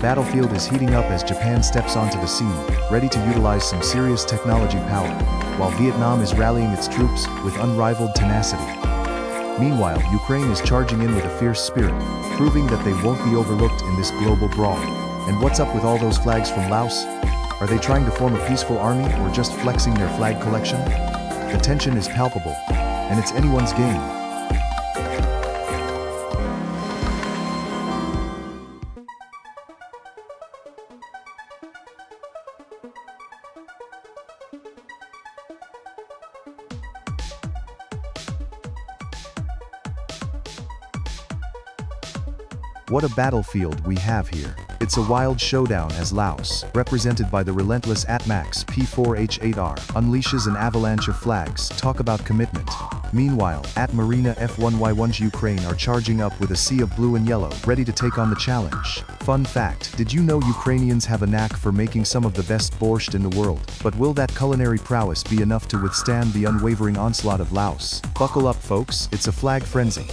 battlefield is heating up as Japan steps onto the scene, ready to utilize some serious technology power, while Vietnam is rallying its troops with unrivaled tenacity. Meanwhile, Ukraine is charging in with a fierce spirit, proving that they won't be overlooked in this global brawl. And what's up with all those flags from Laos? Are they trying to form a peaceful army or just flexing their flag collection? The tension is palpable, and it's anyone's game. What a battlefield we have here. It's a wild showdown as Laos, represented by the relentless ATMAX P4H8R, unleashes an avalanche of flags. Talk about commitment. Meanwhile, at Marina F1Y1's Ukraine are charging up with a sea of blue and yellow, ready to take on the challenge. Fun fact, did you know Ukrainians have a knack for making some of the best borscht in the world? But will that culinary prowess be enough to withstand the unwavering onslaught of Laos? Buckle up folks, it's a flag frenzy.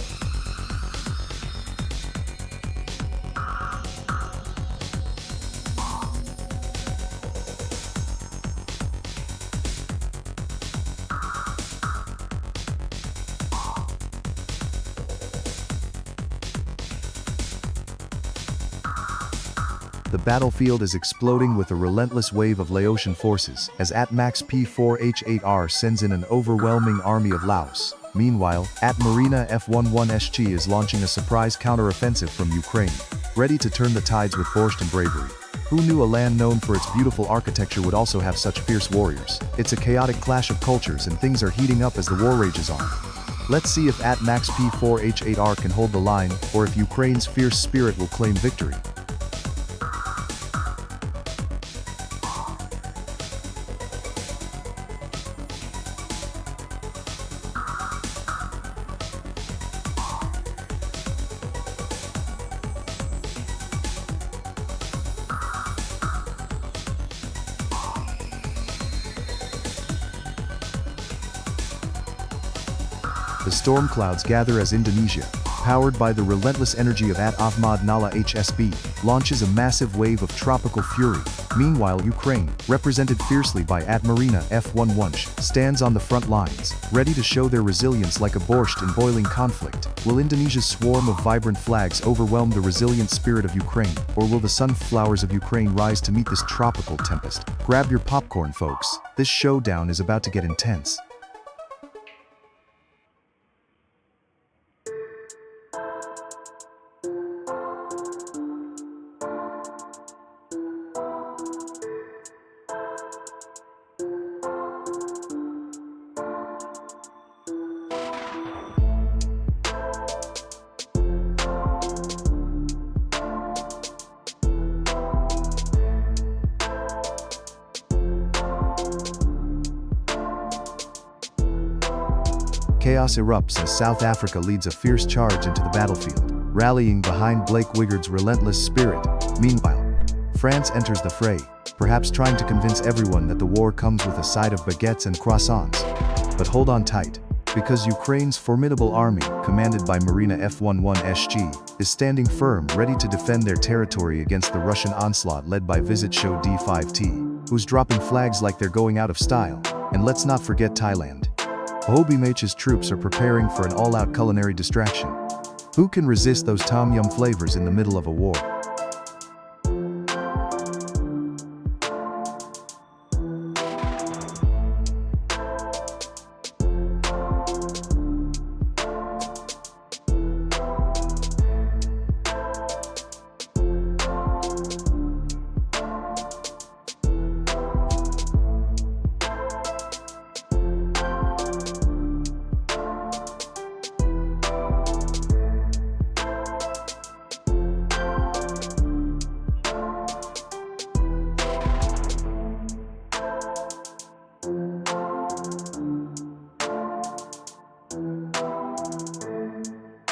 The battlefield is exploding with a relentless wave of Laotian forces, as ATMAX P4H8R sends in an overwhelming army of Laos. Meanwhile, at Marina F11SG is launching a surprise counter-offensive from Ukraine, ready to turn the tides with borscht and bravery. Who knew a land known for its beautiful architecture would also have such fierce warriors? It's a chaotic clash of cultures and things are heating up as the war rages on. Let's see if ATMAX P4H8R can hold the line, or if Ukraine's fierce spirit will claim victory. The storm clouds gather as Indonesia, powered by the relentless energy of At Ahmad Nala HSB, launches a massive wave of tropical fury. Meanwhile, Ukraine, represented fiercely by At Marina F11, stands on the front lines, ready to show their resilience like a borscht in boiling conflict. Will Indonesia's swarm of vibrant flags overwhelm the resilient spirit of Ukraine, or will the sunflowers of Ukraine rise to meet this tropical tempest? Grab your popcorn, folks. This showdown is about to get intense. Chaos erupts as South Africa leads a fierce charge into the battlefield, rallying behind Blake Wiggard's relentless spirit. Meanwhile, France enters the fray, perhaps trying to convince everyone that the war comes with a side of baguettes and croissants. But hold on tight, because Ukraine's formidable army, commanded by Marina F11SG, is standing firm, ready to defend their territory against the Russian onslaught led by Visit Show D5T, who's dropping flags like they're going out of style. And let's not forget Thailand. Obimach's troops are preparing for an all-out culinary distraction. Who can resist those tom yum flavors in the middle of a war?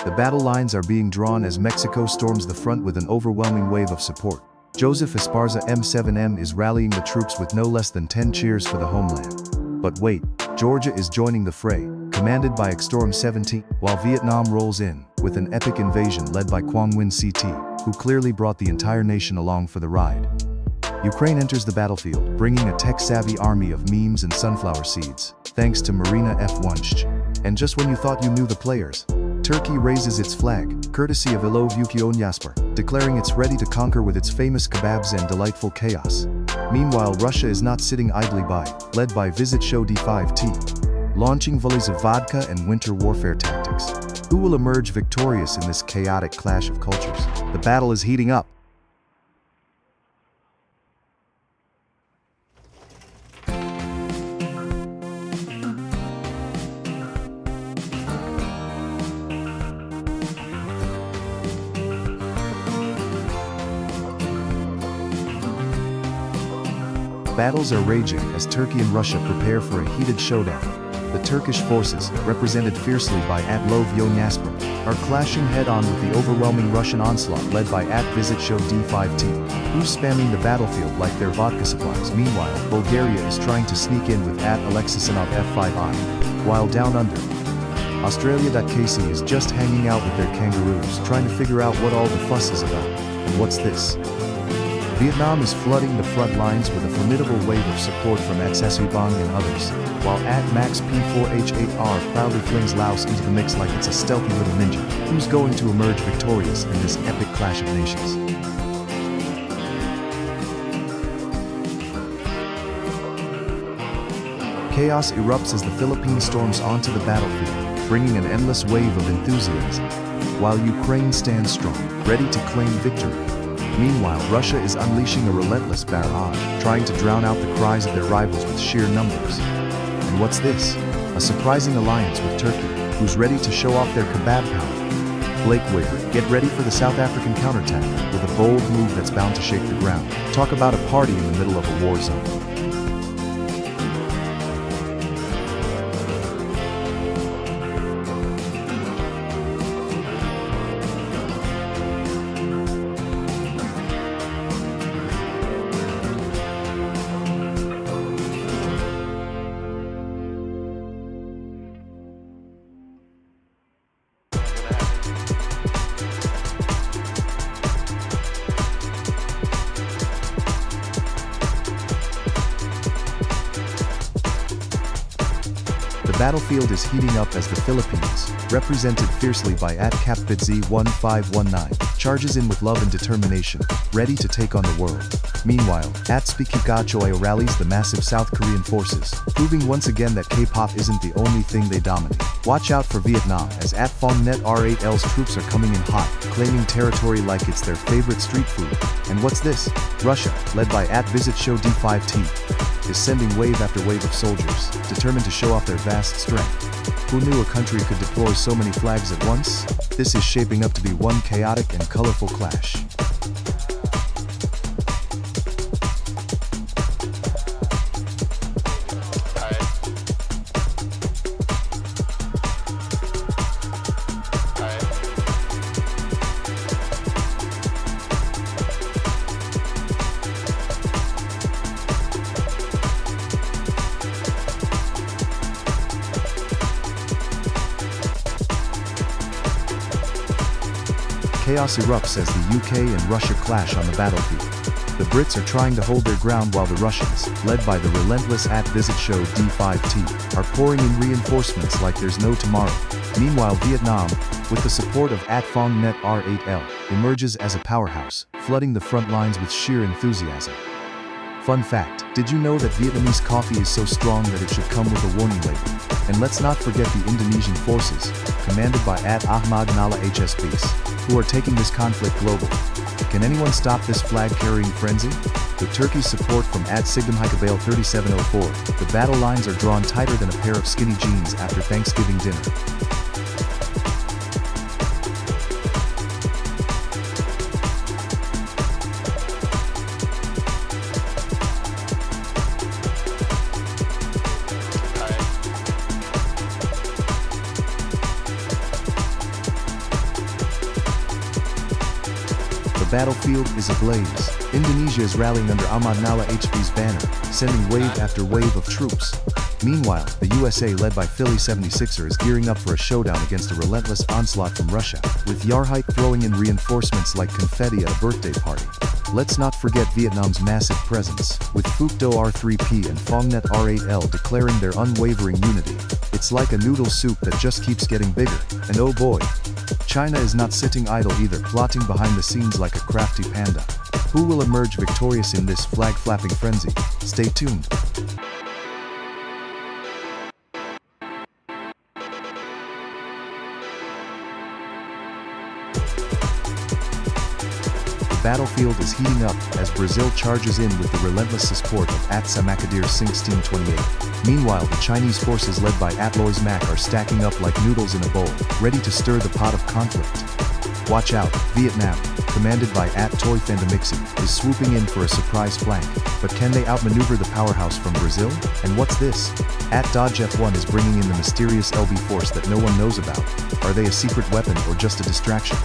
The battle lines are being drawn as Mexico storms the front with an overwhelming wave of support. Joseph Esparza M7M is rallying the troops with no less than 10 cheers for the homeland. But wait, Georgia is joining the fray, commanded by Extorm 70, while Vietnam rolls in, with an epic invasion led by Quang Nguyen CT. who clearly brought the entire nation along for the ride. Ukraine enters the battlefield, bringing a tech-savvy army of memes and sunflower seeds, thanks to Marina F. Wunsch. And just when you thought you knew the players, Turkey raises its flag, courtesy of Ilov Yukyonyasper, declaring it's ready to conquer with its famous kebabs and delightful chaos. Meanwhile, Russia is not sitting idly by, led by Visit Show D5T, launching volleys of vodka and winter warfare tactics. Who will emerge victorious in this chaotic clash of cultures? The battle is heating up. Battles are raging as Turkey and Russia prepare for a heated showdown. The Turkish forces, represented fiercely by Ilov Yukyonyasper, are clashing head-on with the overwhelming Russian onslaught led by Visit Show D5T, who's spamming the battlefield like their vodka supplies. Meanwhile, Bulgaria is trying to sneak in with Alexisonov F5I, while down under, Australia.KC is just hanging out with their kangaroos, trying to figure out what all the fuss is about. And what's this? Vietnam is flooding the front lines with a formidable wave of support from Sasubong and others, while Max P4H8R proudly flings Laos into the mix like it's a stealthy little ninja. Who's going to emerge victorious in this epic clash of nations? Chaos erupts as the Philippines storms onto the battlefield, bringing an endless wave of enthusiasm, while Ukraine stands strong, ready to claim victory. Meanwhile, Russia is unleashing a relentless barrage, trying to drown out the cries of their rivals with sheer numbers. And what's this? A surprising alliance with Turkey, who's ready to show off their kebab power. Blake Wigger, get ready for the South African counterattack, with a bold move that's bound to shake the ground. Talk about a party in the middle of a war zone. The battlefield is heating up as the Philippines, represented fiercely by @CapVidZ1519, charges in with love and determination, ready to take on the world. Meanwhile, @SpeakYugachoyo rallies the massive South Korean forces, proving once again that K-pop isn't the only thing they dominate. Watch out for Vietnam as @PhongNet R8L's troops are coming in hot, claiming territory like it's their favorite street food. And what's this? Russia, led by Visit Show D5T, is sending wave after wave of soldiers, determined to show off their vast strength. Who knew a country could deploy so many flags at once? This is shaping up to be one chaotic and colorful clash. Chaos erupts as the UK and Russia clash on the battlefield. The Brits are trying to hold their ground while the Russians, led by the relentless Visit Show D5T, are pouring in reinforcements like there's no tomorrow. Meanwhile, Vietnam, with the support of @PhongNet R8L, emerges as a powerhouse, flooding the front lines with sheer enthusiasm. Fun fact, did you know that Vietnamese coffee is so strong that it should come with a warning label? And let's not forget the Indonesian forces, commanded by Ahmad Nala HSBs, who are taking this conflict global. Can anyone stop this flag-carrying frenzy? With Turkey's support from @SigdemHikabale 3704, the battle lines are drawn tighter than a pair of skinny jeans after Thanksgiving dinner. The battlefield is ablaze. Indonesia is rallying under Ahmad Nala HB's banner, sending wave after wave of troops. Meanwhile, the USA led by Philly 76er is gearing up for a showdown against a relentless onslaught from Russia, with Yarhike throwing in reinforcements like confetti at a birthday party. Let's not forget Vietnam's massive presence, with Phuc Do R3P and Phongnet R8L declaring their unwavering unity. It's like a noodle soup that just keeps getting bigger, and oh boy, China is not sitting idle either, plotting behind the scenes like a crafty panda. Who will emerge victorious in this flag-flapping frenzy? Stay tuned. The battlefield is heating up as Brazil charges in with the relentless support of Samakadir 1628. Meanwhile, the Chinese forces led by Lois Mak are stacking up like noodles in a bowl, ready to stir the pot of conflict. Watch out, Vietnam, commanded by Toy Fandamixi, is swooping in for a surprise flank, but can they outmaneuver the powerhouse from Brazil? And what's this? Dodge F1 is bringing in the mysterious LB force that no one knows about. Are they a secret weapon or just a distraction?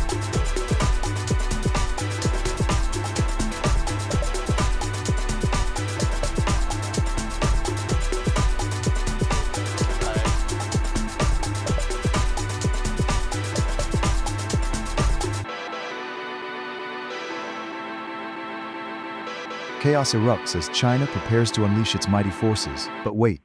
Chaos erupts as China prepares to unleash its mighty forces. But wait,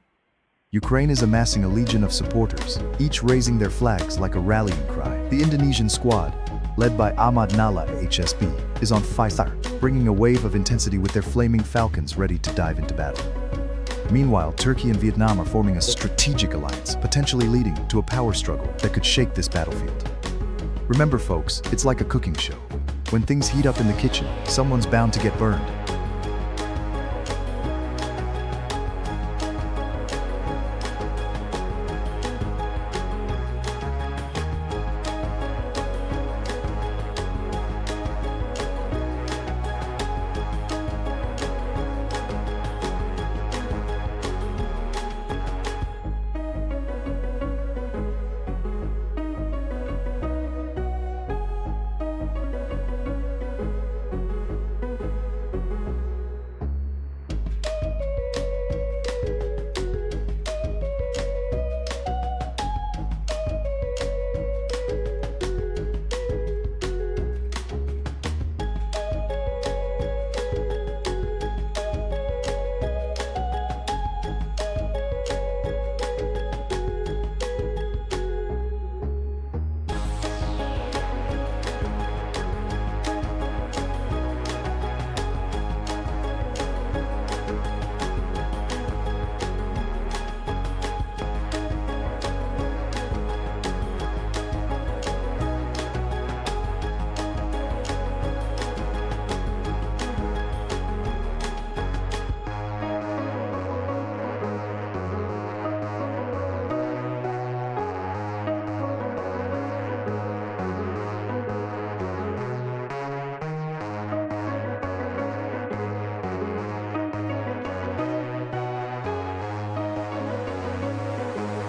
Ukraine is amassing a legion of supporters, each raising their flags like a rallying cry. The Indonesian squad, led by Ahmad Nala HSB, is on fire, bringing a wave of intensity with their flaming falcons ready to dive into battle. Meanwhile, Turkey and Vietnam are forming a strategic alliance, potentially leading to a power struggle that could shake this battlefield. Remember folks, it's like a cooking show. When things heat up in the kitchen, someone's bound to get burned.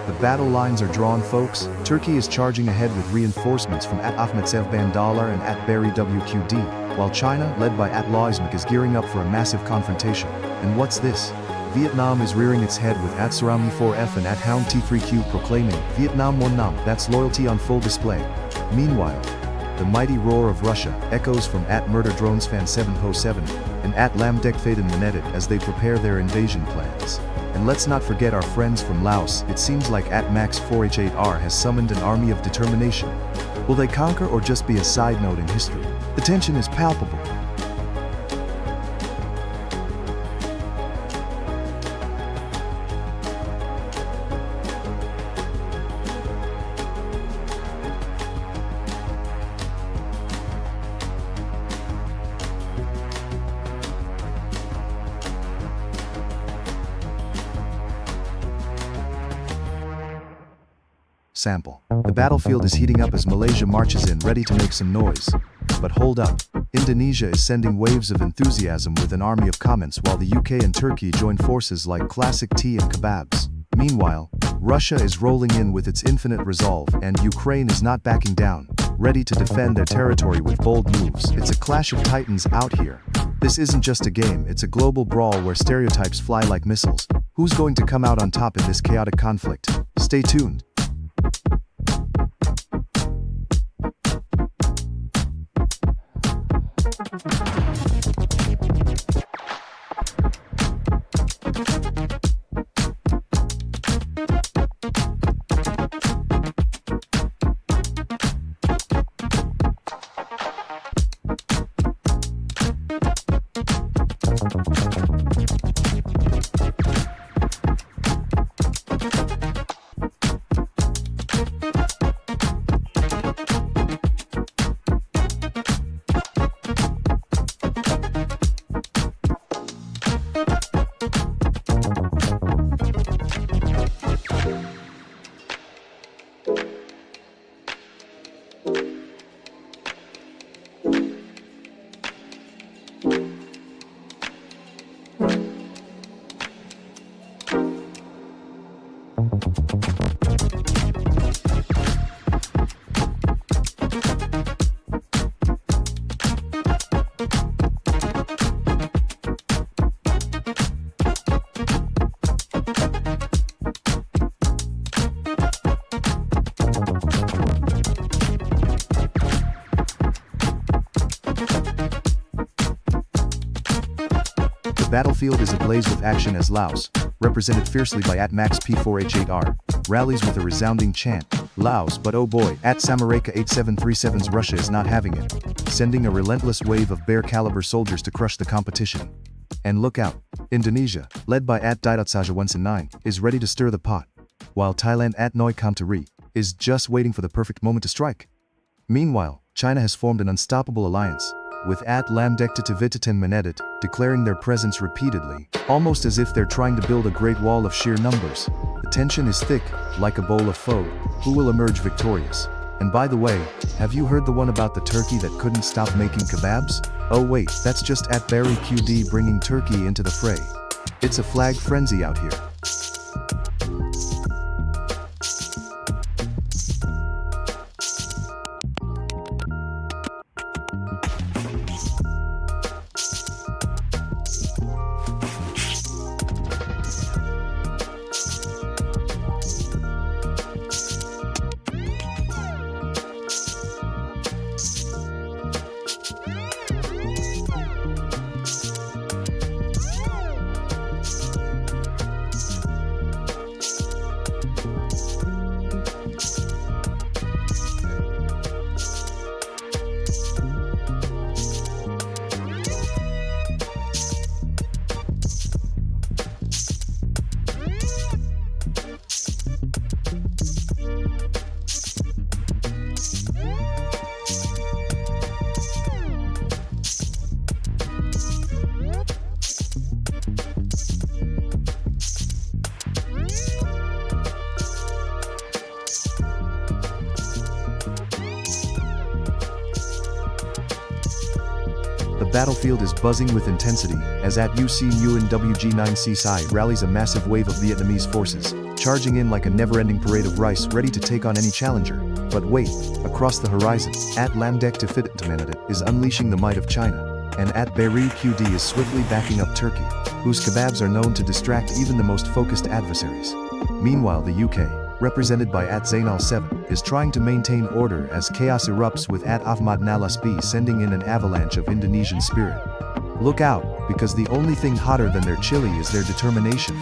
The battle lines are drawn, folks. Turkey is charging ahead with reinforcements from Ahmetsev Bandalar and Barry WQD, while China, led by Lois Mak, is gearing up for a massive confrontation. And what's this? Vietnam is rearing its head with Sarami 4F and Hound T3Q proclaiming, Vietnam Mon Nam, that's loyalty on full display. Meanwhile, the mighty roar of Russia echoes from Murder Drones Fan 707 and Lamdek Faden Manetted as they prepare their invasion plans. And let's not forget our friends from Laos. It seems like Max 4H8R has summoned an army of determination. Will they conquer or just be a side note in history? The tension is palpable. Sample. The battlefield is heating up as Malaysia marches in, ready to make some noise. But hold up. Indonesia is sending waves of enthusiasm with an army of comments, while the UK and Turkey join forces like classic tea and kebabs. Meanwhile, Russia is rolling in with its infinite resolve, and Ukraine is not backing down, ready to defend their territory with bold moves. It's a clash of titans out here. This isn't just a game, it's a global brawl where stereotypes fly like missiles. Who's going to come out on top in this chaotic conflict? Stay tuned. The battlefield is ablaze with action as Laos, represented fiercely by @MaxP4H8R, rallies with a resounding chant, Laos but oh boy, @Samareka8737's Russia is not having it, sending a relentless wave of bear-caliber soldiers to crush the competition. And look out, Indonesia, led by @Didotsaja119, is ready to stir the pot, while Thailand @Noi is just waiting for the perfect moment to strike. Meanwhile, China has formed an unstoppable alliance, with @Lamdektitivititen declaring their presence repeatedly, almost as if they're trying to build a great wall of sheer numbers. The tension is thick, like a bowl of pho. Who will emerge victorious? And by the way, have you heard the one about the turkey that couldn't stop making kebabs? Oh wait, that's just @BarryQD bringing Turkey into the fray. It's a flag frenzy out here. The battlefield is buzzing with intensity, as @UCNUNWG9C rallies a massive wave of Vietnamese forces, charging in like a never-ending parade of rice ready to take on any challenger. But wait, across the horizon, @Lamdektitivititen is unleashing the might of China, and @BarryQD is swiftly backing up Turkey, whose kebabs are known to distract even the most focused adversaries. Meanwhile, the UK, represented by @Zainal7, is trying to maintain order as chaos erupts with @Ahmadnalasb sending in an avalanche of Indonesian spirit. Look out, because the only thing hotter than their chili is their determination.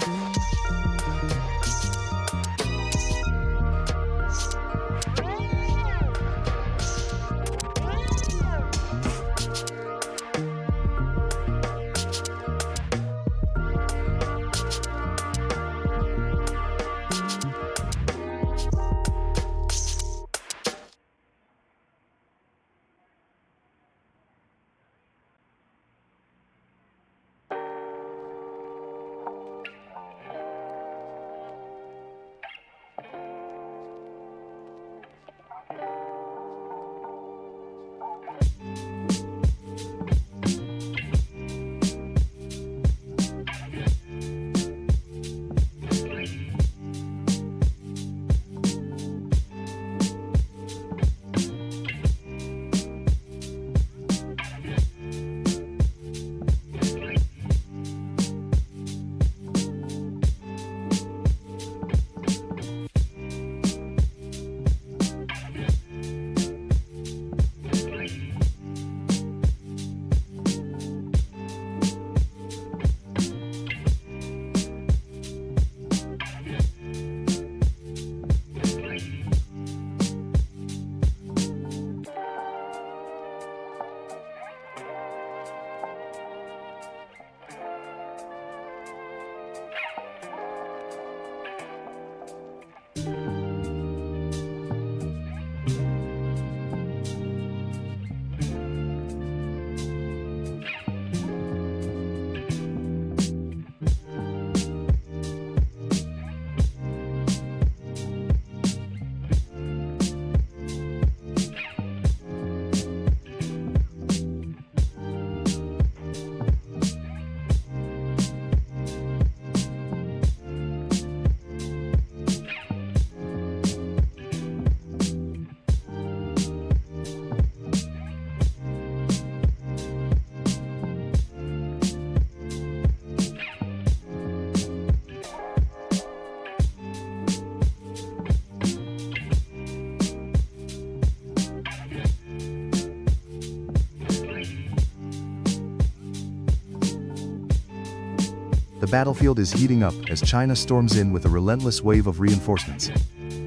The battlefield is heating up as China storms in with a relentless wave of reinforcements.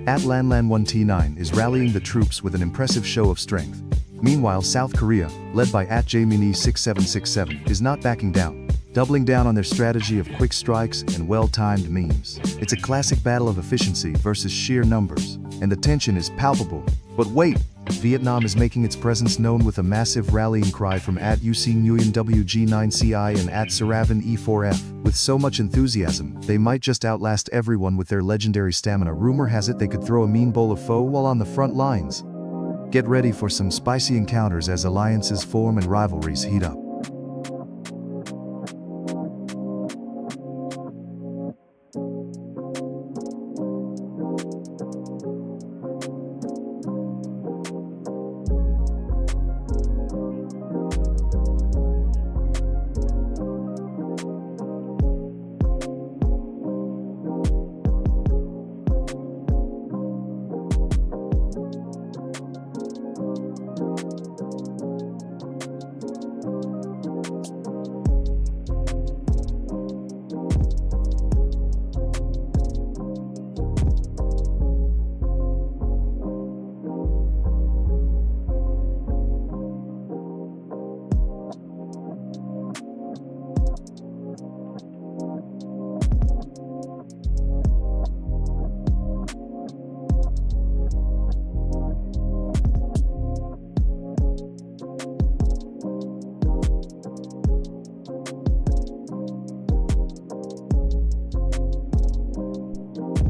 Atlanlan 1T9 is rallying the troops with an impressive show of strength. Meanwhile, South Korea, led by Jaemini 6767, is not backing down, doubling down on their strategy of quick strikes and well-timed memes. It's a classic battle of efficiency versus sheer numbers, and the tension is palpable. But wait! Vietnam is making its presence known with a massive rallying cry from UC Nguyen WG9CI and Saravan E4F. With so much enthusiasm, they might just outlast everyone with their legendary stamina. Rumor has it they could throw a mean bowl of pho while on the front lines. Get ready for some spicy encounters as alliances form and rivalries heat up.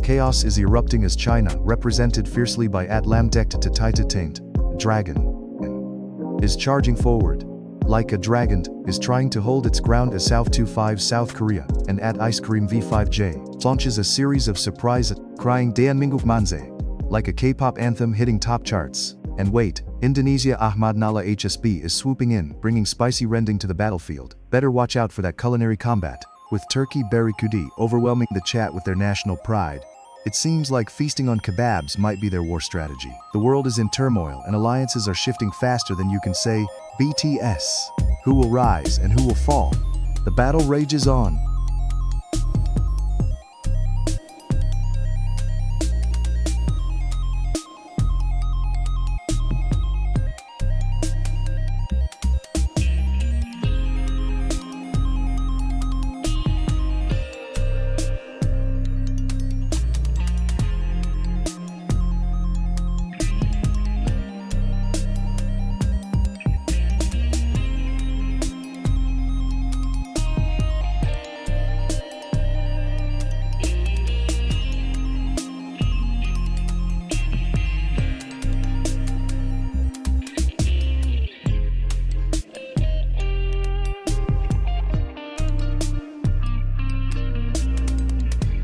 Chaos is erupting as China, represented fiercely by Atlamdekt to Taita Taint, Dragon, is charging forward. Like a dragon, is trying to hold its ground as South 25 South Korea, and Ice Cream V5J launches a series of surprise crying Dayan Mingguk Manze, like a K-pop anthem hitting top charts. And wait, Indonesia Ahmad Nala HSB is swooping in, bringing spicy rending to the battlefield. Better watch out for that culinary combat, with Turkey Berikudi overwhelming the chat with their national pride. It seems like feasting on kebabs might be their war strategy. The world is in turmoil and alliances are shifting faster than you can say, BTS. Who will rise and who will fall? The battle rages on.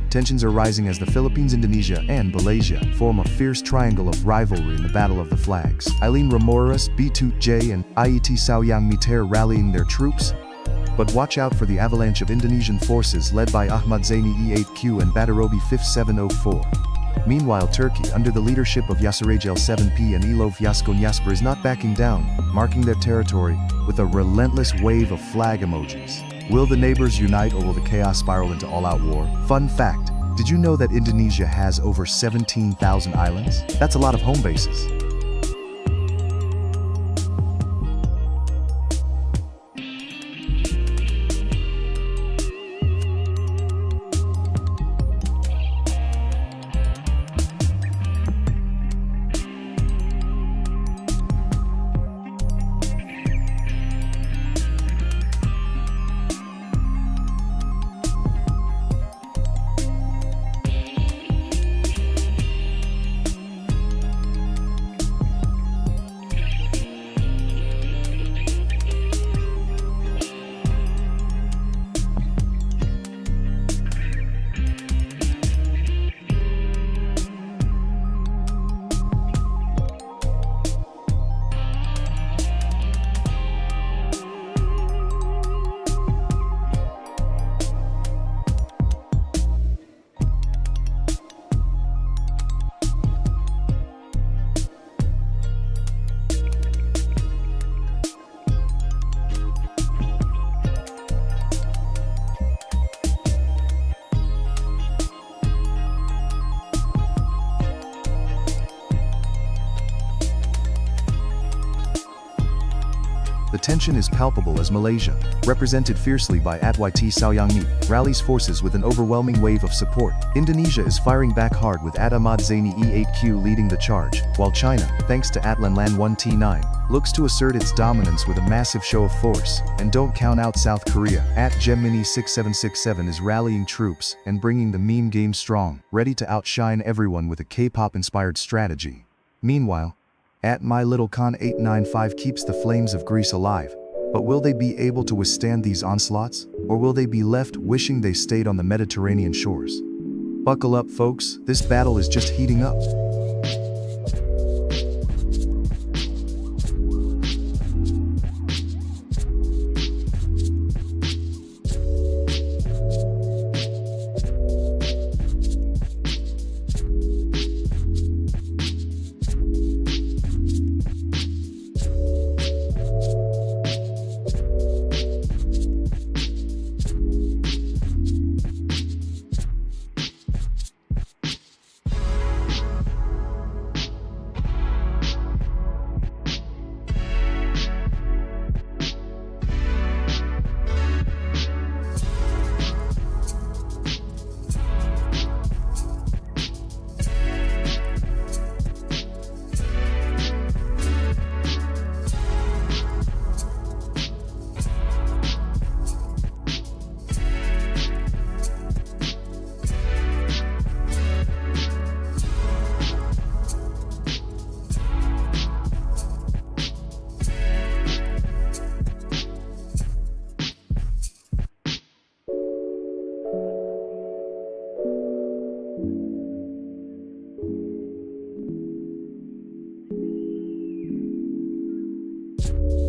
Tensions are rising as the Philippines, Indonesia, and Malaysia form a fierce triangle of rivalry in the Battle of the Flags. Eileen Ramoras, B2J, and IET Saoyang Miter rallying their troops. But watch out for the avalanche of Indonesian forces led by Ahmad Zaini E8Q and Batarobi 5704. Meanwhile, Turkey, under the leadership of Yasirajel 7P and Ilov Yaskon Yasper, is not backing down, marking their territory with a relentless wave of flag emojis. Will the neighbors unite or will the chaos spiral into all-out war? Fun fact, did you know that Indonesia has over 17,000 islands? That's a lot of home bases. tension is palpable as Malaysia, represented fiercely by YT Saoyangni, rallies forces with an overwhelming wave of support. Indonesia is firing back hard with Ahmad Zaini E8Q leading the charge, while China, thanks to Lanlan 1T9, looks to assert its dominance with a massive show of force. And don't count out South Korea. Gemini 6767 is rallying troops and bringing the meme game strong, ready to outshine everyone with a K-pop inspired strategy. Meanwhile, My Little Con 895 keeps the flames of Greece alive. But will they be able to withstand these onslaughts? Or will they be left wishing they stayed on the Mediterranean shores? Buckle up, folks, this battle is just heating up.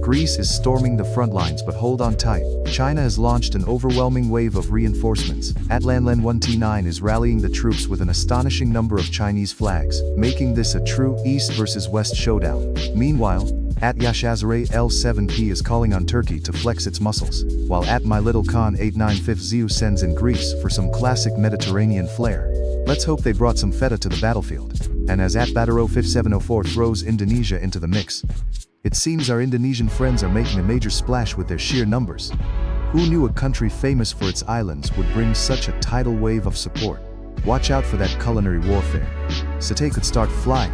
Greece is storming the front lines, but hold on tight. China has launched an overwhelming wave of reinforcements. Lanlan 1T9 is rallying the troops with an astonishing number of Chinese flags, making this a true East versus West showdown. Meanwhile, Yashazare L7P is calling on Turkey to flex its muscles, while My Little Con 895 Ziu sends in Greece for some classic Mediterranean flair. Let's hope they brought some feta to the battlefield. And as Bataro 5704 throws Indonesia into the mix, it seems our Indonesian friends are making a major splash with their sheer numbers. Who knew a country famous for its islands would bring such a tidal wave of support? Watch out for that culinary warfare. Satay could start flying.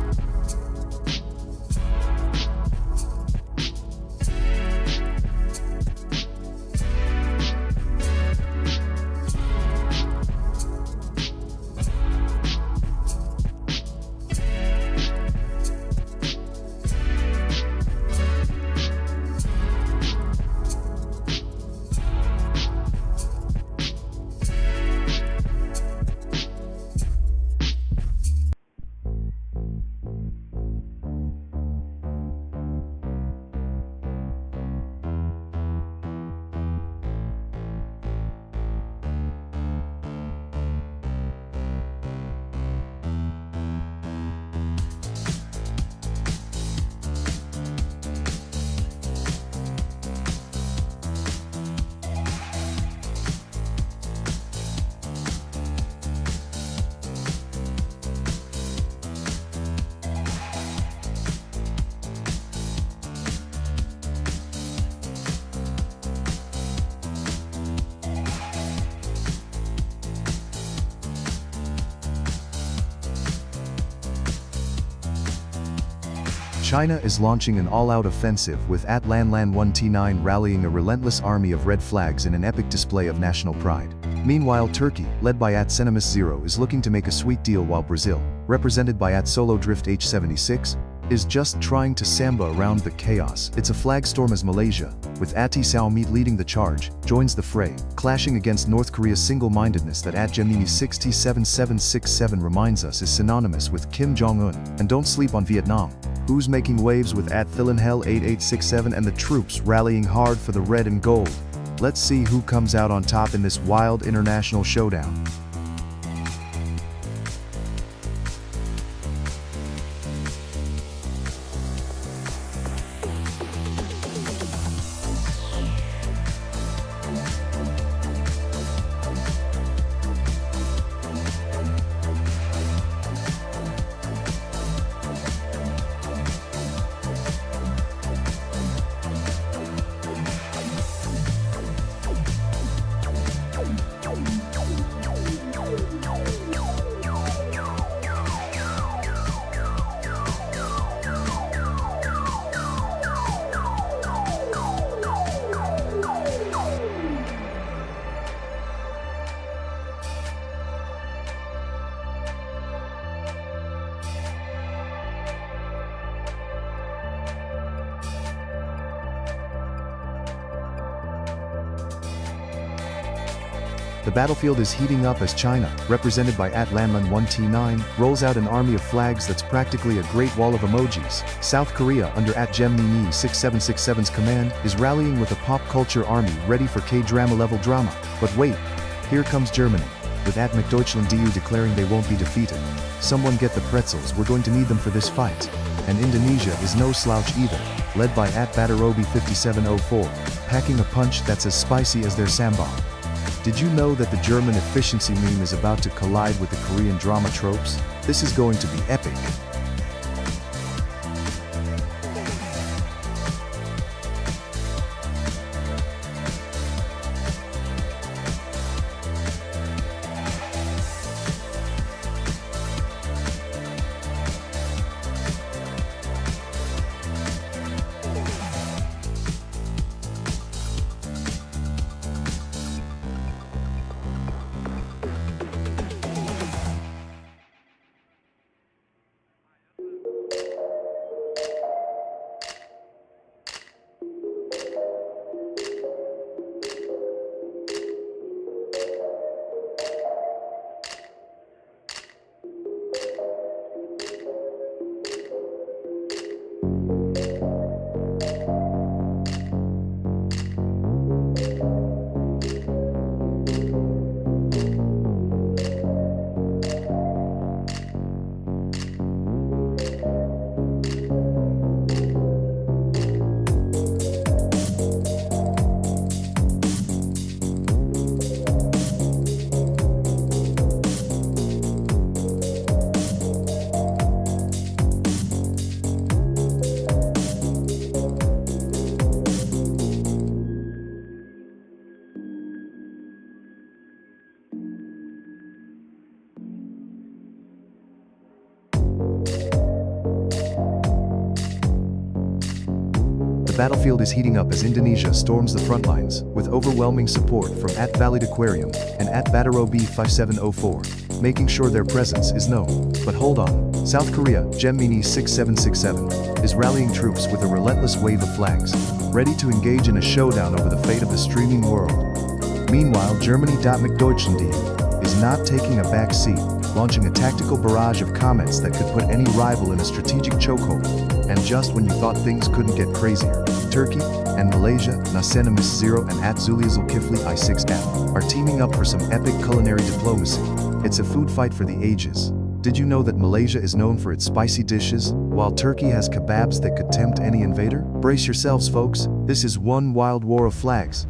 China is launching an all-out offensive with Lanlan 1T9 rallying a relentless army of red flags in an epic display of national pride. Meanwhile, Turkey, led by Cenimus 0, is looking to make a sweet deal, while Brazil, represented by Solo Drift H76, is just trying to samba around the chaos. It's a flag storm as Malaysia, with Sao Meet leading the charge, joins the fray, clashing against North Korea's single-mindedness that Gemini 67767 reminds us is synonymous with Kim Jong-un. And don't sleep on Vietnam, who's making waves with Thilinhell 8867 and the troops rallying hard for the red and gold. Let's see who comes out on top in this wild international showdown. The battlefield is heating up as China, represented by @Lanlan 1T9, rolls out an army of flags that's practically a great wall of emojis. South Korea, under @Gemini 6767's command, is rallying with a pop culture army ready for K-drama level drama. But wait, here comes Germany, with @McDeutschlandDU declaring they won't be defeated. Someone get the pretzels, we're going to need them for this fight. And Indonesia is no slouch either, led by @Batarobi5704, packing a punch that's as spicy as their sambal. Did you know that the German efficiency meme is about to collide with the Korean drama tropes? This is going to be epic. The battlefield is heating up as Indonesia storms the front lines, with overwhelming support from @Valid Aquarium and @Batarobi5704, making sure their presence is known. But hold on, South Korea, Gemini 6767, is rallying troops with a relentless wave of flags, ready to engage in a showdown over the fate of the streaming world. Meanwhile, Germany. McDeutschlandDU is not taking a back seat, launching a tactical barrage of comments that could put any rival in a strategic chokehold. And just when you thought things couldn't get crazier, Turkey and Malaysia, Nasenamis0 and @Zuliazulkifli I6F, are teaming up for some epic culinary diplomacy. It's a food fight for the ages. Did you know that Malaysia is known for its spicy dishes, while Turkey has kebabs that could tempt any invader? Brace yourselves, folks, this is one wild war of flags.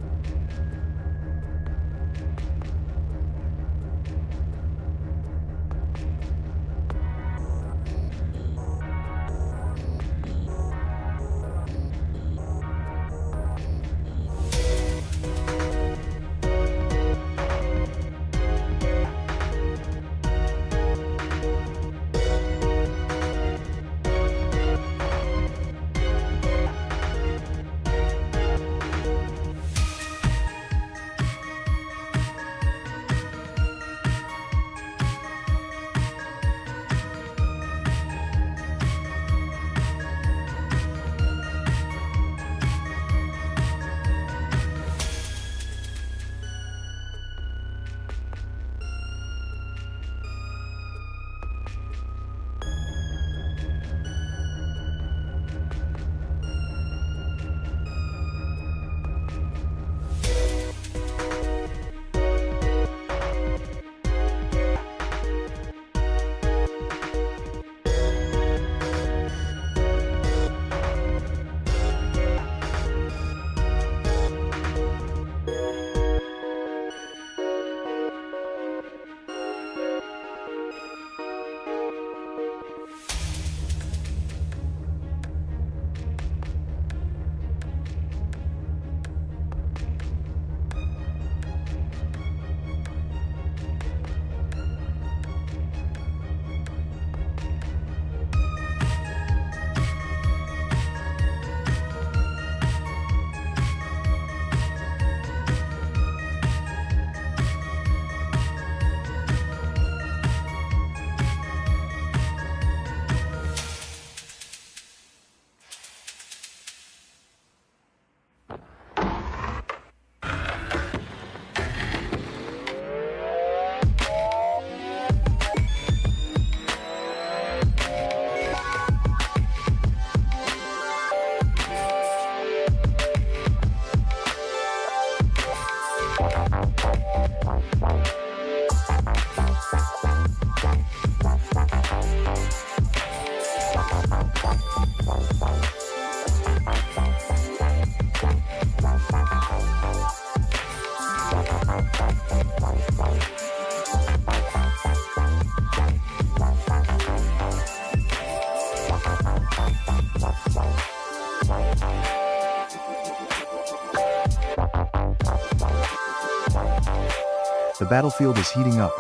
The battlefield is heating up.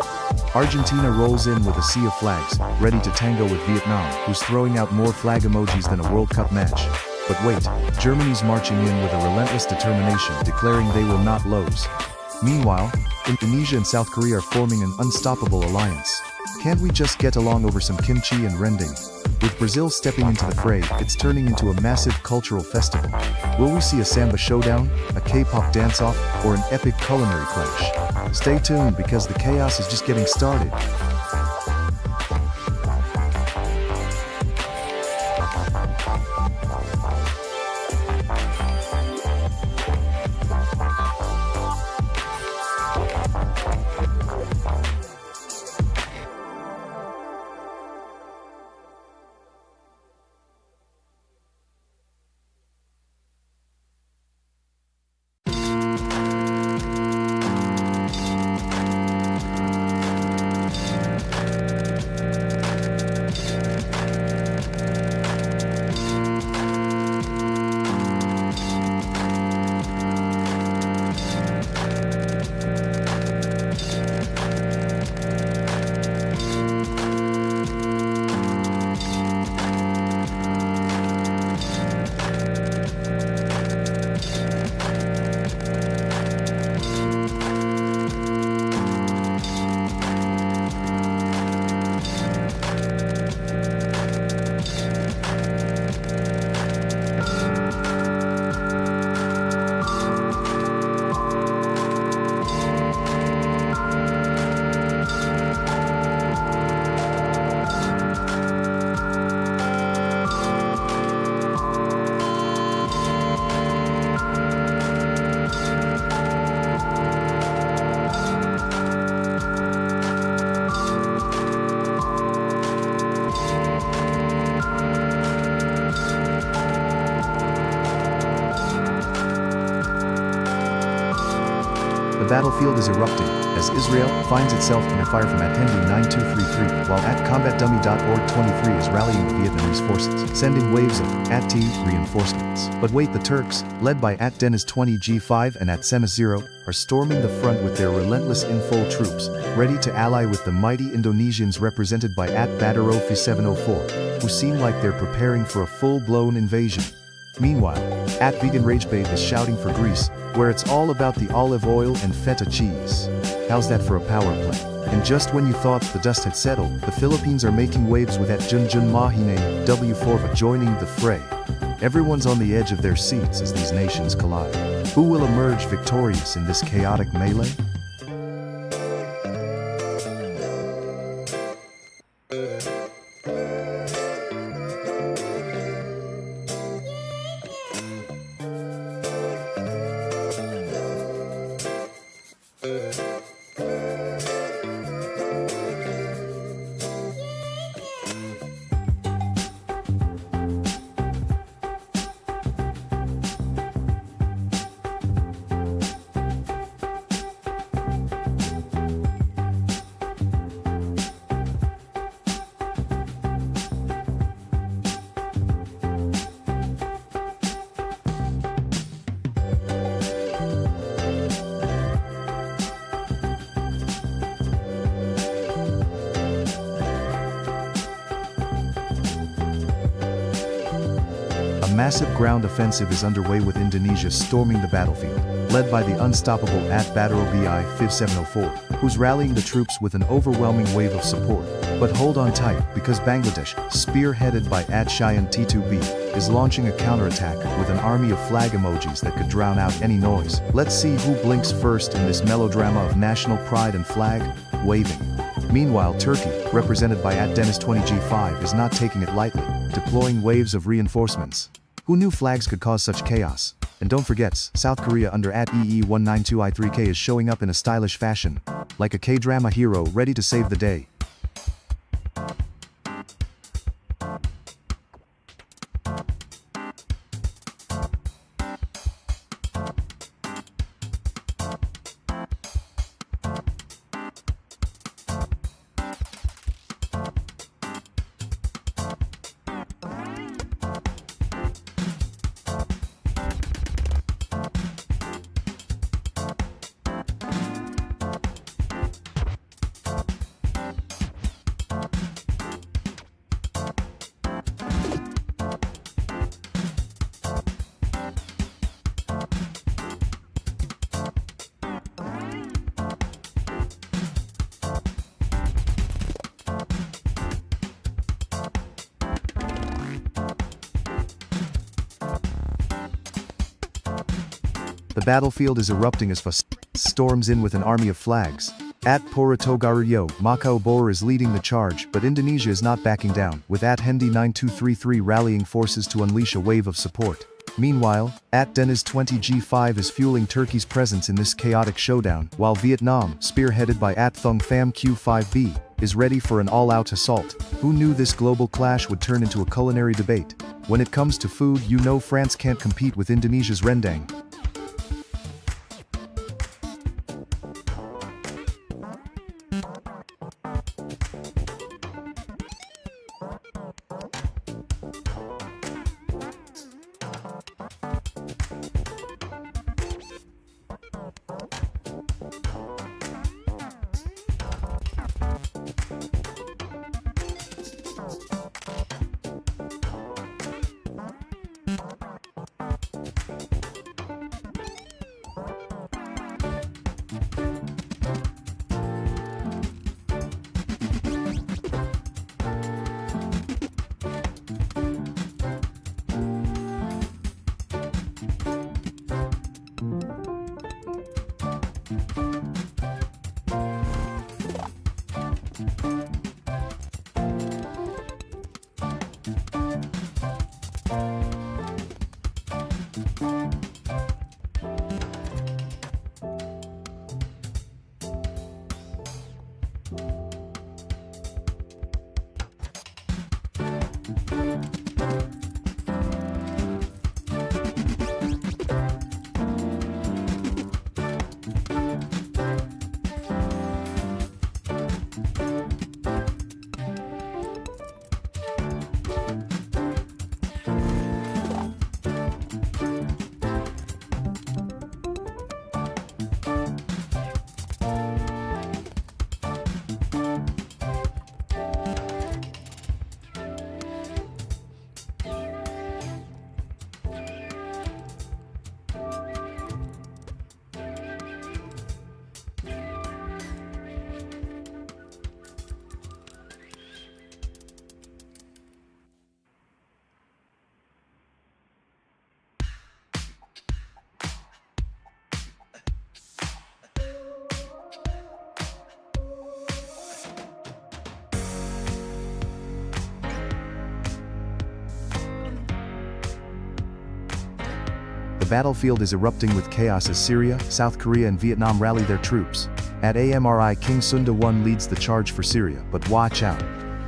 Argentina rolls in with a sea of flags, ready to tango with Vietnam, who's throwing out more flag emojis than a World Cup match. But wait, Germany's marching in with a relentless determination, declaring they will not lose. Meanwhile, Indonesia and South Korea are forming an unstoppable alliance. Can't we just get along over some kimchi and rendang? With Brazil stepping into the fray, it's turning into a massive cultural festival. Will we see a samba showdown, a K-pop dance-off, or an epic culinary clash? Stay tuned because the chaos is just getting started. The battlefield is erupting, as Israel finds itself under fire from @Henry 9233, while @combatdummy.org23 is rallying the Vietnamese forces, sending waves of @T reinforcements. But wait, the Turks, led by @Dennis20G5 and @Semis0, are storming the front with their relentless in-full troops, ready to ally with the mighty Indonesians represented by @Badarovi704, who seem like they're preparing for a full-blown invasion. Meanwhile, @VeganRageBabe is shouting for Greece, where it's all about the olive oil and feta cheese. How's that for a power play? And just when you thought the dust had settled, the Philippines are making waves with @Junjun W4 joining the fray. Everyone's on the edge of their seats as these nations collide. Who will emerge victorious in this chaotic melee? A massive ground offensive is underway with Indonesia storming the battlefield, led by the unstoppable @BattleBI5704, who's rallying the troops with an overwhelming wave of support. But hold on tight, because Bangladesh, spearheaded by @ShyanT2B, is launching a counterattack with an army of flag emojis that could drown out any noise. Let's see who blinks first in this melodrama of national pride and flag waving. Meanwhile, Turkey, represented by @Dennis20G5, is not taking it lightly, deploying waves of reinforcements. Who knew flags could cause such chaos? And don't forget, South Korea under @EE192I3K is showing up in a stylish fashion, like a K-drama hero ready to save the day. The battlefield is erupting as FAS storms in with an army of flags. At Portogaruyo, Macau Bor is leading the charge, but Indonesia is not backing down, with at Hendi 9233 rallying forces to unleash a wave of support. Meanwhile, at Deniz 20G5 is fueling Turkey's presence in this chaotic showdown, while Vietnam, spearheaded by at Thong Pham Q5B, is ready for an all-out assault. Who knew this global clash would turn into a culinary debate? When it comes to food, you know France can't compete with Indonesia's rendang. The battlefield is erupting with chaos as Syria, South Korea and Vietnam rally their troops. At AMRI, King Sunda I leads the charge for Syria, but watch out.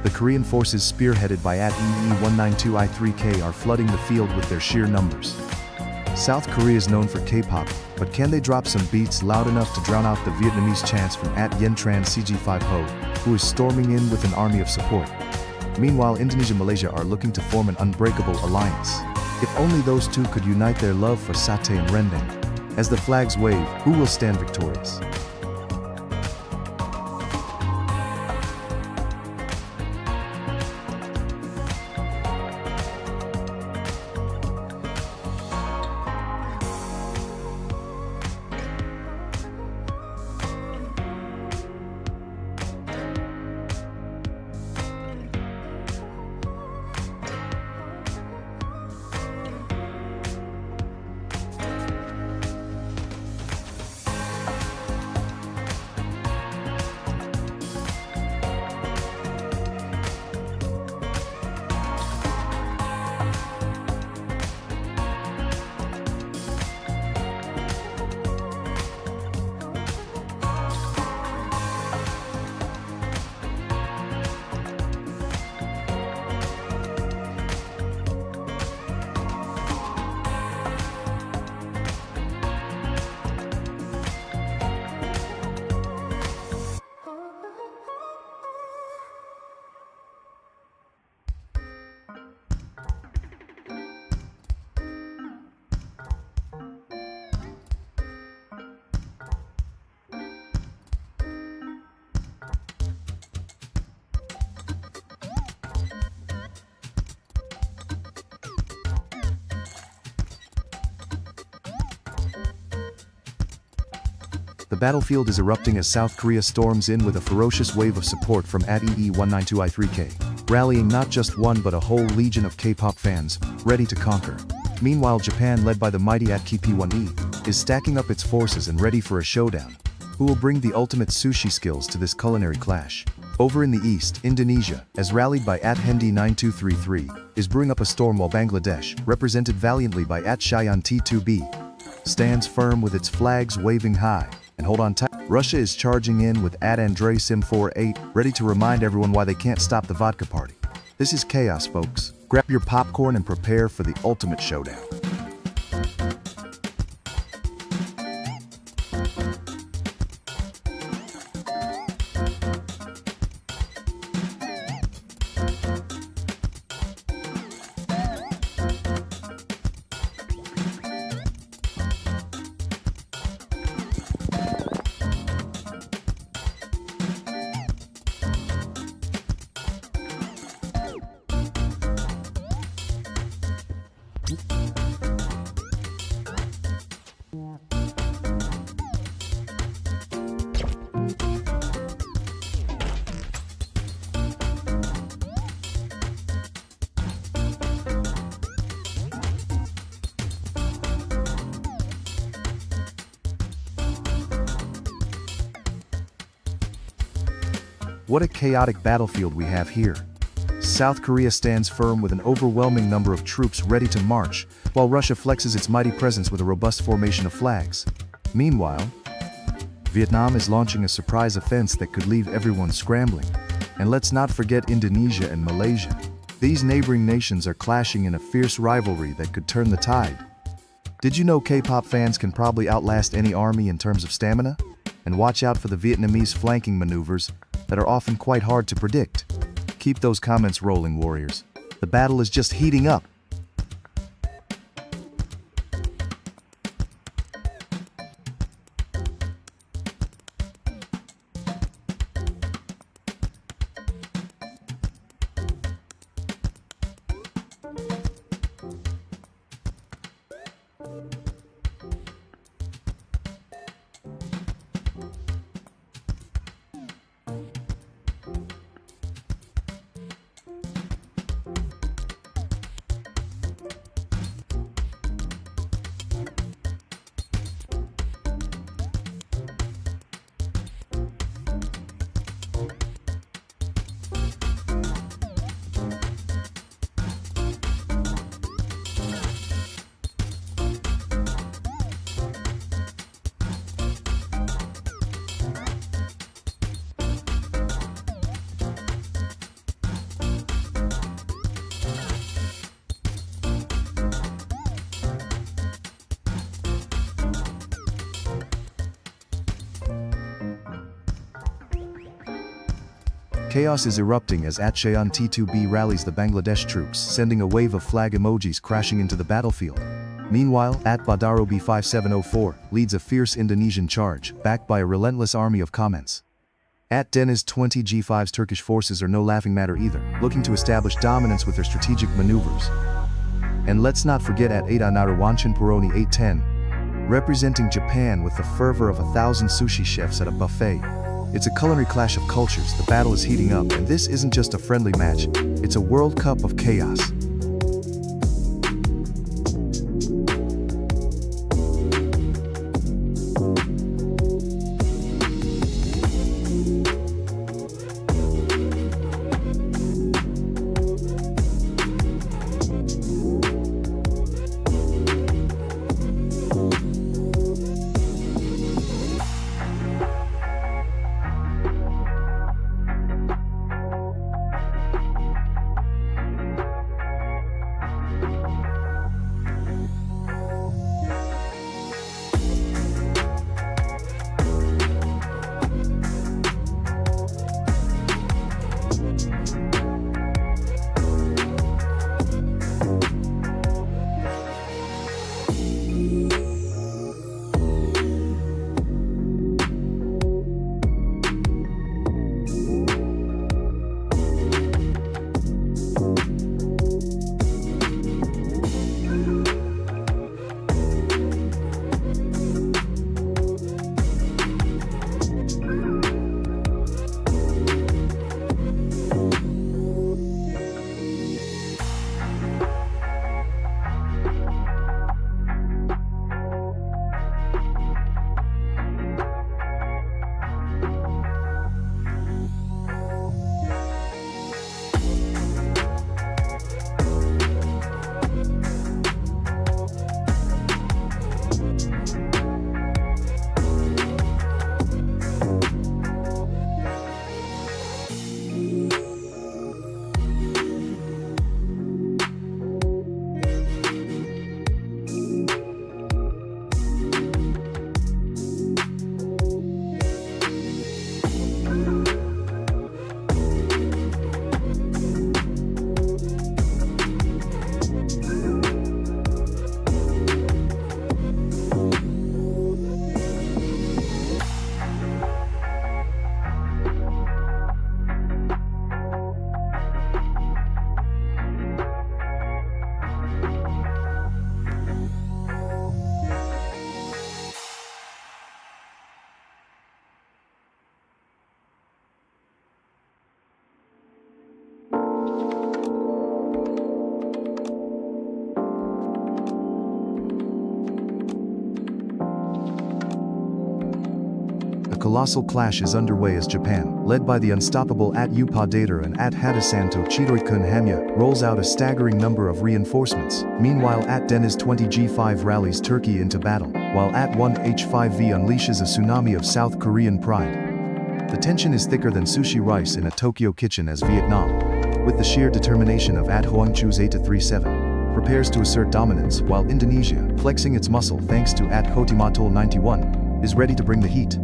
The Korean forces spearheaded by at EE192I3K are flooding the field with their sheer numbers. South Korea is known for K-pop, but can they drop some beats loud enough to drown out the Vietnamese chants from at Yentran CG5 Ho, who is storming in with an army of support? Meanwhile, Indonesia and Malaysia are looking to form an unbreakable alliance. If only those two could unite their love for satay and rendang. As the flags wave, who will stand victorious? The battlefield is erupting as South Korea storms in with a ferocious wave of support from at EE192I3K, rallying not just one but a whole legion of K-pop fans, ready to conquer. Meanwhile, Japan, led by the mighty at KP1E, is stacking up its forces and ready for a showdown. Who will bring the ultimate sushi skills to this culinary clash? Over in the east, Indonesia, as rallied by @Hendi9233, is brewing up a storm while Bangladesh, represented valiantly by @Shayan-T2B, stands firm with its flags waving high. And hold on tight, Russia is charging in with @AndreSim48, ready to remind everyone why they can't stop the vodka party. This is chaos, folks. Grab your popcorn and prepare for the ultimate showdown. What a chaotic battlefield we have here. South Korea stands firm with an overwhelming number of troops ready to march, while Russia flexes its mighty presence with a robust formation of flags. Meanwhile, Vietnam is launching a surprise offense that could leave everyone scrambling. And let's not forget Indonesia and Malaysia. These neighboring nations are clashing in a fierce rivalry that could turn the tide. Did you know K-pop fans can probably outlast any army in terms of stamina? And watch out for the Vietnamese flanking maneuvers that are often quite hard to predict. Keep those comments rolling, warriors. The battle is just heating up. Chaos is erupting as @Shayan-T2B rallies the Bangladesh troops, sending a wave of flag emojis crashing into the battlefield. Meanwhile, @BadaroB5704 leads a fierce Indonesian charge, backed by a relentless army of comments. @Deniz20G5's Turkish forces are no laughing matter either, looking to establish dominance with their strategic maneuvers. And let's not forget @Ada Puroni 810, representing Japan with the fervor of 1,000 sushi chefs at a buffet. It's a culinary clash of cultures, the battle is heating up, and this isn't just a friendly match, it's a World Cup of chaos. A colossal clash is underway as Japan, led by the unstoppable Upadata and Hadasanto Chiroikun Hanya, rolls out a staggering number of reinforcements. Meanwhile Deniz 20G5 rallies Turkey into battle, while 1H5V unleashes a tsunami of South Korean pride. The tension is thicker than sushi rice in a Tokyo kitchen as Vietnam, with the sheer determination of Hoangchu's 8-37, prepares to assert dominance, while Indonesia, flexing its muscle thanks to Hotimatul 91, is ready to bring the heat.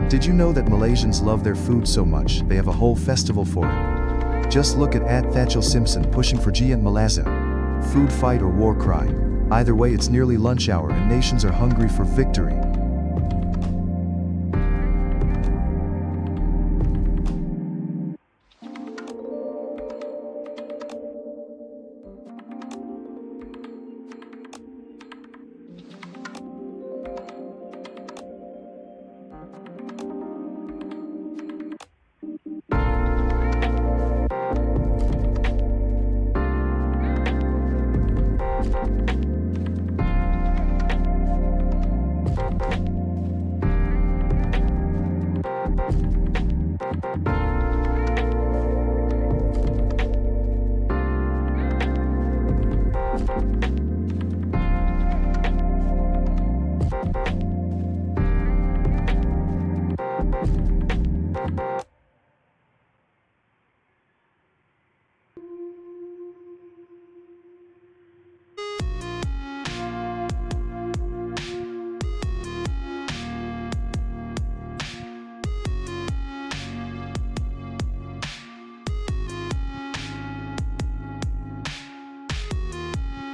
Did you know that Malaysians love their food so much they have a whole festival for it? Just look at Thachil Simpson pushing for Giant Malazzo. Food fight or war cry. Either way it's nearly lunch hour and nations are hungry for victory.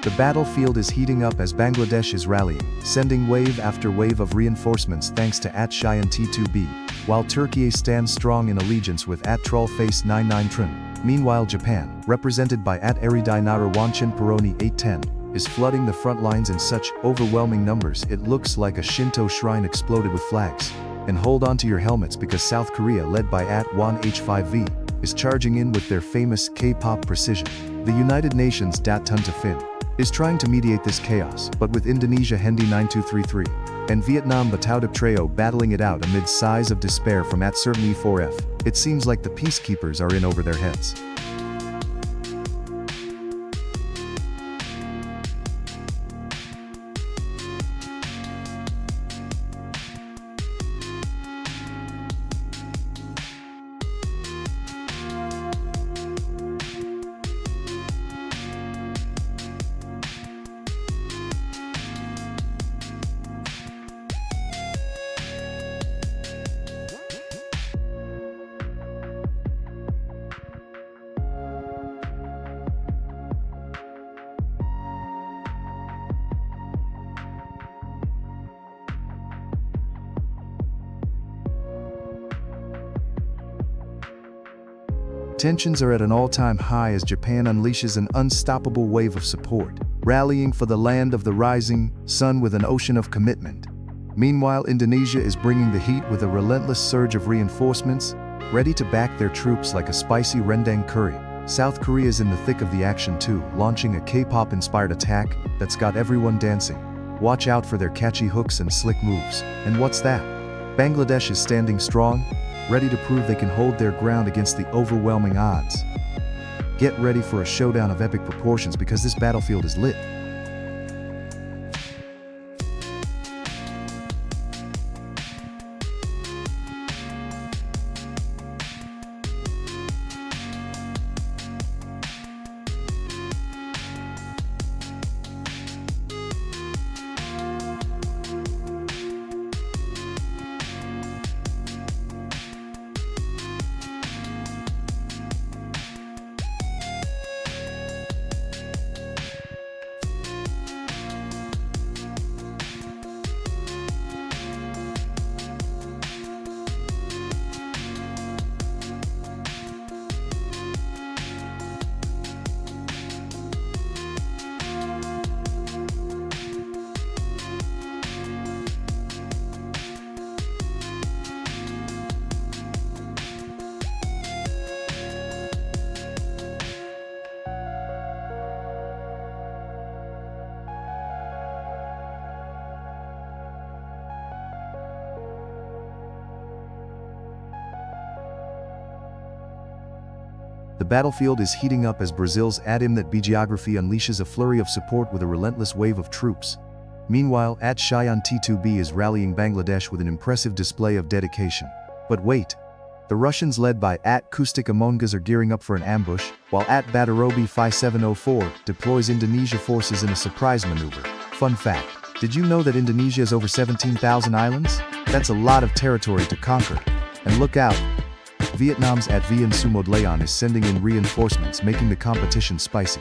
The battlefield is heating up as Bangladesh is rallying, sending wave after wave of reinforcements thanks to Shayan T2B, while Turkey stands strong in allegiance with Trollface 99 Trim. Meanwhile Japan, represented by Eridinara Wanchin Peroni 810, is flooding the front lines in such overwhelming numbers it looks like a Shinto shrine exploded with flags. And hold on to your helmets because South Korea, led by 1H5V, is charging in with their famous K-pop precision. The United Nations Fin is trying to mediate this chaos, but with Indonesia Hendi 9233 and Vietnam Bataudip Trio battling it out amid sighs of despair from certain E4F, it seems like the peacekeepers are in over their heads. Tensions are at an all-time high as Japan unleashes an unstoppable wave of support, rallying for the land of the rising sun with an ocean of commitment. Meanwhile, Indonesia is bringing the heat with a relentless surge of reinforcements, ready to back their troops like a spicy rendang curry. South Korea is in the thick of the action too, launching a K-pop-inspired attack that's got everyone dancing. Watch out for their catchy hooks and slick moves. And what's that? Bangladesh is standing strong, ready to prove they can hold their ground against the overwhelming odds. Get ready for a showdown of epic proportions because this battlefield is lit. The battlefield is heating up as Brazil's add-in that geography unleashes a flurry of support with a relentless wave of troops. Meanwhile, Cheyenne T2B is rallying Bangladesh with an impressive display of dedication. But wait. The Russians led by Kustik Amongas are gearing up for an ambush, while Batarobi 5704 deploys Indonesia forces in a surprise maneuver. Fun fact, did you know that Indonesia has over 17,000 islands? That's a lot of territory to conquer. And look out! Vietnam's Vian Sumodlayan is sending in reinforcements, making the competition spicy.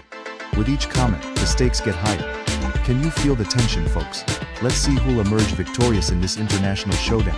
With each comment, the stakes get higher. Can you feel the tension, folks? Let's see who'll emerge victorious in this international showdown.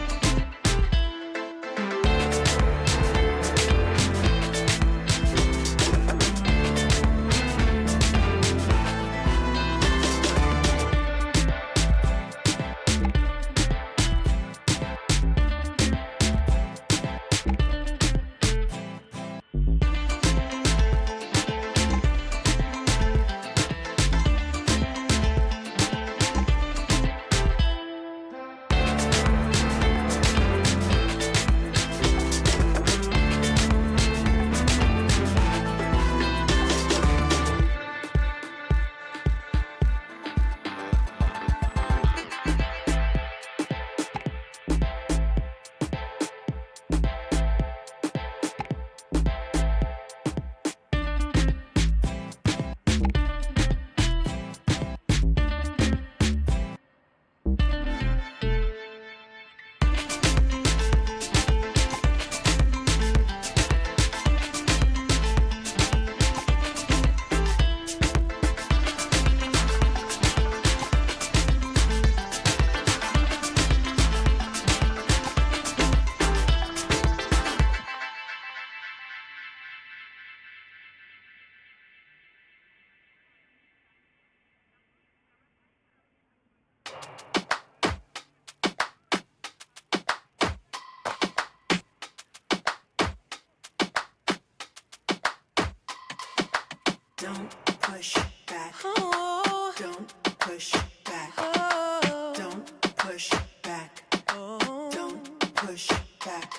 Don't push back. Oh. Don't push back. Oh. Don't push back. Oh. Don't push back.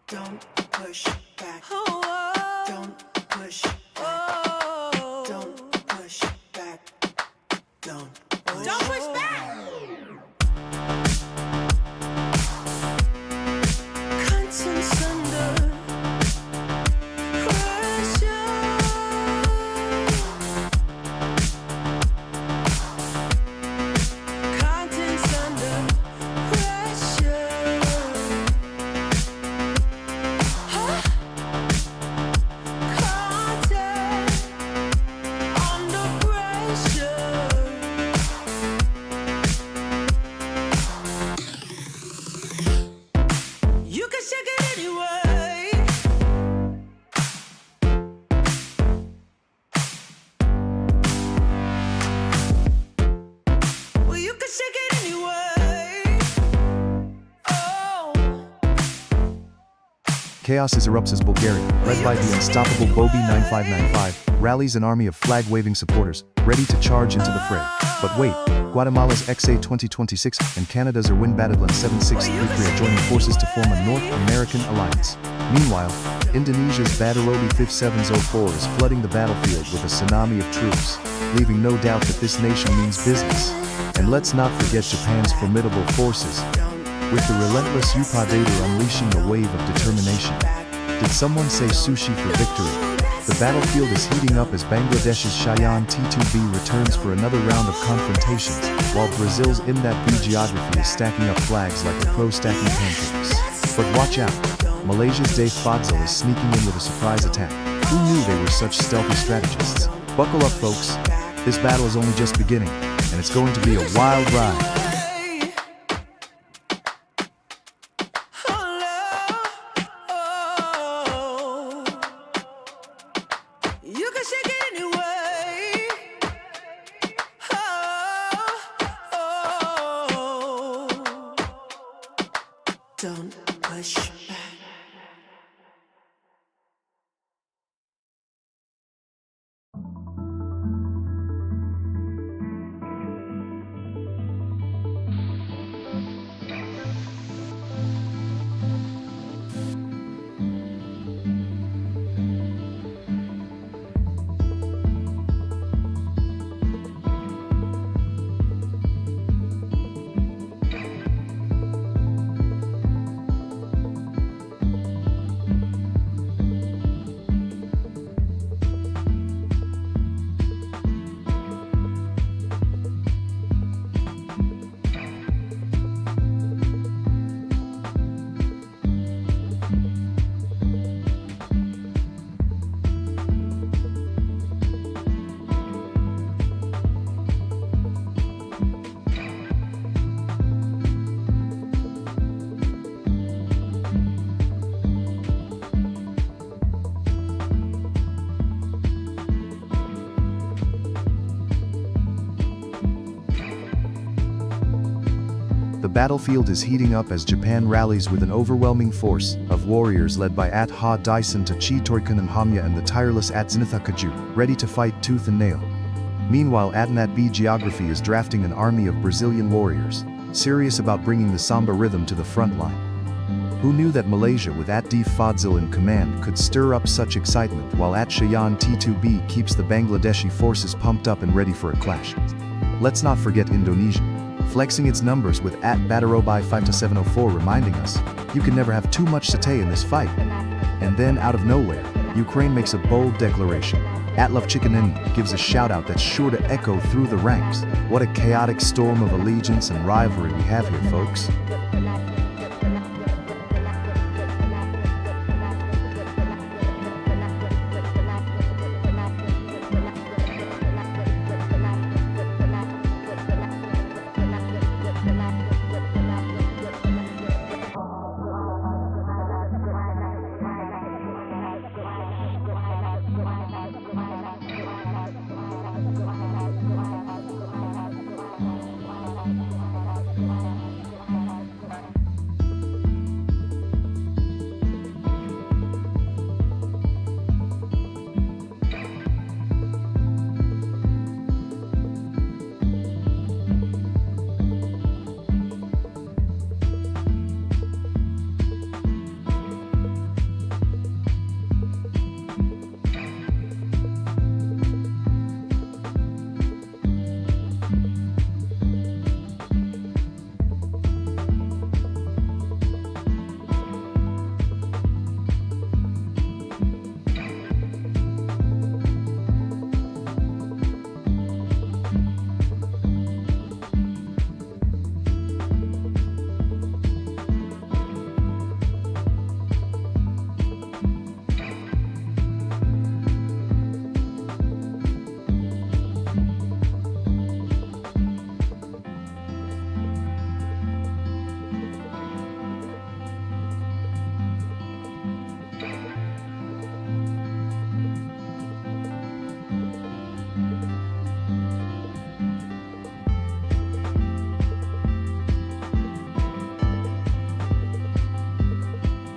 Don't push back. Oh. Don't push back. Oh. Don't push back. Don't push back. Conscience under pressure. Conscience under pressure. Huh? Conscience under pressure. You can shake it anyway. Well, you can shake it anyway. Oh. Chaos erupts as Bulgaria, led by the unstoppable Bobby 9595, rallies an army of flag-waving supporters, ready to charge into the fray. But wait, Guatemala's XA 2026 and Canada's Erwin Battleland 7633 are joining forces to form a North American alliance. Meanwhile, Indonesia's Batarobi 5704 is flooding the battlefield with a tsunami of troops, leaving no doubt that this nation means business. And let's not forget Japan's formidable forces, with the relentless Upadater unleashing a wave of determination. Did someone say sushi for victory? The battlefield is heating up as Bangladesh's Cheyenne T2B returns for another round of confrontations, while Brazil's Imdat geography is stacking up flags like a pro stacking pancakes. But watch out, Malaysia's Dave Fadzil is sneaking in with a surprise attack. Who knew they were such stealthy strategists? Buckle up, folks. This battle is only just beginning, and it's going to be a wild ride. You can shake it anyway. Oh. Don't push back. The battlefield is heating up as Japan rallies with an overwhelming force of warriors led by At Ha Daisen Tachi Toikan and Hamya and the tireless At Zenitha Kaju, ready to fight tooth and nail. Meanwhile, At B Geography is drafting an army of Brazilian warriors, serious about bringing the samba rhythm to the front line. Who knew that Malaysia with At D Fadzil in command could stir up such excitement while At Shayan T2B keeps the Bangladeshi forces pumped up and ready for a clash? Let's not forget Indonesia, flexing its numbers with At Batarobai 5-704 reminding us, you can never have too much satay in this fight. And then out of nowhere, Ukraine makes a bold declaration. At Love Chickenini gives a shout-out that's sure to echo through the ranks. What a chaotic storm of allegiance and rivalry we have here, folks.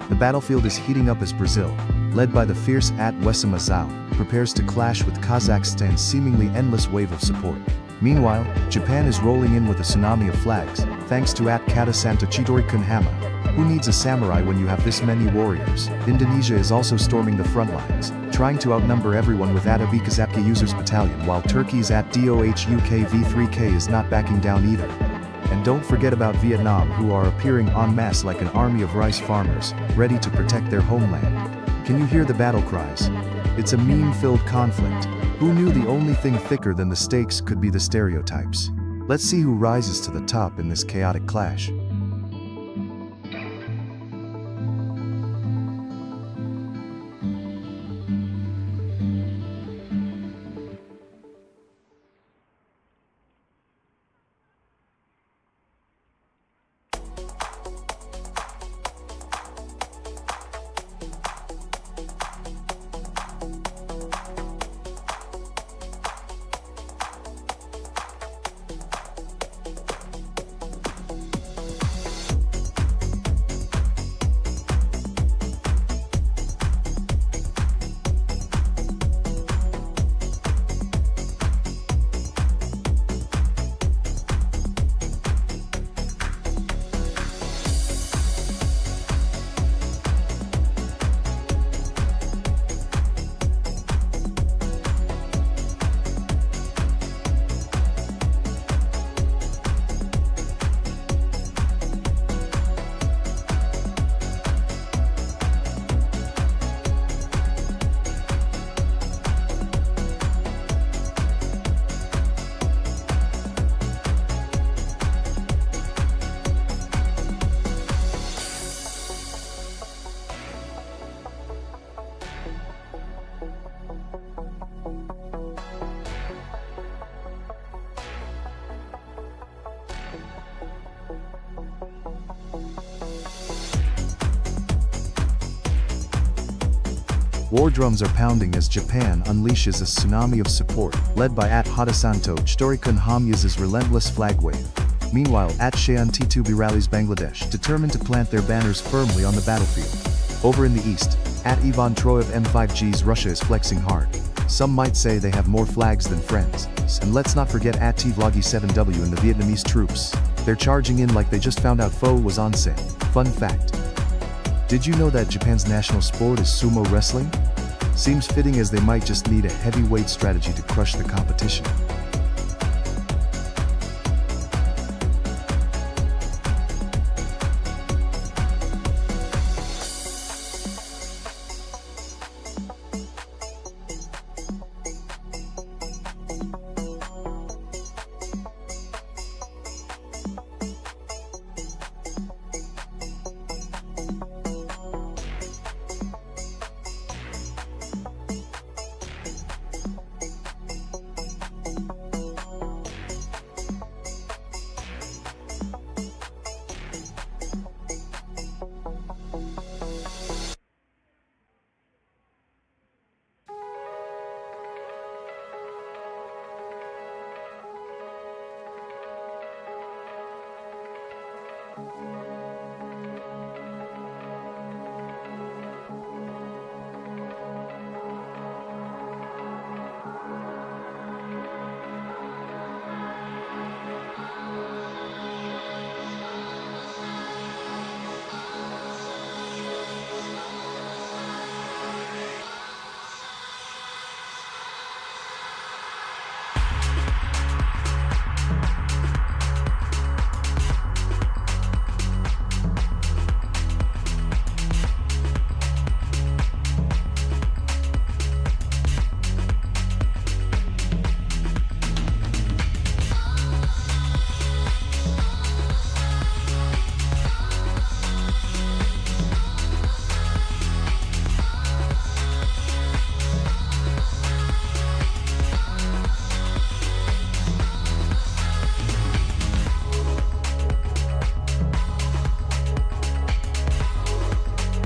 The battlefield is heating up as Brazil, led by the fierce At Wessam Azau, prepares to clash with Kazakhstan's seemingly endless wave of support. Meanwhile, Japan is rolling in with a tsunami of flags, thanks to At Kata Santa Chidori Kunhama. Who needs a samurai when you have this many warriors? Indonesia is also storming the front lines, trying to outnumber everyone with At Abikazapki Users Battalion, while Turkey's At DOHUK V3K is not backing down either. And don't forget about Vietnam, who are appearing en masse like an army of rice farmers, ready to protect their homeland. Can you hear the battle cries? It's a meme-filled conflict. Who knew the only thing thicker than the stakes could be the stereotypes? Let's see who rises to the top in this chaotic clash. War drums are pounding as Japan unleashes a tsunami of support, led by At Hadasanto Chtorikun Hamyaz's relentless flag wave. Meanwhile, at Shayan T2B rallies Bangladesh, determined to plant their banners firmly on the battlefield. Over in the east, at Ivan Troyev M5G's Russia is flexing hard. Some might say they have more flags than friends. And let's not forget at T-Vlogi7W and the Vietnamese troops. They're charging in like they just found out foe was on set. Fun fact. Did you know that Japan's national sport is sumo wrestling? Seems fitting as they might just need a heavyweight strategy to crush the competition.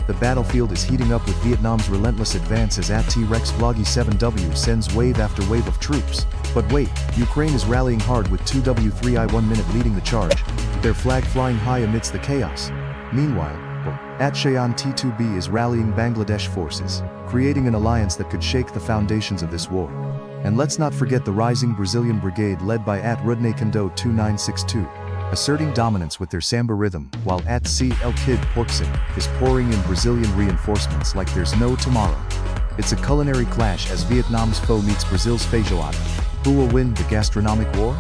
The battlefield is heating up with Vietnam's relentless advance as at T-Rex Vlogi7W sends wave after wave of troops. But wait, Ukraine is rallying hard with 2W3I 1 minute leading the charge, their flag flying high amidst the chaos. Meanwhile, at Shayan T2B is rallying Bangladesh forces, creating an alliance that could shake the foundations of this war. And let's not forget the rising Brazilian brigade led by at Rudney Kondo 2962. Asserting dominance with their samba rhythm, while at CL Kid Porksin is pouring in Brazilian reinforcements like there's no tomorrow. It's a culinary clash as Vietnam's foe meets Brazil's feijoada. Who will win the gastronomic war?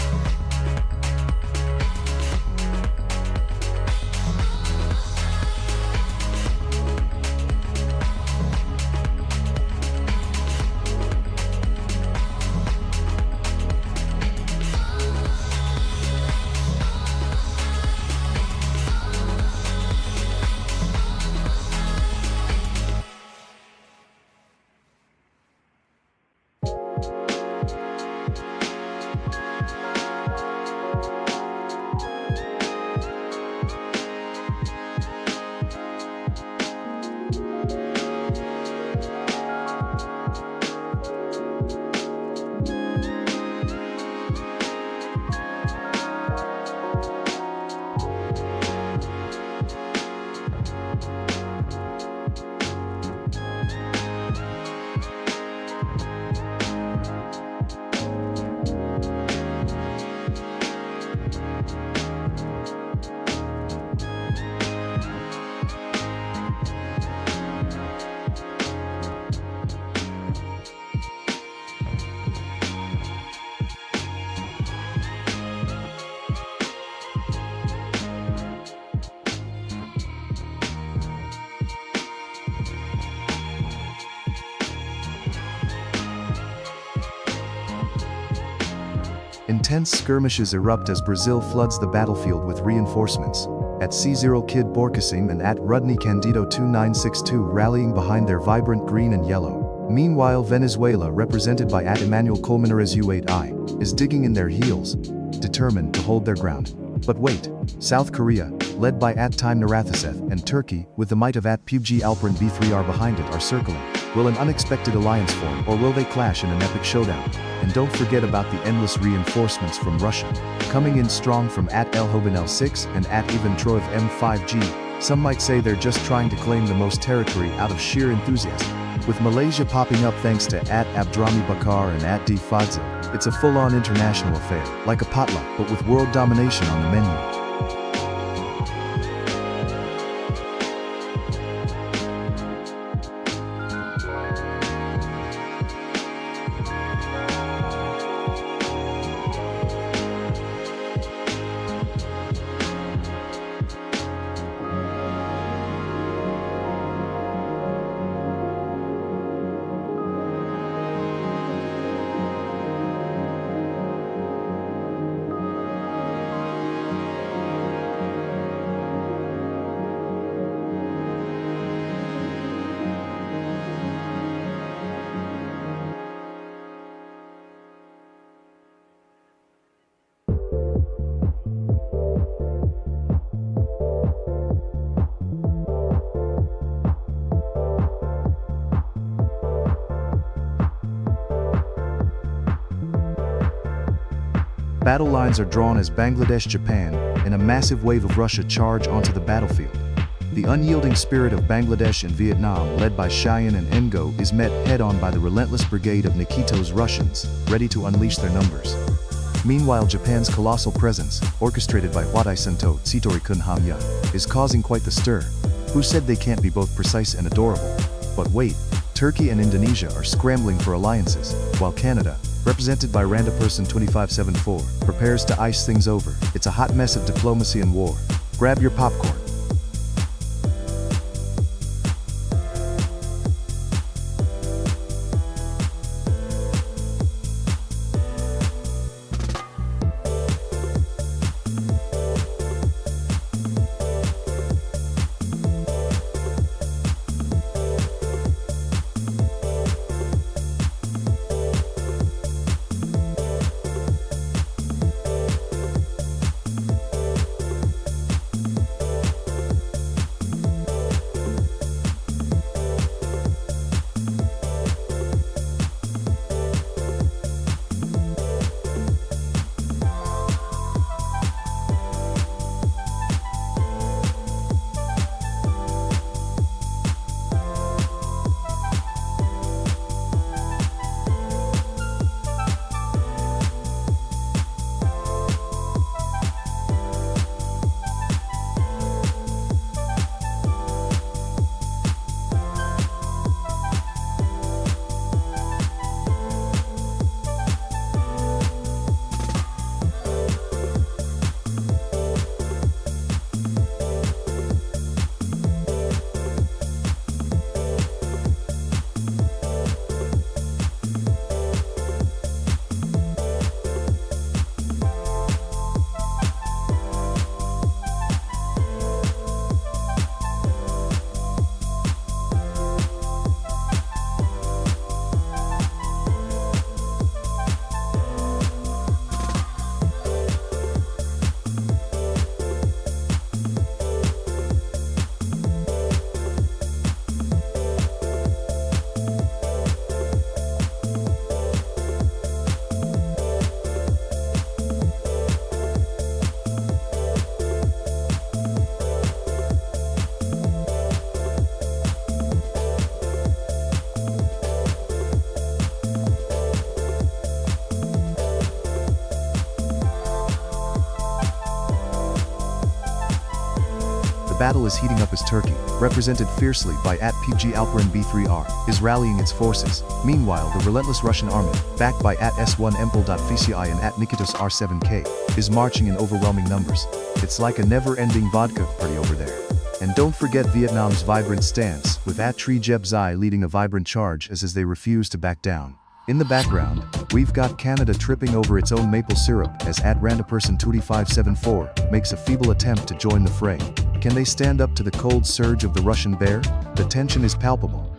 Intense skirmishes erupt as Brazil floods the battlefield with reinforcements. At C0 Kid Borcasim and at Rudney Candido 2962 rallying behind their vibrant green and yellow. Meanwhile, Venezuela, represented by at Emmanuel Colmenares U8I, is digging in their heels, determined to hold their ground. But wait, South Korea, led by at Time Narathaseth, and Turkey, with the might of at PUBG Alperin B3R behind it, are circling. Will an unexpected alliance form, or will they clash in an epic showdown? And don't forget about the endless reinforcements from Russia, coming in strong from at Elhoban L6 and at Ivan Troyev M5G. Some might say they're just trying to claim the most territory out of sheer enthusiasm. With Malaysia popping up thanks to at Abdrami Bakar and at D Fadzil, it's a full-on international affair, like a potluck but with world domination on the menu. Battle lines are drawn as Bangladesh, Japan, and a massive wave of Russia charge onto the battlefield. The unyielding spirit of Bangladesh and Vietnam, led by Cheyenne and Ngo, is met head-on by the relentless brigade of Nikito's Russians, ready to unleash their numbers. Meanwhile, Japan's colossal presence, orchestrated by Huadai Sento Tsitori Kun Hamya, is causing quite the stir. Who said they can't be both precise and adorable? But wait, Turkey and Indonesia are scrambling for alliances, while Canada, represented by Randa Person 2574, prepares to ice things over. It's a hot mess of diplomacy and war. Grab your popcorn. The battle is heating up as Turkey, represented fiercely by at PG Alperin B3R, is rallying its forces. Meanwhile, the relentless Russian army, backed by at S1 Empel.VCI and at Nikitos R7K, is marching in overwhelming numbers. It's like a never-ending vodka party over there. And don't forget Vietnam's vibrant stance, with at Tri Jeb Zai leading a vibrant charge as they refuse to back down. In the background, we've got Canada tripping over its own maple syrup as at Randaperson 2574 makes a feeble attempt to join the fray. Can they stand up to the cold surge of the Russian bear? The tension is palpable.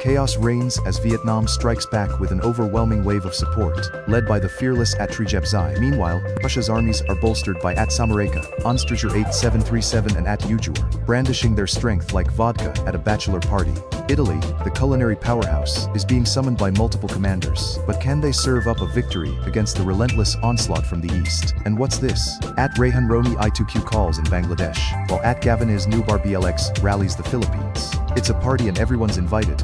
Chaos reigns as Vietnam strikes back with an overwhelming wave of support, led by the fearless Atrijebzai. Meanwhile, Russia's armies are bolstered by at Samareka, Onstrager 8737 and at Ujur, brandishing their strength like vodka at a bachelor party. Italy, the culinary powerhouse, is being summoned by multiple commanders, but can they serve up a victory against the relentless onslaught from the east? And what's this? At Rehan Roni I2Q calls in Bangladesh, while at Gavin is Nubar BLX rallies the Philippines. It's a party and everyone's invited.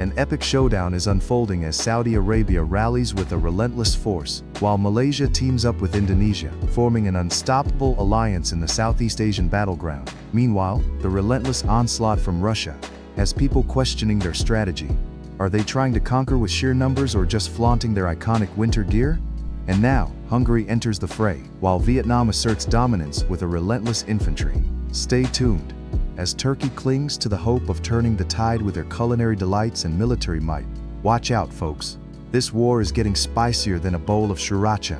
An epic showdown is unfolding as Saudi Arabia rallies with a relentless force, while Malaysia teams up with Indonesia, forming an unstoppable alliance in the Southeast Asian battleground. Meanwhile, the relentless onslaught from Russia has people questioning their strategy. Are they trying to conquer with sheer numbers or just flaunting their iconic winter gear? And now, Hungary enters the fray, while Vietnam asserts dominance with a relentless infantry. Stay tuned, as Turkey clings to the hope of turning the tide with their culinary delights and military might. Watch out, folks. This war is getting spicier than a bowl of sriracha.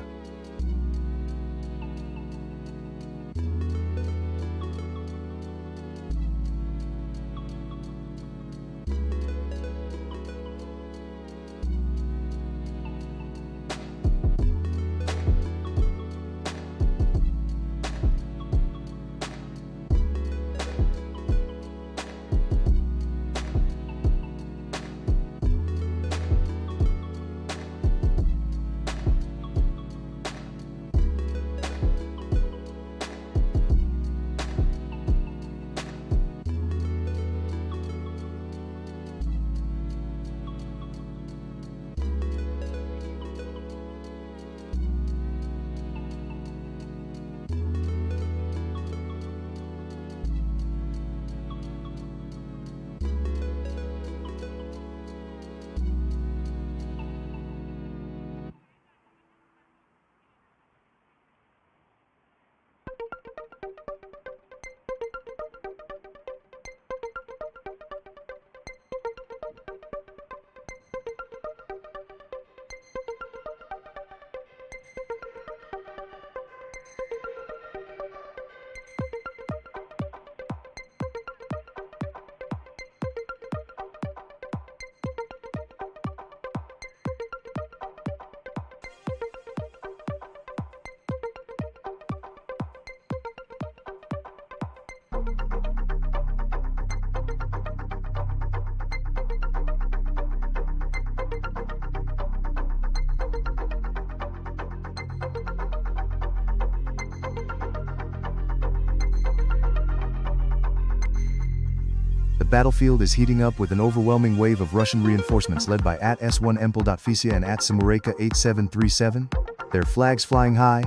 The battlefield is heating up with an overwhelming wave of Russian reinforcements led by at S1 Empel.Fisia and at Samureka 8737. Their flags flying high,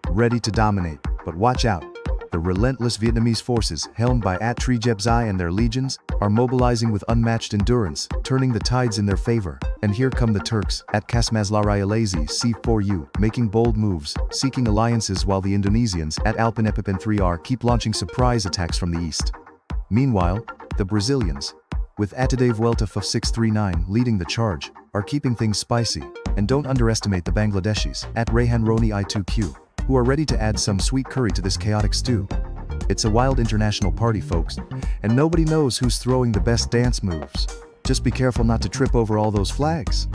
ready to dominate. But watch out. The relentless Vietnamese forces, helmed by at Trijebzai and their legions, are mobilizing with unmatched endurance, turning the tides in their favor. And here come the Turks, at Kasmazlarayalazi C4U, making bold moves, seeking alliances, while the Indonesians, at Alpanepipan 3R, keep launching surprise attacks from the east. Meanwhile, the Brazilians, with Atade Vuelta F 639 leading the charge, are keeping things spicy. And don't underestimate the Bangladeshis, at Rehan Roni I2Q, who are ready to add some sweet curry to this chaotic stew. It's a wild international party, folks, and nobody knows who's throwing the best dance moves. Just be careful not to trip over all those flags.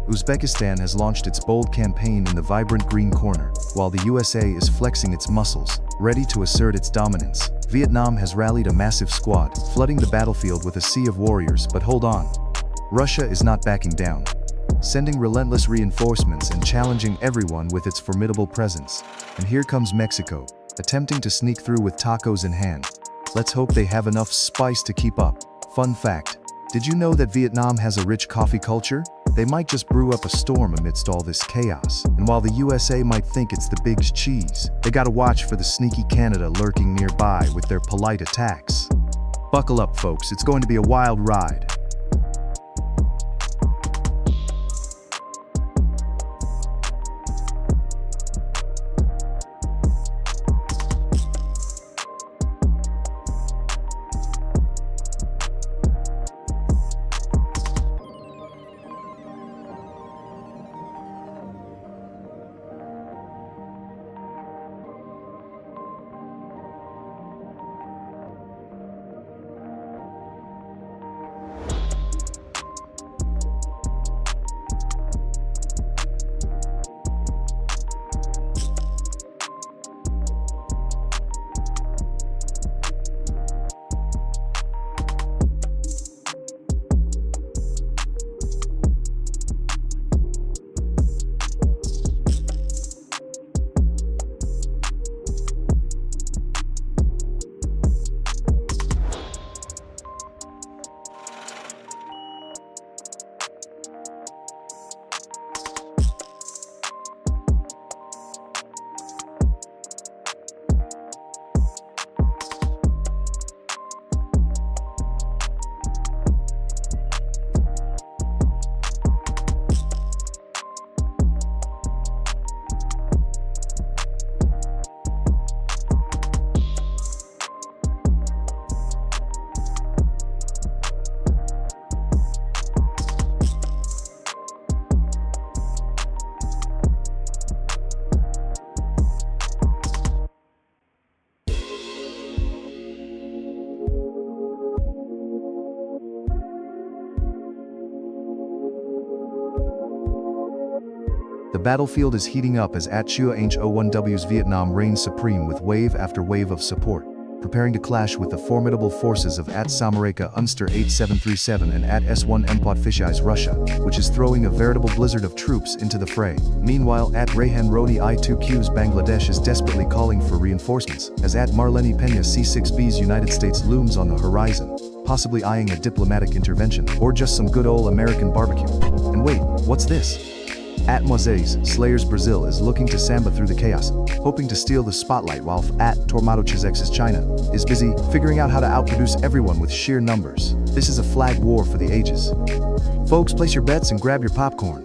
Uzbekistan has launched its bold campaign in the vibrant green corner, while the USA is flexing its muscles, ready to assert its dominance. Vietnam has rallied a massive squad, flooding the battlefield with a sea of warriors, but hold on. Russia is not backing down, sending relentless reinforcements and challenging everyone with its formidable presence. And here comes Mexico, attempting to sneak through with tacos in hand. Let's hope they have enough spice to keep up. Fun fact, did you know that Vietnam has a rich coffee culture? They might just brew up a storm amidst all this chaos. And while the USA might think it's the big cheese, they gotta watch for the sneaky Canada lurking nearby with their polite attacks. Buckle up, folks, it's going to be a wild ride. The battlefield is heating up as Chua-01W's Vietnam reigns supreme with wave after wave of support, preparing to clash with the formidable forces of Samareka Unster 8737 and S1 Empotfishais Russia, which is throwing a veritable blizzard of troops into the fray. Meanwhile, Rehan Rodi I2Q's Bangladesh is desperately calling for reinforcements, as Marlene Peña C6B's United States looms on the horizon, possibly eyeing a diplomatic intervention, or just some good old American barbecue. And wait, what's this? Moisés Slayers Brazil is looking to samba through the chaos, hoping to steal the spotlight, while Tormado Chizex's China is busy figuring out how to outproduce everyone with sheer numbers. This is a flag war for the ages. Folks, place your bets and grab your popcorn.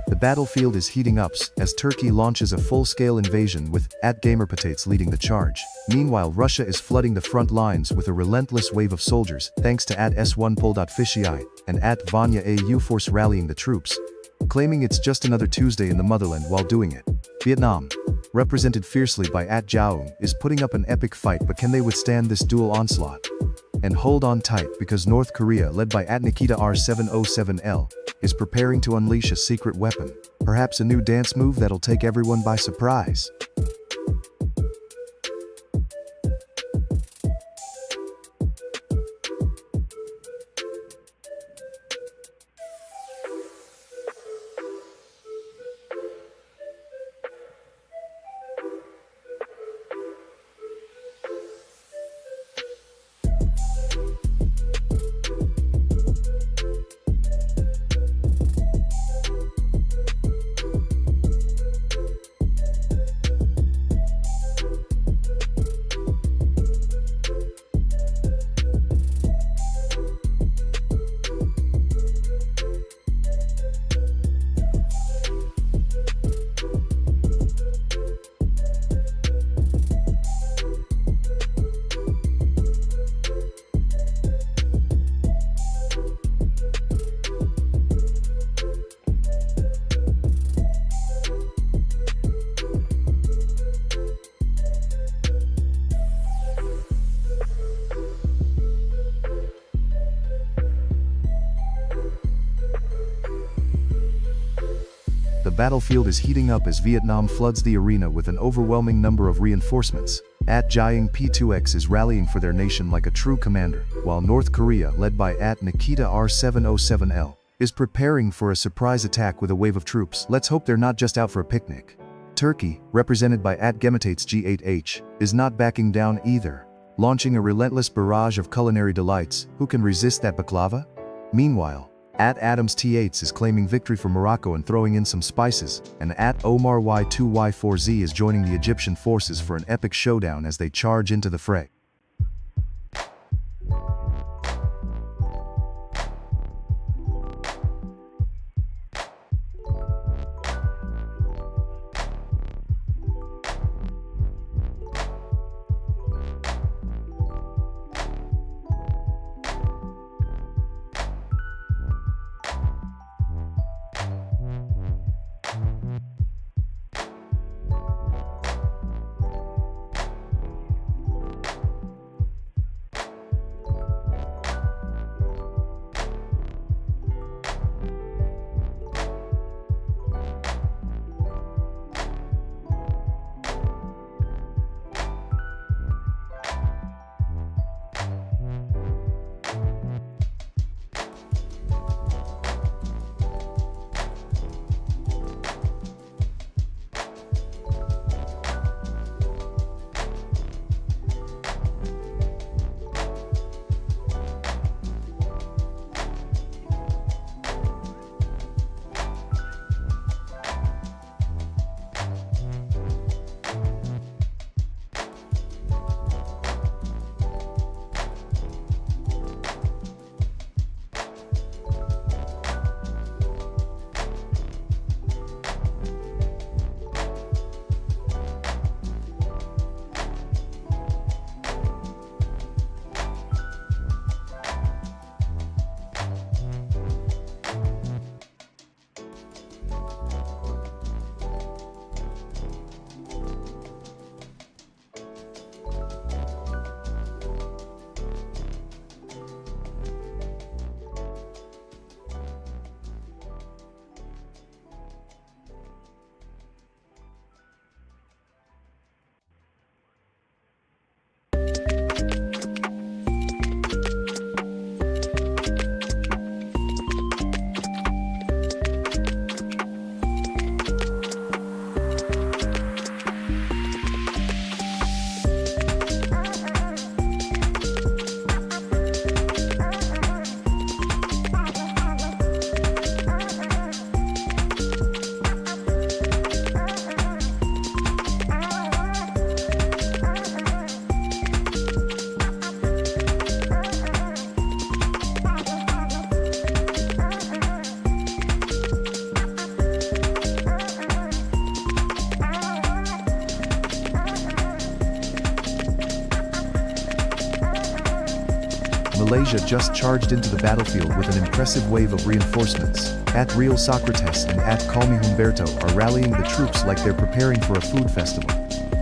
The battlefield is heating up as Turkey launches a full-scale invasion with @GamerPotates leading the charge. Meanwhile, Russia is flooding the front lines with a relentless wave of soldiers, thanks to @S1 Pol.Fishii and @Vanya AU Force rallying the troops, claiming it's just another Tuesday in the motherland while doing it. Vietnam, represented fiercely by @Jaung, is putting up an epic fight, but can they withstand this dual onslaught? And hold on tight, because North Korea, led by @Nikita R707L, is preparing to unleash a secret weapon. Perhaps a new dance move that'll take everyone by surprise. The battlefield is heating up as Vietnam floods the arena with an overwhelming number of reinforcements. Jiang P2X is rallying for their nation like a true commander, while North Korea, led by Nikita R707L, is preparing for a surprise attack with a wave of troops. Let's hope they're not just out for a picnic. Turkey, represented by Gemetates G8H, is not backing down either, launching a relentless barrage of culinary delights. Who can resist that baklava? Meanwhile, Adams T8 is claiming victory for Morocco and throwing in some spices, and Omar Y2Y4Z is joining the Egyptian forces for an epic showdown as they charge into the fray. Malaysia just charged into the battlefield with an impressive wave of reinforcements. Real Socrates and Calmi Humberto are rallying the troops like they're preparing for a food festival.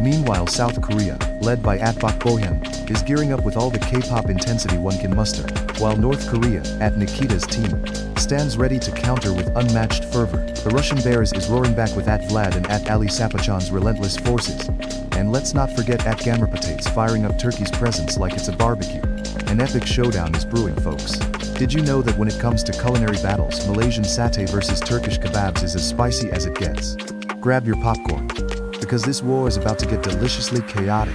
Meanwhile, South Korea, led by Bok Bohyeon, is gearing up with all the K-pop intensity one can muster, while North Korea, at Nikita's team, stands ready to counter with unmatched fervor. The Russian Bears is roaring back with @Vlad and @Ali Sapachan's relentless forces. And let's not forget @Gamerpatates firing up Turkey's presence like it's a barbecue. An epic showdown is brewing, folks. Did you know that when it comes to culinary battles, Malaysian satay versus Turkish kebabs is as spicy as it gets? Grab your popcorn, because this war is about to get deliciously chaotic.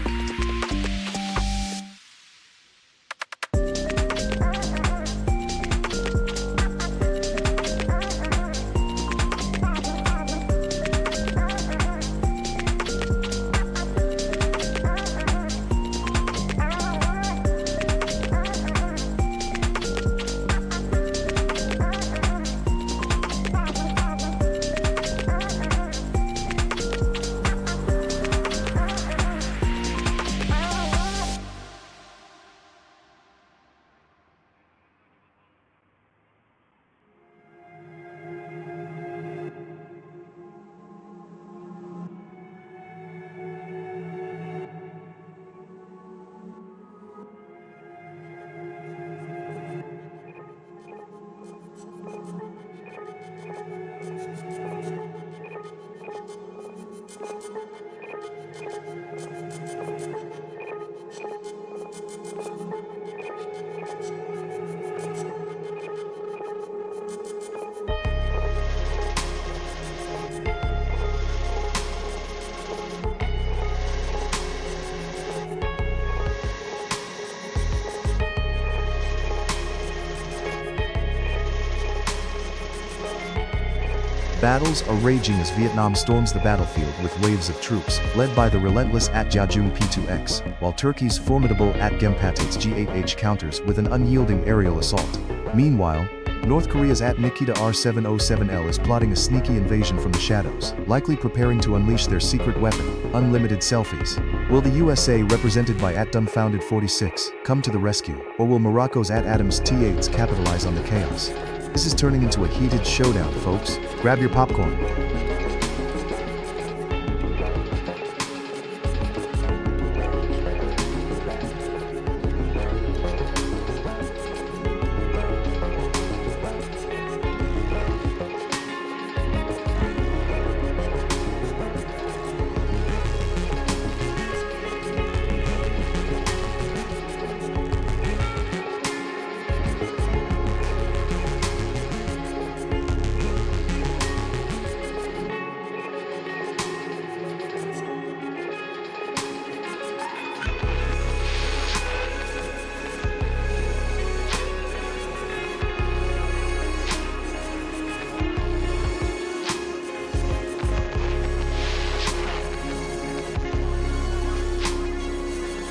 Battles are raging as Vietnam storms the battlefield with waves of troops, led by the relentless @Jajung P2X, while Turkey's formidable @Gamerpatates G8H counters with an unyielding aerial assault. Meanwhile, North Korea's @Nikita R707L is plotting a sneaky invasion from the shadows, likely preparing to unleash their secret weapon, unlimited selfies. Will the USA, represented by @Dumbfounded46, come to the rescue, or will Morocco's @Adams T8s capitalize on the chaos? This is turning into a heated showdown, folks. Grab your popcorn.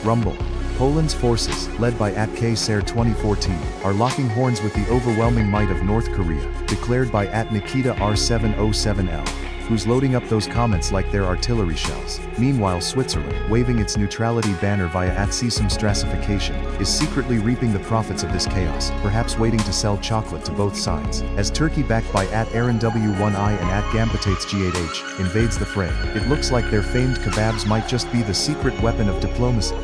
Rumble. Poland's forces, led by @KSER 2014, are locking horns with the overwhelming might of North Korea, declared by @Nikita R707L, who's loading up those comments like they're artillery shells. Meanwhile, Switzerland, waving its neutrality banner via @CSUM Stratification, is secretly reaping the profits of this chaos, perhaps waiting to sell chocolate to both sides. As Turkey, backed by @Aaron W1I and @Gamerpatates G8H, invades the fray, it looks like their famed kebabs might just be the secret weapon of diplomacy.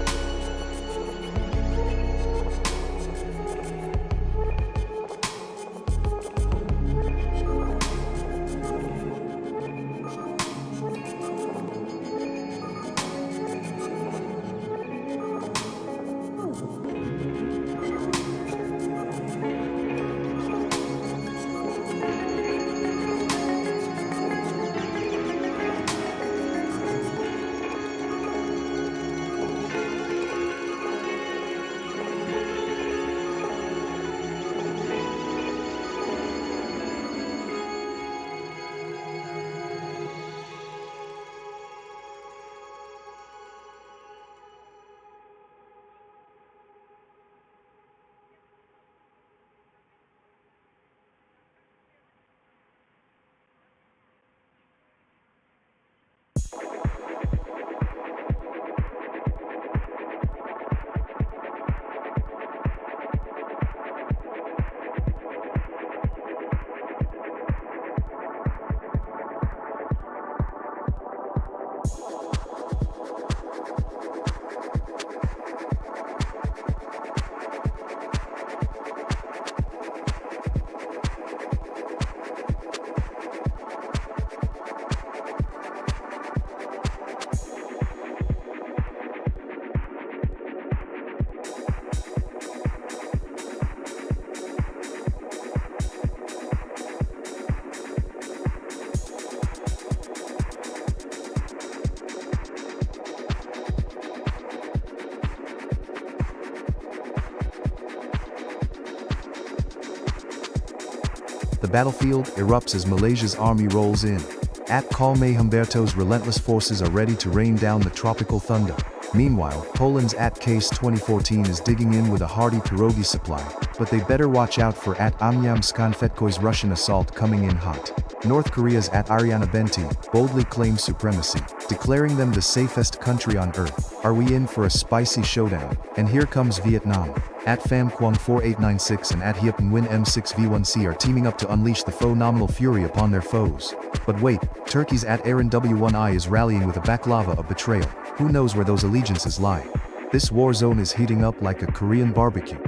The battlefield erupts as Malaysia's army rolls in. At Calme Humberto's relentless forces are ready to rain down the tropical thunder. Meanwhile, Poland's at Case 2014 is digging in with a hearty pierogi supply, but they better watch out for at Amyam Skanfetkoi's Russian assault coming in hot. North Korea's at Ariana Benti boldly claims supremacy, declaring them the safest country on earth. Are we in for a spicy showdown? And here comes Vietnam. At Pham Quang 4896 and at Hiep Nguyen M6V1C are teaming up to unleash the phenomenal fury upon their foes. But wait, Turkey's at Aaron W1I is rallying with a baklava of betrayal. Who knows where those allegiances lie? This war zone is heating up like a Korean barbecue.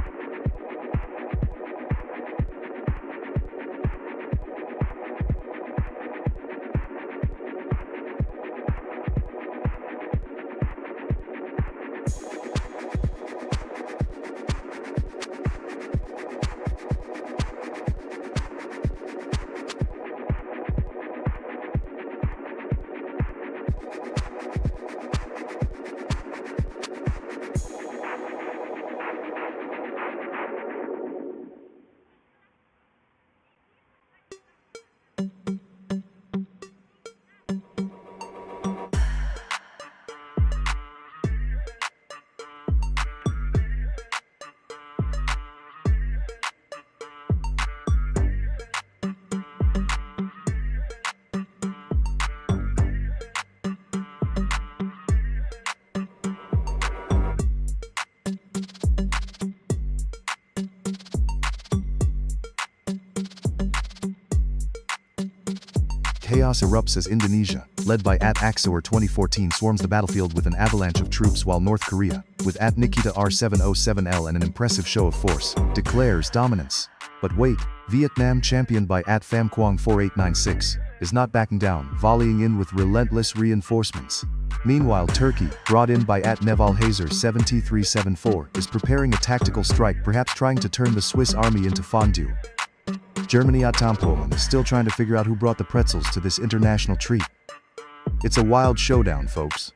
Chaos erupts as Indonesia, led by at Axor 2014 swarms the battlefield with an avalanche of troops while North Korea, with at Nikita R707L and an impressive show of force, declares dominance. But wait, Vietnam, championed by at Pham Quang 4896, is not backing down, volleying in with relentless reinforcements. Meanwhile, Turkey, brought in by at Neval Hazer 7374, is preparing a tactical strike, perhaps trying to turn the Swiss army into fondue. Germany at Tom Poland is still trying to figure out who brought the pretzels to this international treat. It's a wild showdown, folks.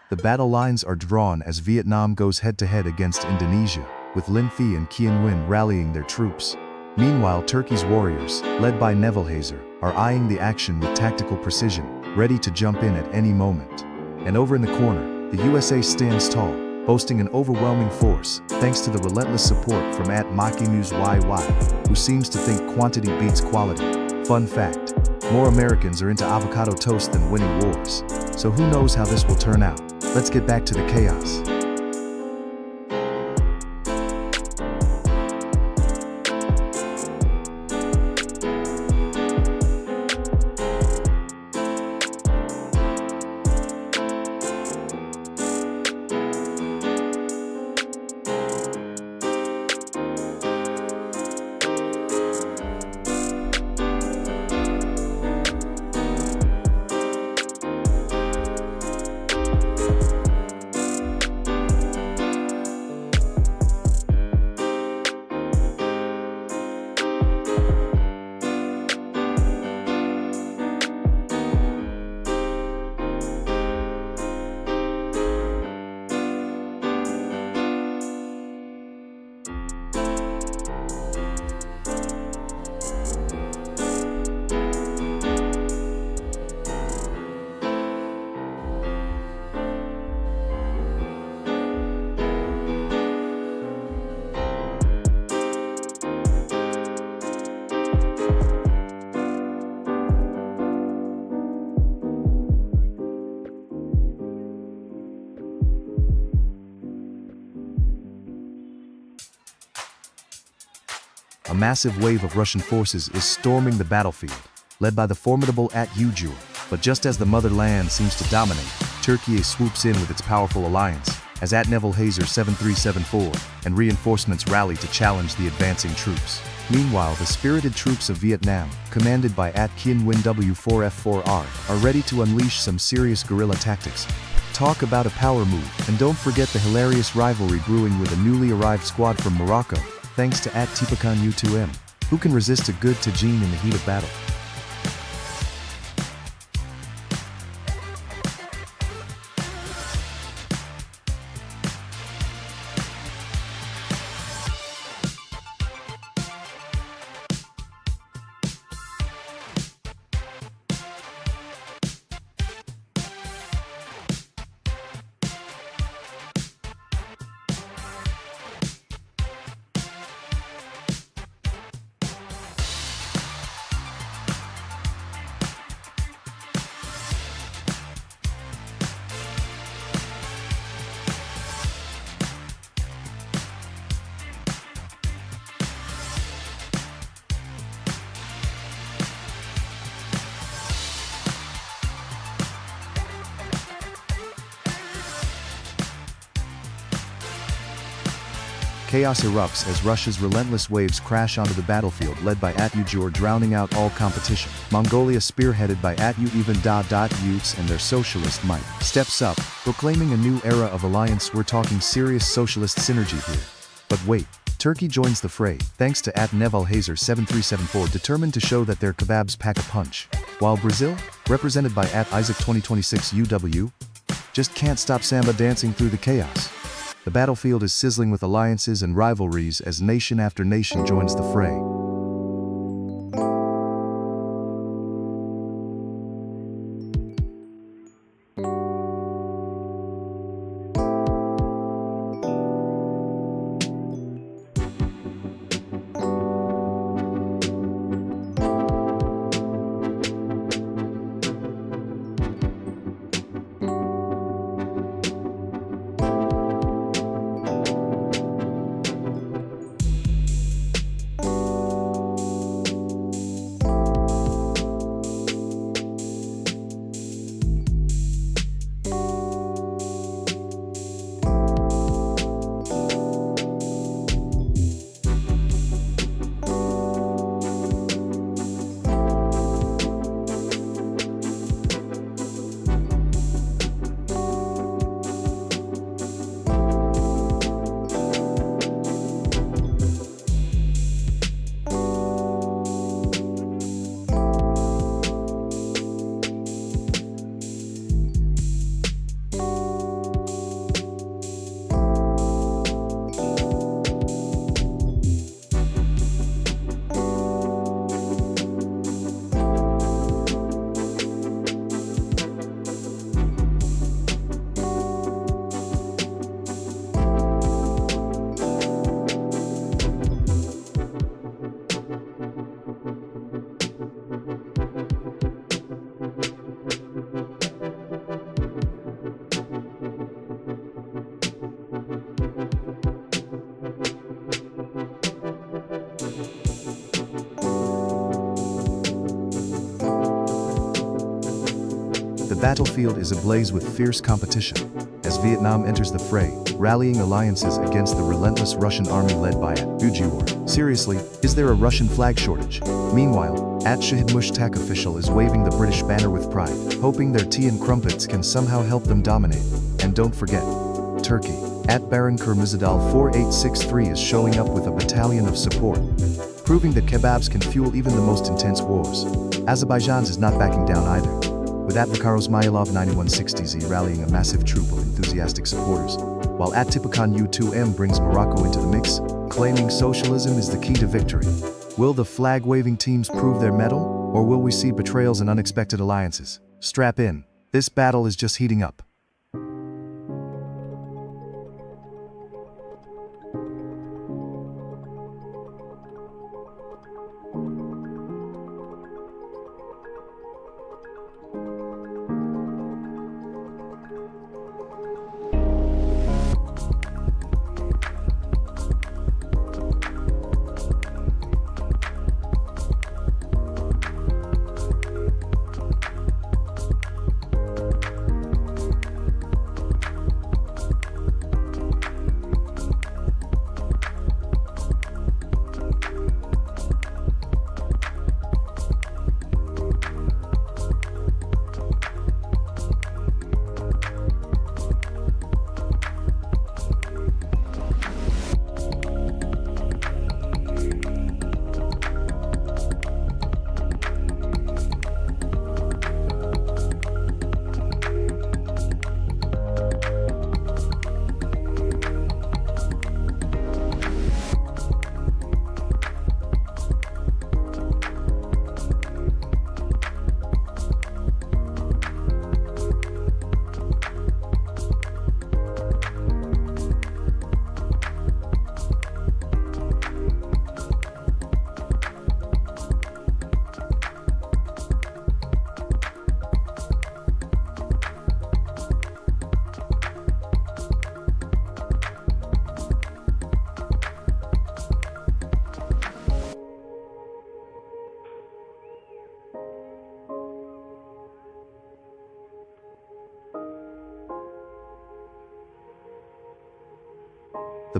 The battle lines are drawn as Vietnam goes head-to-head against Indonesia, with Linh Phi and Kien Nguyen rallying their troops. Meanwhile, Turkey's warriors, led by Nevalhazer, are eyeing the action with tactical precision, ready to jump in at any moment. And over in the corner, the USA stands tall, boasting an overwhelming force, thanks to the relentless support from at Makimus YY, who seems to think quantity beats quality. Fun fact, more Americans are into avocado toast than winning wars. So who knows how this will turn out? Let's get back to the chaos. a massive wave of Russian forces is storming the battlefield, led by the formidable At-Ujur. But just as the motherland seems to dominate, Turkey swoops in with its powerful alliance, as At-Nevelhazer 7374 and reinforcements rally to challenge the advancing troops. Meanwhile, the spirited troops of Vietnam, commanded by At-Kien Win W4F4R, are ready to unleash some serious guerrilla tactics. Talk about a power move, and don't forget the hilarious rivalry brewing with a newly arrived squad from Morocco, thanks to At-Tipakan U2M. Who can resist a good tagine in the heat of battle? Chaos erupts as Russia's relentless waves crash onto the battlefield led by At-Ujur, drowning out all competition. Mongolia, spearheaded by At-Utes and their socialist might, steps up, proclaiming a new era of alliance. We're talking serious socialist synergy here. But wait, Turkey joins the fray, thanks to At-Nevelhazer 7374, determined to show that their kebabs pack a punch. While Brazil, represented by At-Isaac 2026 UW, just can't stop samba dancing through the chaos. The battlefield is sizzling with alliances and rivalries as nation after nation joins the fray. The battlefield is ablaze with fierce competition, as Vietnam enters the fray, rallying alliances against the relentless Russian army led by At-Ujur. Seriously, is there a Russian flag shortage? Meanwhile, At-Shahid Mushtaq official is waving the British banner with pride, hoping their tea and crumpets can somehow help them dominate. And don't forget, Turkey. At-Baron Kurmizadal 4863 is showing up with a battalion of support, proving that kebabs can fuel even the most intense wars. Azerbaijan's is not backing down either, with At-Vakaros Myalov 9160Z rallying a massive troop of enthusiastic supporters, while At-Tipakan U2M brings Morocco into the mix, claiming socialism is the key to victory. Will the flag-waving teams prove their mettle, or will we see betrayals and unexpected alliances? Strap in, this battle is just heating up.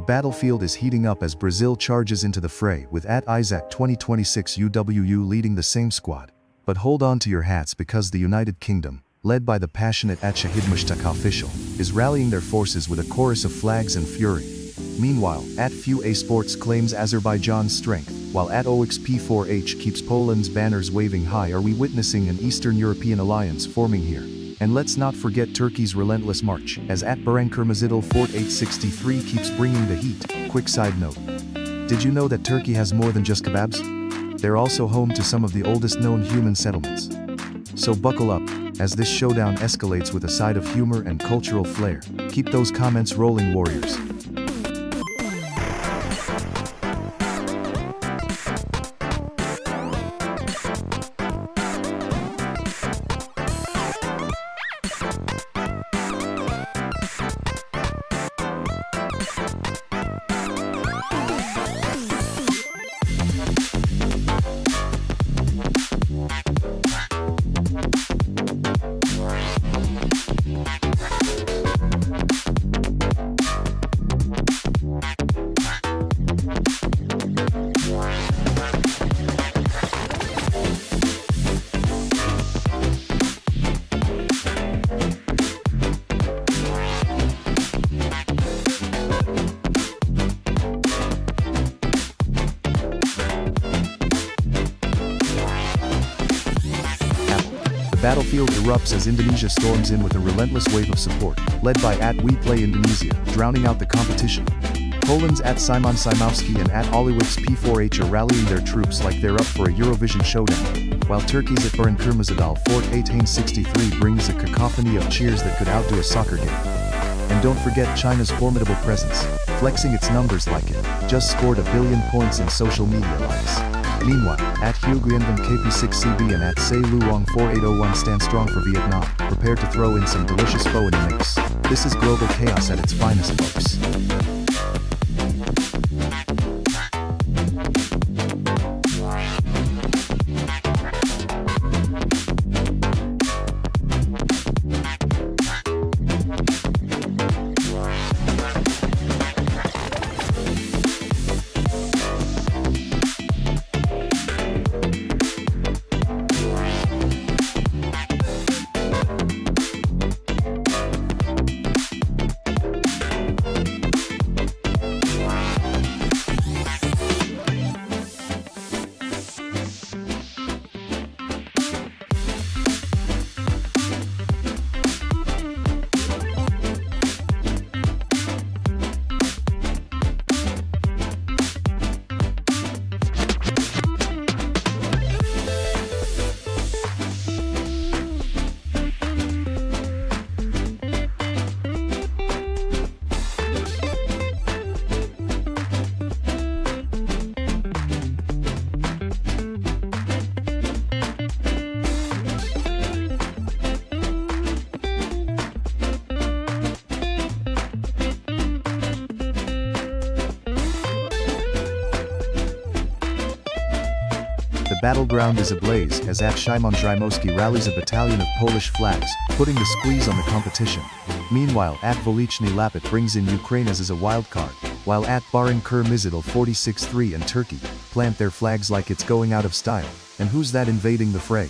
battlefield is heating up as Brazil charges into the fray with Isaac 2026 UWU leading the same squad. But hold on to your hats because the United Kingdom, led by the passionate Shahid Mushtaq official, is rallying their forces with a chorus of flags and fury. Meanwhile, FUA Sports claims Azerbaijan's strength, while OXP4H keeps Poland's banners waving high. Are we witnessing an Eastern European alliance forming here? And let's not forget Turkey's relentless march, as Barankirmazidal Fort 863 keeps bringing the heat. Quick side note. Did you know that Turkey has more than just kebabs? They're also home to some of the oldest known human settlements. So buckle up, as this showdown escalates with a side of humor and cultural flair. Keep those comments rolling, warriors. The battlefield erupts as Indonesia storms in with a relentless wave of support, led by We Play Indonesia, drowning out the competition. Poland's Simon Szymowski and Oliwix P4H are rallying their troops like they're up for a Eurovision showdown, while Turkey's Barankirmazidal Fort 863 brings a cacophony of cheers that could outdo a soccer game. And don't forget China's formidable presence, flexing its numbers like it just scored 1 billion points in social media likes. Meanwhile, Huguyenvan KP6CB and Say Luong 4801 stand strong for Vietnam, prepared to throw in some delicious pho in the mix. This is global chaos at its finest, folks. The battleground is ablaze as Szymon Szymowski rallies a battalion of Polish flags, putting the squeeze on the competition. Meanwhile, Volichny Lapid brings in Ukraine as a wild card, while Barankirmazidal 46-3 and Turkey plant their flags like it's going out of style. And who's that invading the fray?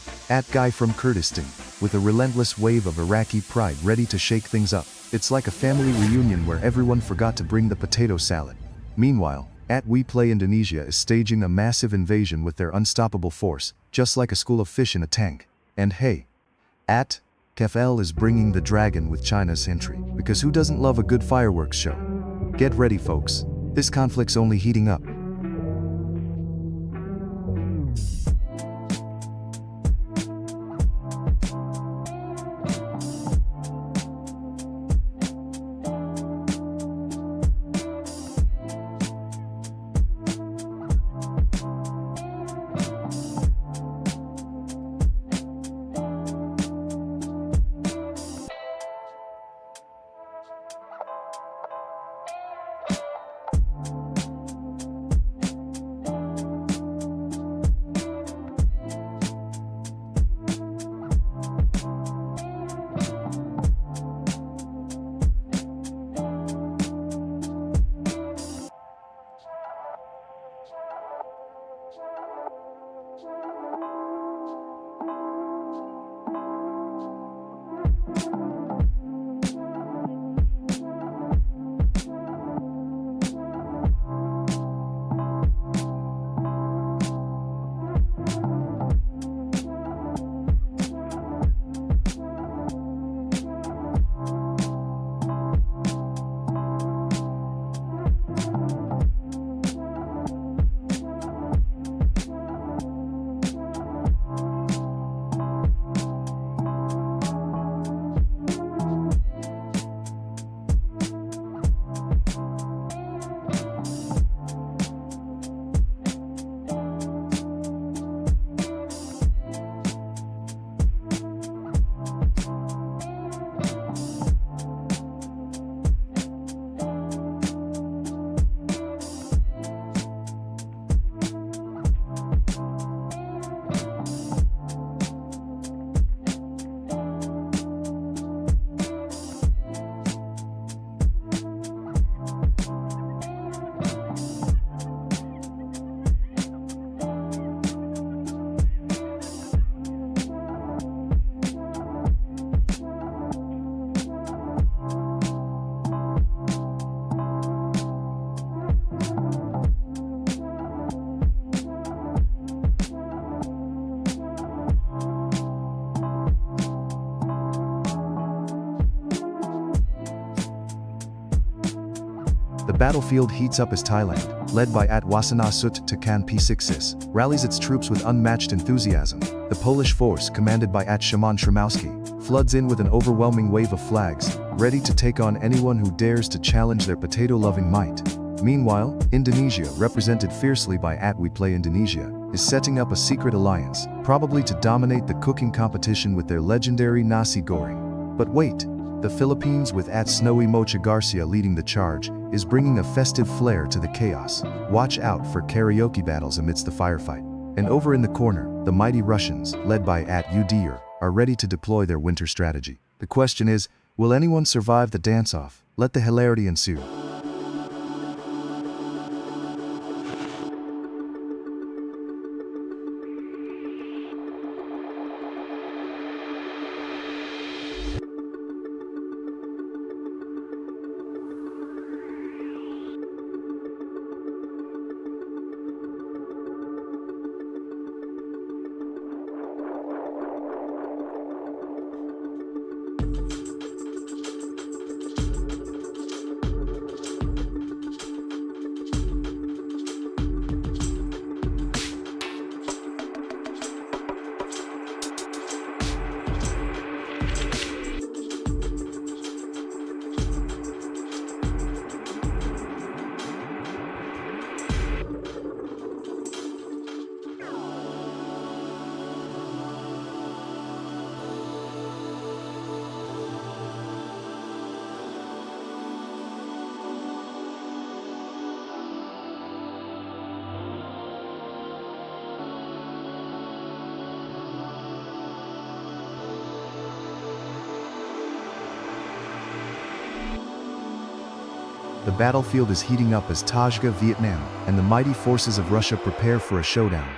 Guy from Kurdistan, with a relentless wave of Iraqi pride ready to shake things up. It's like a family reunion where everyone forgot to bring the potato salad. Meanwhile, We Play Indonesia is staging a massive invasion with their unstoppable force, just like a school of fish in a tank. And hey, KFL is bringing the dragon with China's entry, because who doesn't love a good fireworks show? Get ready, folks. This conflict's only heating up. battlefield heats up as Thailand, led by Wasana Sut Takan P6sis, rallies its troops with unmatched enthusiasm. The Polish force, commanded by Szymon Szymowski, floods in with an overwhelming wave of flags, ready to take on anyone who dares to challenge their potato-loving might. Meanwhile, Indonesia, represented fiercely by We Play Indonesia, is setting up a secret alliance, probably to dominate the cooking competition with their legendary nasi goreng. But wait, the Philippines, with Snowy Mocha Garcia leading the charge, is bringing a festive flair to the chaos. Watch out for karaoke battles amidst the firefight. And over in the corner, the mighty Russians, led by Udyr, are ready to deploy their winter strategy. The question is, will anyone survive the dance-off? Let the hilarity ensue. The battlefield is heating up as Tajga, Vietnam, and the mighty forces of Russia prepare for a showdown.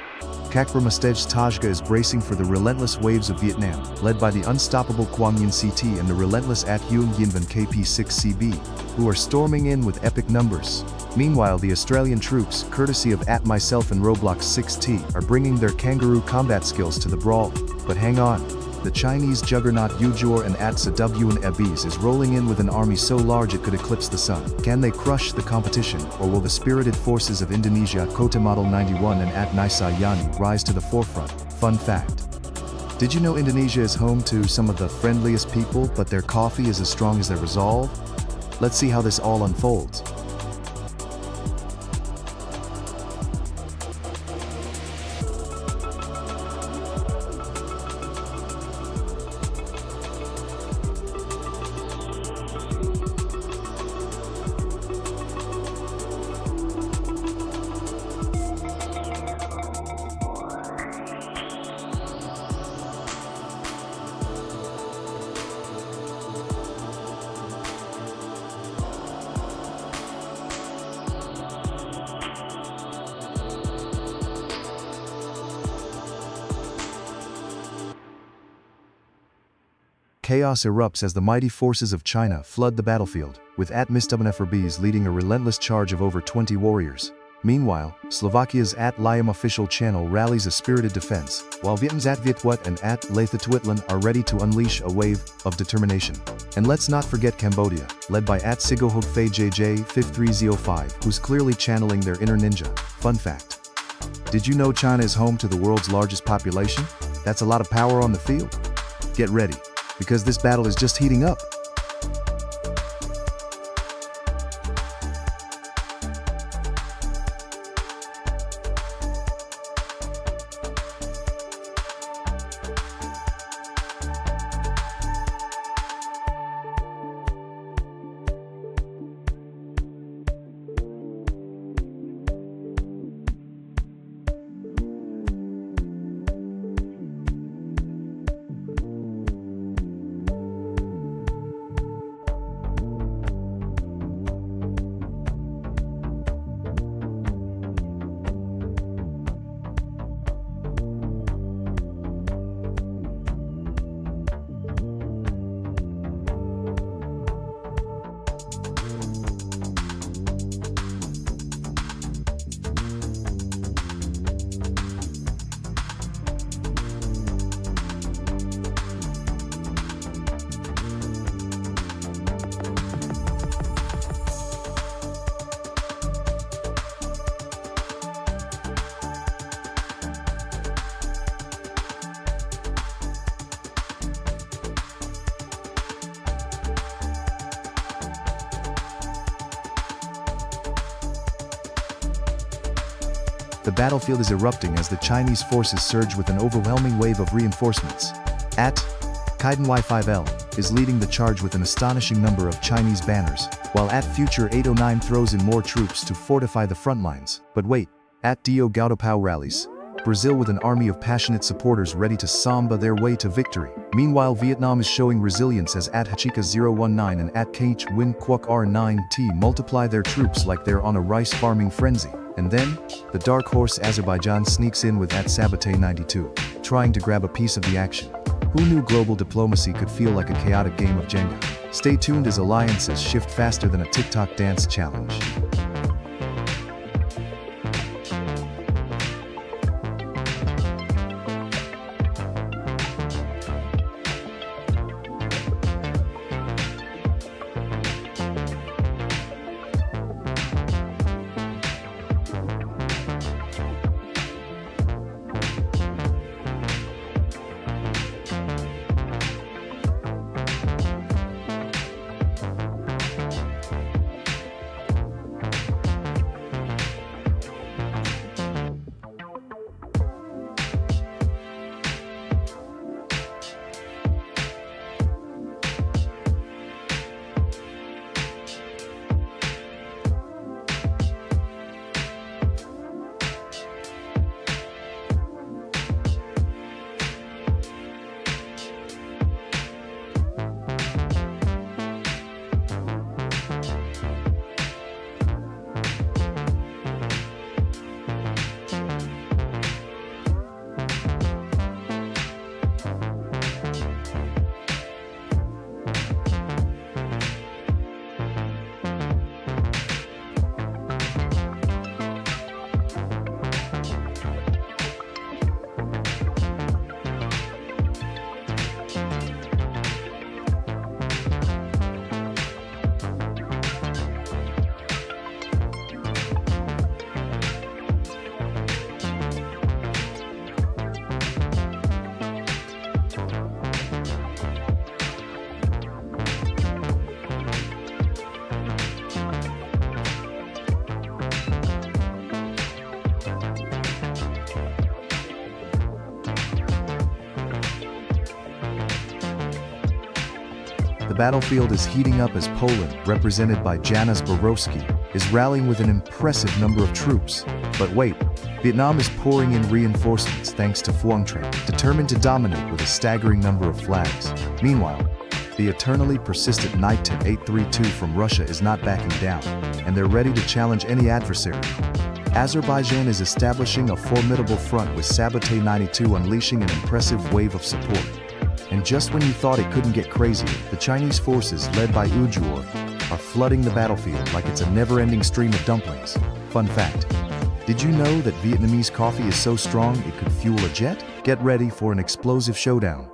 Kakramastej Tajga is bracing for the relentless waves of Vietnam, led by the unstoppable Quang Yin CT and the relentless Huong Yinvan KP6CB, who are storming in with epic numbers. Meanwhile, the Australian troops, courtesy of myself and Roblox 6T, are bringing their kangaroo combat skills to the brawl. But hang on. The Chinese juggernaut Udyr and Saduan Ebis is rolling in with an army so large it could eclipse the sun. Can they crush the competition, or will the spirited forces of Indonesia Kota Model 91 and Nisa Yani rise to the forefront? Fun fact. Did you know Indonesia is home to some of the friendliest people, but their coffee is as strong as their resolve? Let's see how this all unfolds. Chaos erupts as the mighty forces of China flood the battlefield, with FRBs leading a relentless charge of over 20 warriors. Meanwhile, Slovakia's Liam official channel rallies a spirited defense, while Vietnam's Vietwat and Lathatwitlan are ready to unleash a wave of determination. And let's not forget Cambodia, led by Sigohog Fei JJ 5305, who's clearly channeling their inner ninja. Fun fact. Did you know China is home to the world's largest population? That's a lot of power on the field. Get ready, because this battle is just heating up. The battlefield is erupting as the Chinese forces surge with an overwhelming wave of reinforcements. At Kaiden Y5L is leading the charge with an astonishing number of Chinese banners, while at Future 809 throws in more troops to fortify the front lines. But wait, at Dio Gaudapao rallies Brazil with an army of passionate supporters ready to samba their way to victory. Meanwhile, Vietnam is showing resilience as at Hachika 019 and at Kh Win Quoc R9T multiply their troops like they're on a rice farming frenzy. And then, the dark horse Azerbaijan sneaks in with at Sabatay 92, trying to grab a piece of the action. Who knew global diplomacy could feel like a chaotic game of Jenga? Stay tuned as alliances shift faster than a TikTok dance challenge. The battlefield is heating up as Poland, represented by Janusz Borowski, is rallying with an impressive number of troops. But wait, Vietnam is pouring in reinforcements thanks to Phuong Tran, determined to dominate with a staggering number of flags. Meanwhile, the eternally persistent Knight 832 from Russia is not backing down, and they're ready to challenge any adversary. Azerbaijan is establishing a formidable front with Sabatay 92 unleashing an impressive wave of support. And just when you thought it couldn't get crazier, the Chinese forces, led by Ujur, are flooding the battlefield like it's a never-ending stream of dumplings. Fun fact, did you know that Vietnamese coffee is so strong it could fuel a jet? Get ready for an explosive showdown.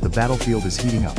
The battlefield is heating up.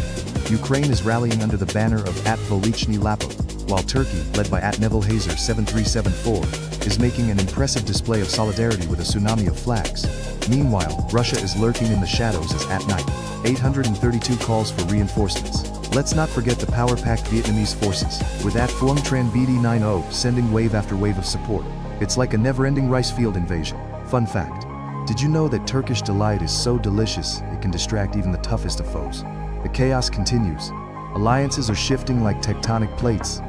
Ukraine is rallying under the banner of at Volichny Lapo, while Turkey, led by at Neville Hazer 7374, is making an impressive display of solidarity with a tsunami of flags. Meanwhile, Russia is lurking in the shadows as at night 832 calls for reinforcements. Let's not forget the power-packed Vietnamese forces, with at Phuong Tran BD90 sending wave after wave of support. It's like a never-ending rice field invasion. Fun fact, did you know that Turkish delight is so delicious it can distract even the toughest of foes? The chaos continues. Alliances are shifting like tectonic plates.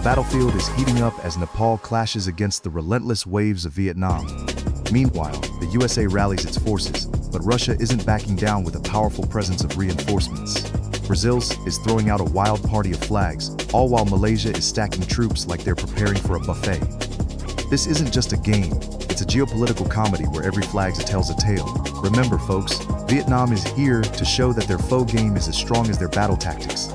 battlefield is heating up as Nepal clashes against the relentless waves of Vietnam. Meanwhile, the USA rallies its forces, but Russia isn't backing down with a powerful presence of reinforcements. Brazil is throwing out a wild party of flags, all while Malaysia is stacking troops like they're preparing for a buffet. This isn't just a game, it's a geopolitical comedy where every flag tells a tale. Remember folks, Vietnam is here to show that their foe game is as strong as their battle tactics.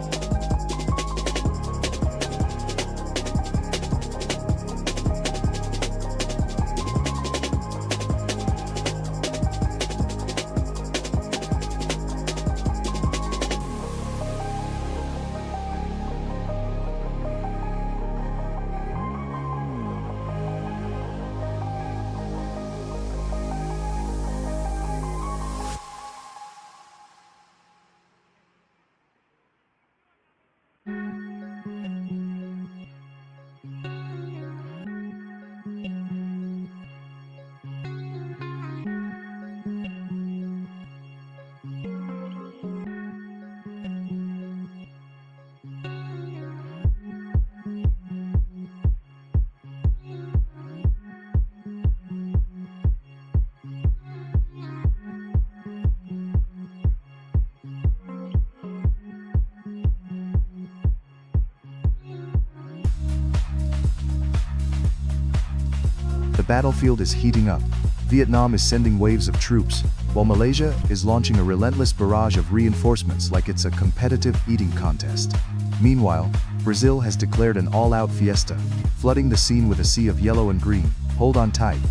The battlefield is heating up. Vietnam is sending waves of troops, while Malaysia is launching a relentless barrage of reinforcements like it's a competitive eating contest. Meanwhile, Brazil has declared an all-out fiesta, flooding the scene with a sea of yellow and green. Hold on tight.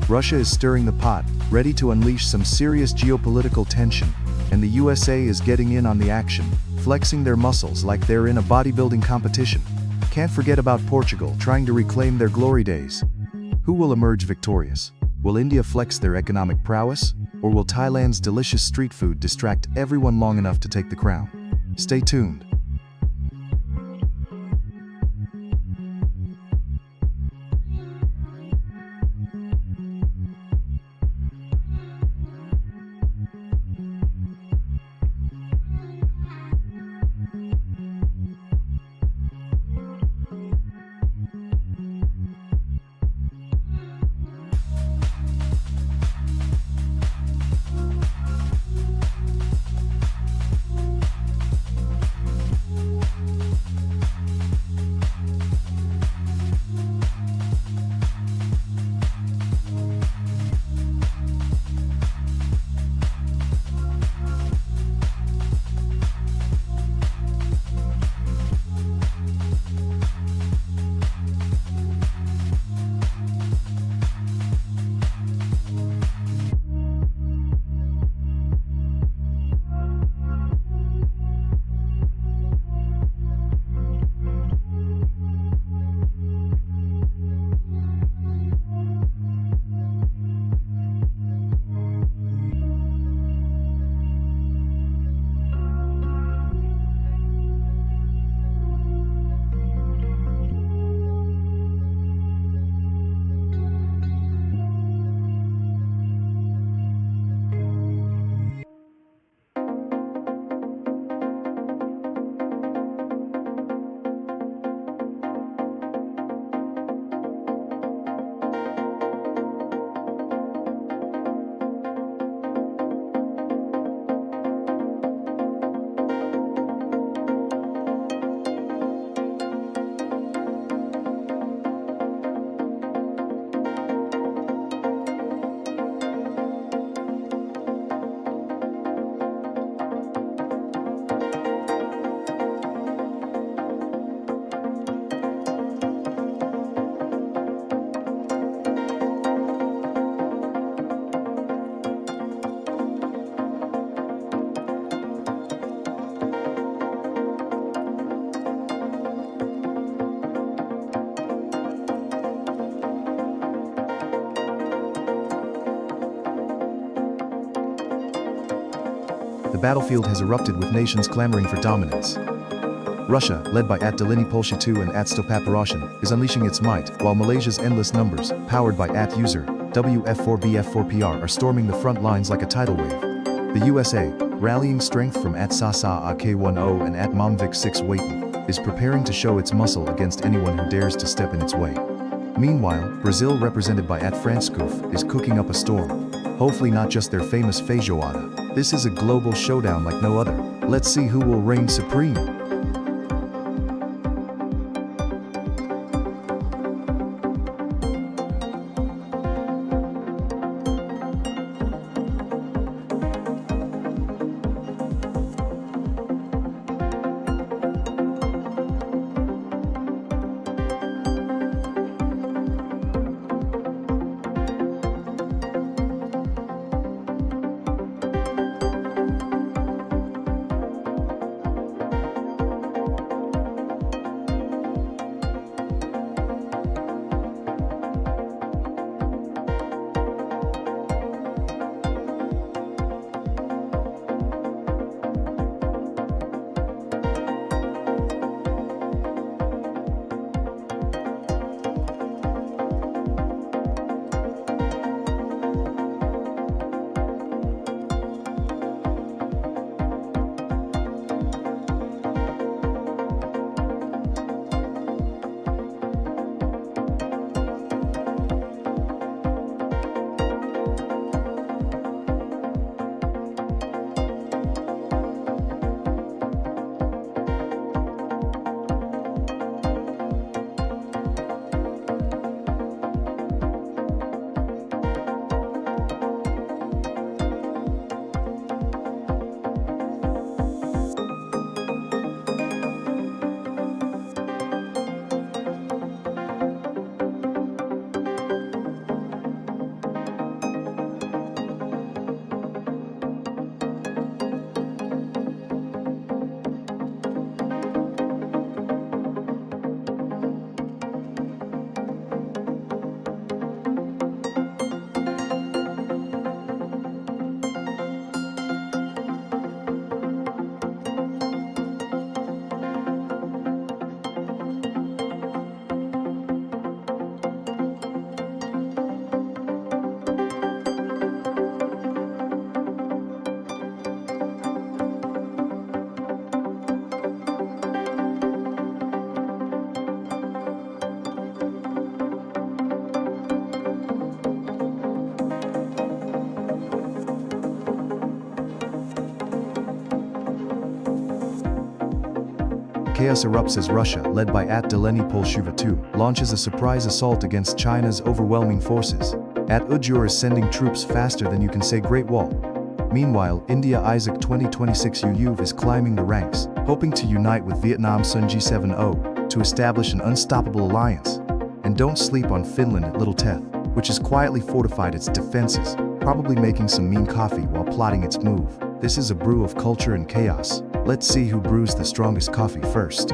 Russia is stirring the pot, ready to unleash some serious geopolitical tension, and the USA is getting in on the action, flexing their muscles like they're in a bodybuilding competition. Can't forget about Portugal trying to reclaim their glory days. Who will emerge victorious? Will India flex their economic prowess? Or will Thailand's delicious street food distract everyone long enough to take the crown? Stay tuned. The battlefield has erupted with nations clamoring for dominance. Russia, led by @Delini Polshitu and @Stopaparoshin, is unleashing its might, while Malaysia's endless numbers, powered by @User, WF4BF4PR, are storming the front lines like a tidal wave. The USA, rallying strength from @Sasa AK10 and @Momvic6 Waitin, is preparing to show its muscle against anyone who dares to step in its way. Meanwhile, Brazil, represented by @Francecouf, is cooking up a storm. Hopefully not just their famous feijoada. This is a global showdown like no other. Let's see who will reign supreme. Chaos erupts as Russia, led by @Deleny Polshuva-2, launches a surprise assault against China's overwhelming forces. @Ujur is sending troops faster than you can say Great Wall. Meanwhile, India Isaac 2026 UU is climbing the ranks, hoping to unite with Vietnam Sun G70 to establish an unstoppable alliance. And don't sleep on Finland at Little Teth, which has quietly fortified its defenses, probably making some mean coffee while plotting its move. This is a brew of culture and chaos. Let's see who brews the strongest coffee first.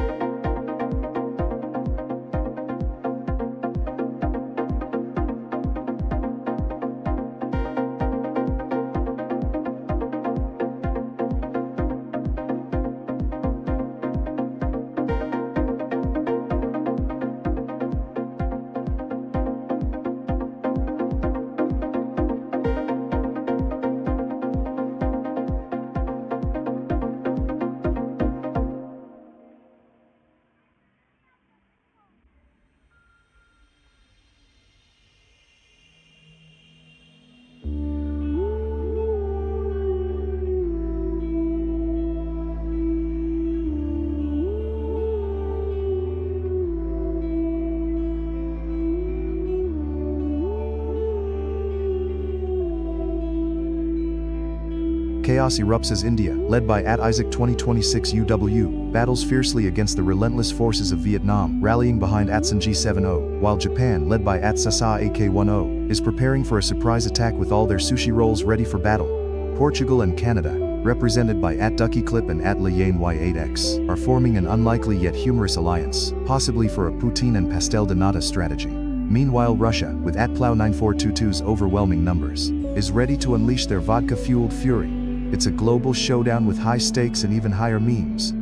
Chaos erupts as India, led by @Isaac 2026 UW, battles fiercely against the relentless forces of Vietnam, rallying behind @Sun G70, while Japan, led by @Sasa AK-10, is preparing for a surprise attack with all their sushi rolls ready for battle. Portugal and Canada, represented by @Ducky Clip and @Layane Y8X, are forming an unlikely yet humorous alliance, possibly for a poutine and pastel de nata strategy. Meanwhile, Russia, with @Plow9422's overwhelming numbers, is ready to unleash their vodka-fueled fury. It's a global showdown with high stakes and even higher memes.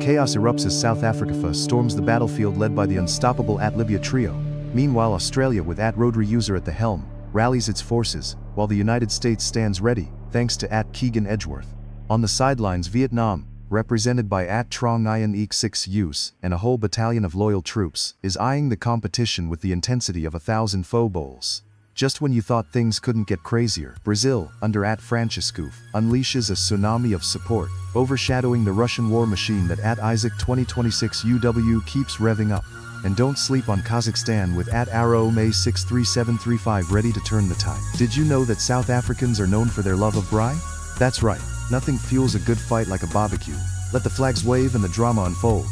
Chaos erupts as South Africa storms the battlefield led by the unstoppable Libya trio. Meanwhile, Australia, with Rotary User at the helm, rallies its forces, while the United States stands ready, thanks to Keegan Edgeworth. On the sidelines, Vietnam, represented by Trong Nguyen Eek 6 Use and a whole battalion of loyal troops, is eyeing the competition with the intensity of 1,000 foe bowls. Just when you thought things couldn't get crazier, Brazil, under Francisco, unleashes a tsunami of support, overshadowing the Russian war machine that Isaac 2026 UW keeps revving up. And don't sleep on Kazakhstan, with Arrow May 63735 ready to turn the tide. Did you know that South Africans are known for their love of braai? That's right, nothing fuels a good fight like a barbecue. Let the flags wave and the drama unfold.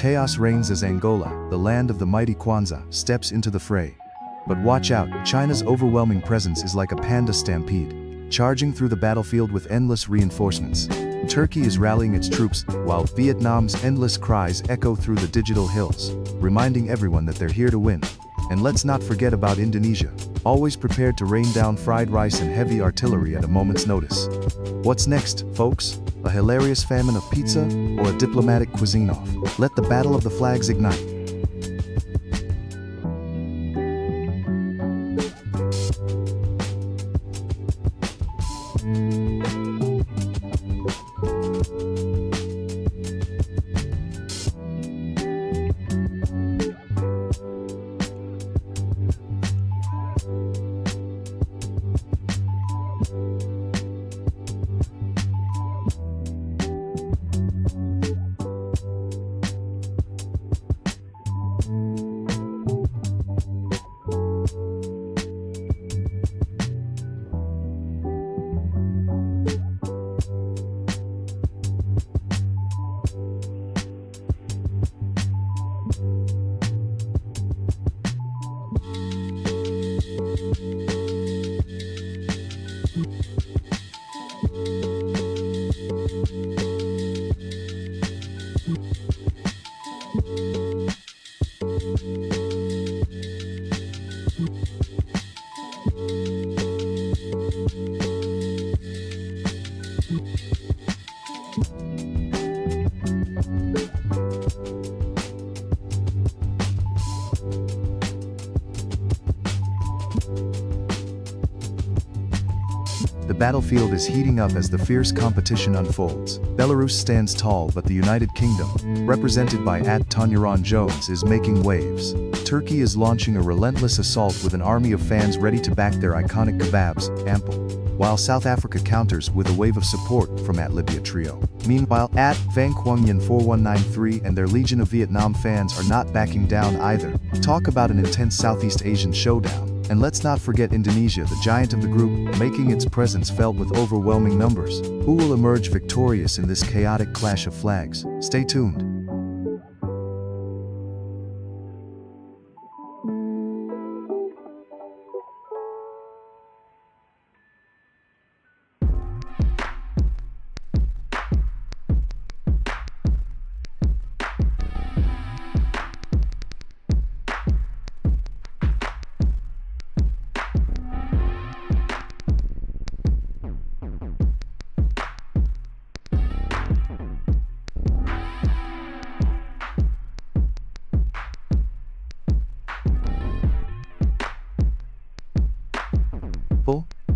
Chaos reigns as Angola, the land of the mighty Kwanzaa, steps into the fray. But watch out, China's overwhelming presence is like a panda stampede, charging through the battlefield with endless reinforcements. Turkey is rallying its troops, while Vietnam's endless cries echo through the digital hills, reminding everyone that they're here to win. And let's not forget about Indonesia, always prepared to rain down fried rice and heavy artillery at a moment's notice. What's next, folks? A hilarious famine of pizza, or a diplomatic cuisine-off? Let the battle of the flags ignite. The battlefield is heating up as the fierce competition unfolds. Belarus stands tall, but the United Kingdom, represented by @Tanyaron Jones, is making waves. Turkey is launching a relentless assault with an army of fans ready to back their iconic kebabs, ample. While South Africa counters with a wave of support from @Libya Trio. Meanwhile, @VanQuangyan4193 and their legion of Vietnam fans are not backing down either. Talk about an intense Southeast Asian showdown. And let's not forget Indonesia, the giant of the group, making its presence felt with overwhelming numbers. Who will emerge victorious in this chaotic clash of flags? Stay tuned.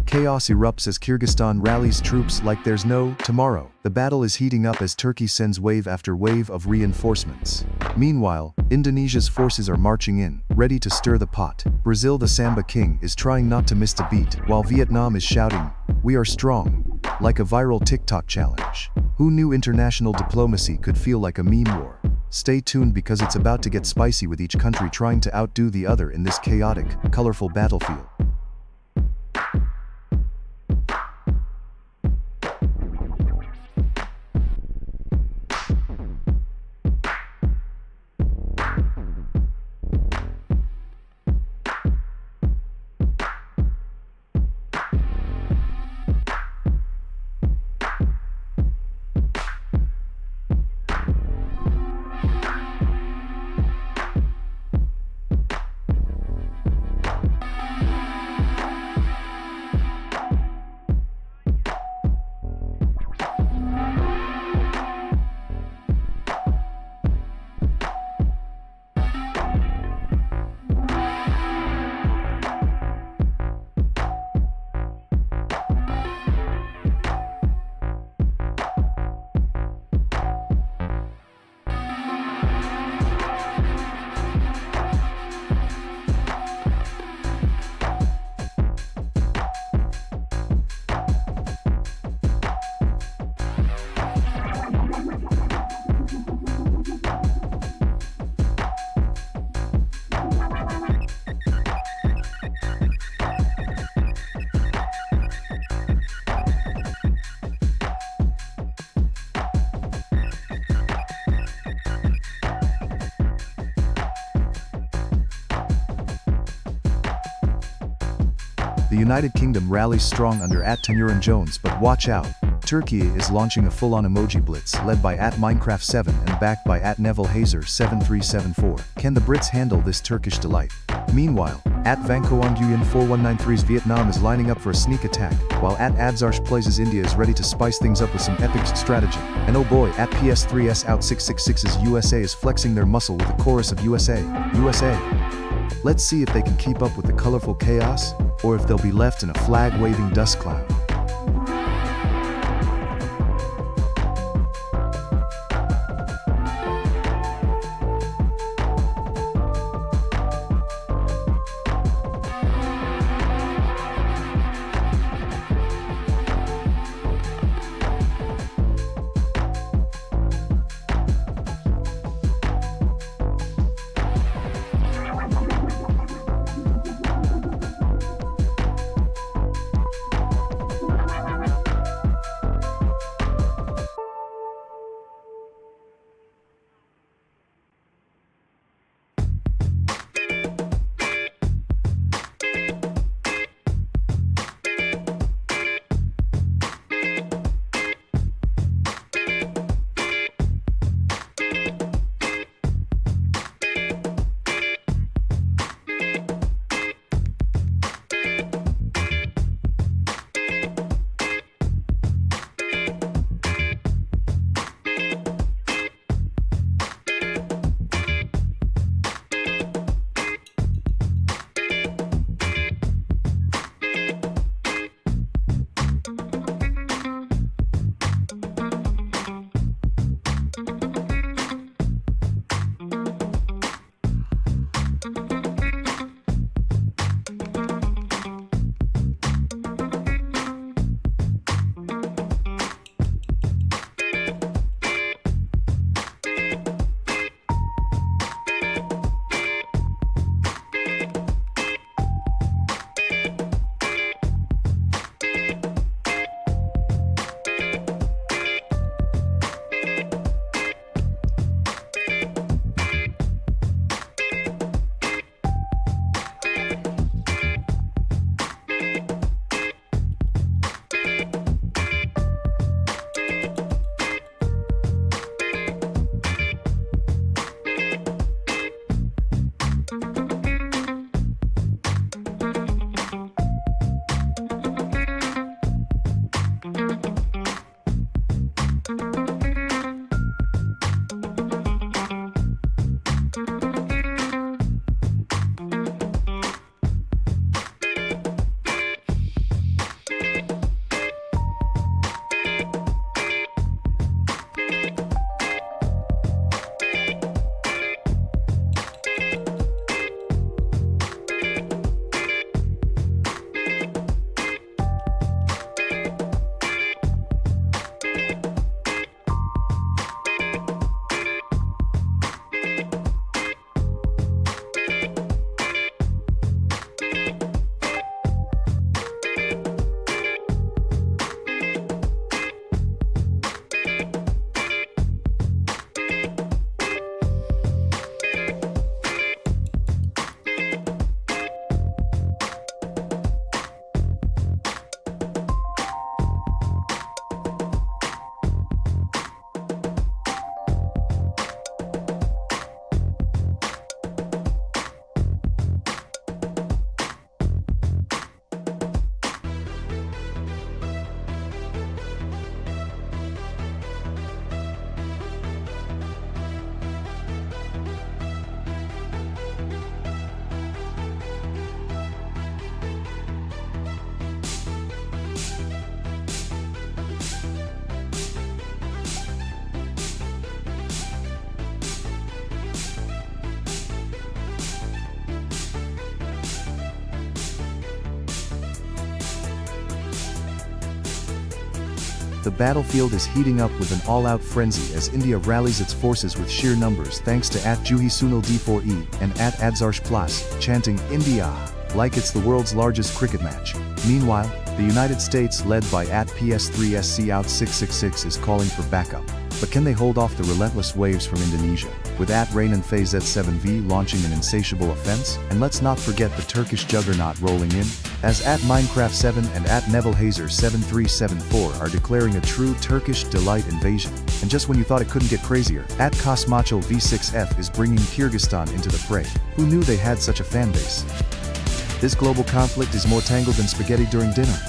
Chaos erupts as Kyrgyzstan rallies troops like there's no tomorrow. The battle is heating up as Turkey sends wave after wave of reinforcements. Meanwhile, Indonesia's forces are marching in, ready to stir the pot. Brazil, the Samba King, is trying not to miss the beat, while Vietnam is shouting, "We are strong," like a viral TikTok challenge. Who knew international diplomacy could feel like a meme war? Stay tuned because it's about to get spicy with each country trying to outdo the other in this chaotic, colorful battlefield. The United Kingdom rallies strong under @Tanyaron Jones, but watch out. Turkey is launching a full-on emoji blitz led by @Minecraft7 and backed by @NevilleHazer7374. Can the Brits handle this Turkish delight? Meanwhile, @VanQuangyan4193's Vietnam is lining up for a sneak attack, while @AdzarshPlays' India is ready to spice things up with some epic strategy. And oh boy, @PS3s Out 666's USA is flexing their muscle with a chorus of USA, USA. Let's see if they can keep up with the colorful chaos, or if they'll be left in a flag-waving dust cloud. The battlefield is heating up with an all-out frenzy as India rallies its forces with sheer numbers thanks to @Juhi Sunil D4E and @Adzarsh Plus, chanting India like it's the world's largest cricket match. Meanwhile, the United States, led by @PS3SC Out 666, is calling for backup. But can they hold off the relentless waves from Indonesia, with @Rainan Z7V launching an insatiable offense? And let's not forget the Turkish juggernaut rolling in, as @Minecraft7 and @Nebelhazer7374 are declaring a true Turkish delight invasion. And just when you thought it couldn't get crazier, @Kosmacho V6F is bringing Kyrgyzstan into the fray. Who knew they had such a fan base? This global conflict is more tangled than spaghetti during dinner.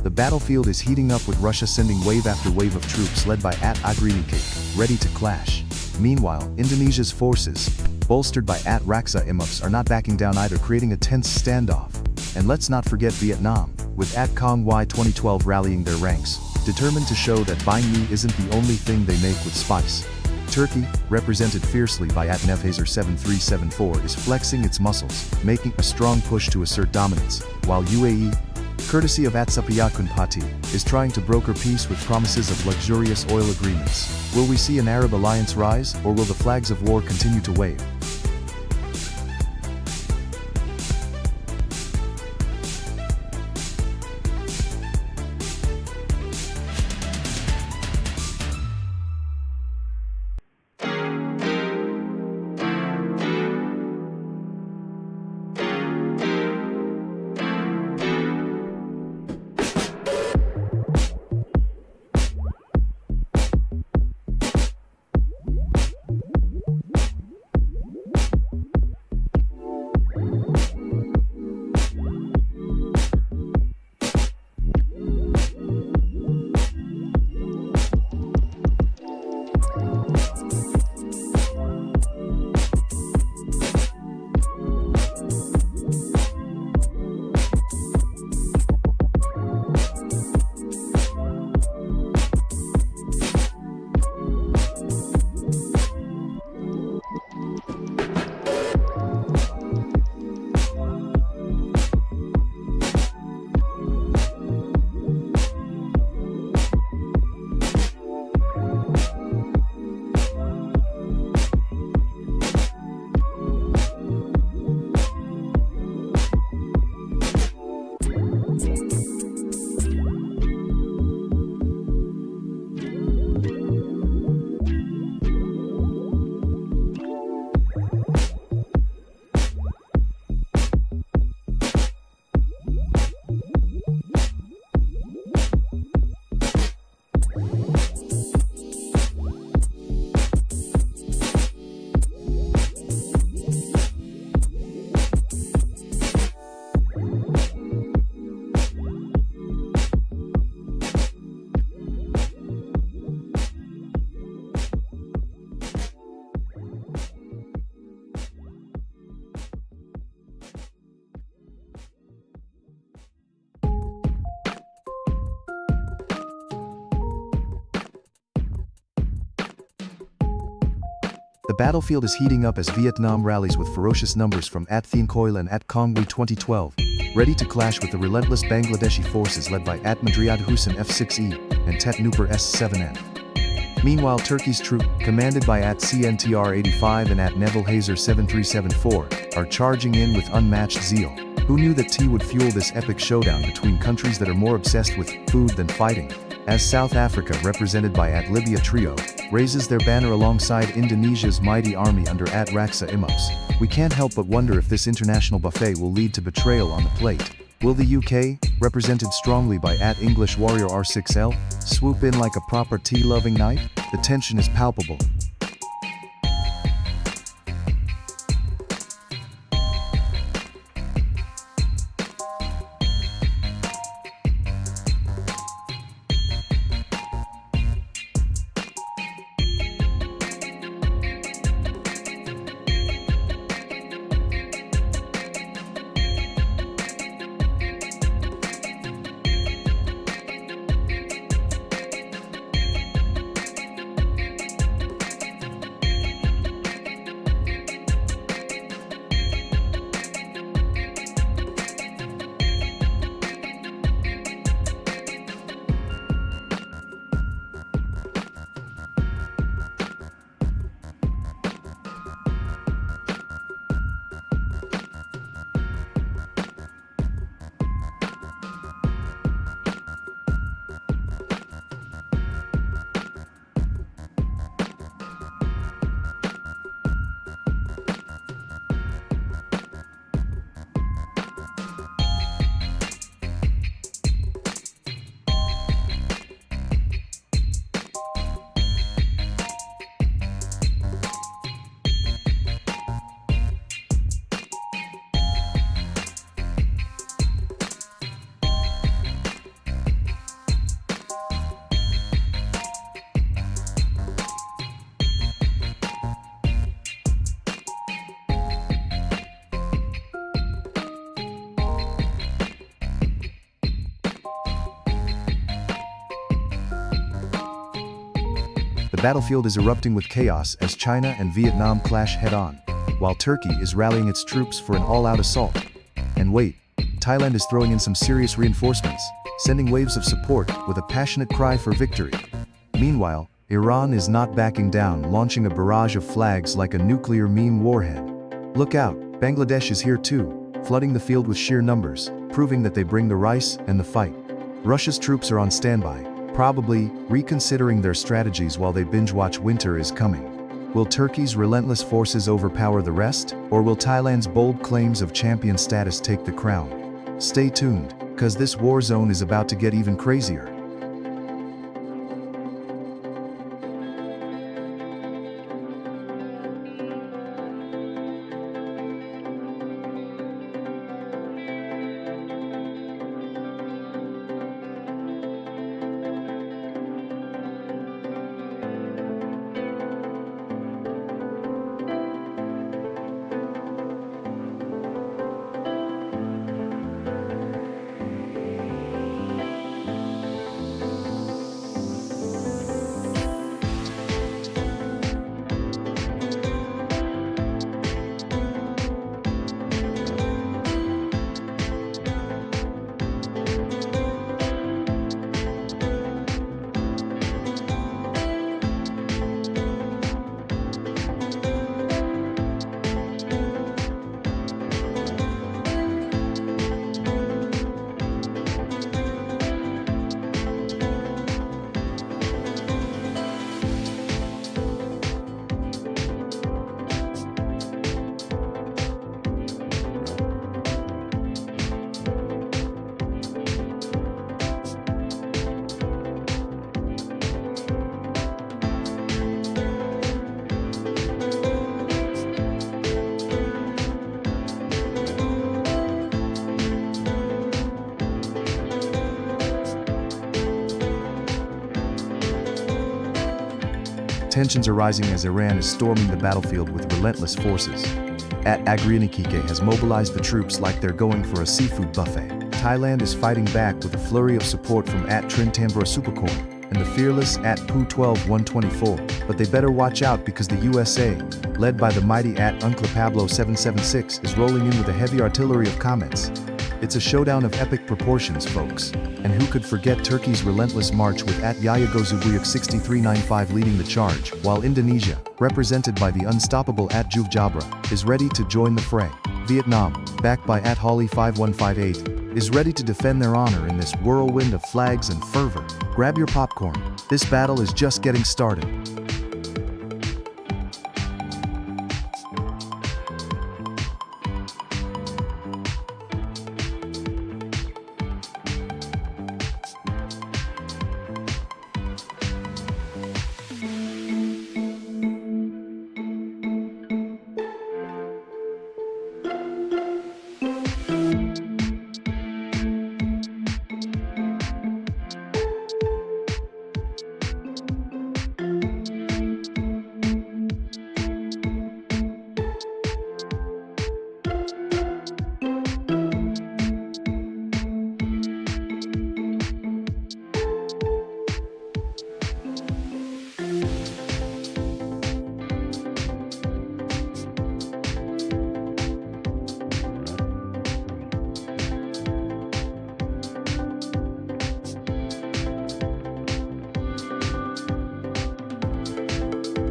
The battlefield is heating up with Russia sending wave after wave of troops led by @Agrini-Cake, ready to clash. Meanwhile, Indonesia's forces, bolstered by @Raksa Imups, are not backing down either, creating a tense standoff. And let's not forget Vietnam, with @Kong Y 2012 rallying their ranks, determined to show that banh mi isn't the only thing they make with spice. Turkey, represented fiercely by @Nebelhazer7374, is flexing its muscles, making a strong push to assert dominance, while UAE, courtesy of @Sapiyakun Pati, is trying to broker peace with promises of luxurious oil agreements. Will we see an Arab alliance rise, or will the flags of war continue to wave? The battlefield is heating up as Vietnam rallies with ferocious numbers from @Thin and @Kongwi 2012, ready to clash with the relentless Bangladeshi forces led by @Madriad Hussein F6E and Tet Nupur S7N. Meanwhile, Turkey's troop, commanded by @CNTR85 and @Nebelhazer 7374, are charging in with unmatched zeal. Who knew that tea would fuel this epic showdown between countries that are more obsessed with food than fighting? As South Africa, represented by Libya Trio, raises their banner alongside Indonesia's mighty army under Raksa Imos, we can't help but wonder if this international buffet will lead to betrayal on the plate. Will the UK, represented strongly by English Warrior R6L, swoop in like a proper tea-loving knight? The tension is palpable. The battlefield is erupting with chaos as China and Vietnam clash head-on, while Turkey is rallying its troops for an all-out assault. And wait, Thailand is throwing in some serious reinforcements, sending waves of support with a passionate cry for victory. Meanwhile, Iran is not backing down, launching a barrage of flags like a nuclear meme warhead. Look out, Bangladesh is here too, flooding the field with sheer numbers, proving that they bring the rice and the fight. Russia's troops are on standby, probably reconsidering their strategies while they binge-watch Winter is Coming. Will Turkey's relentless forces overpower the rest, or will Thailand's bold claims of champion status take the crown? Stay tuned, cause this war zone is about to get even crazier. Tensions are rising as Iran is storming the battlefield with relentless forces. Agrianikike has mobilized the troops like they're going for a seafood buffet. Thailand is fighting back with a flurry of support from Trintambra Supercorn and the fearless Pu-12 124, but they better watch out because the USA, led by the mighty Uncle Pablo 776, is rolling in with a heavy artillery of comments. It's a showdown of epic proportions, folks. And who could forget Turkey's relentless march with Yaya Gozubuyuk 6395 leading the charge, while Indonesia, represented by the unstoppable Juv Jabra, is ready to join the fray. Vietnam, backed by Holly 5158, is ready to defend their honor in this whirlwind of flags and fervor. Grab your popcorn. This battle is just getting started.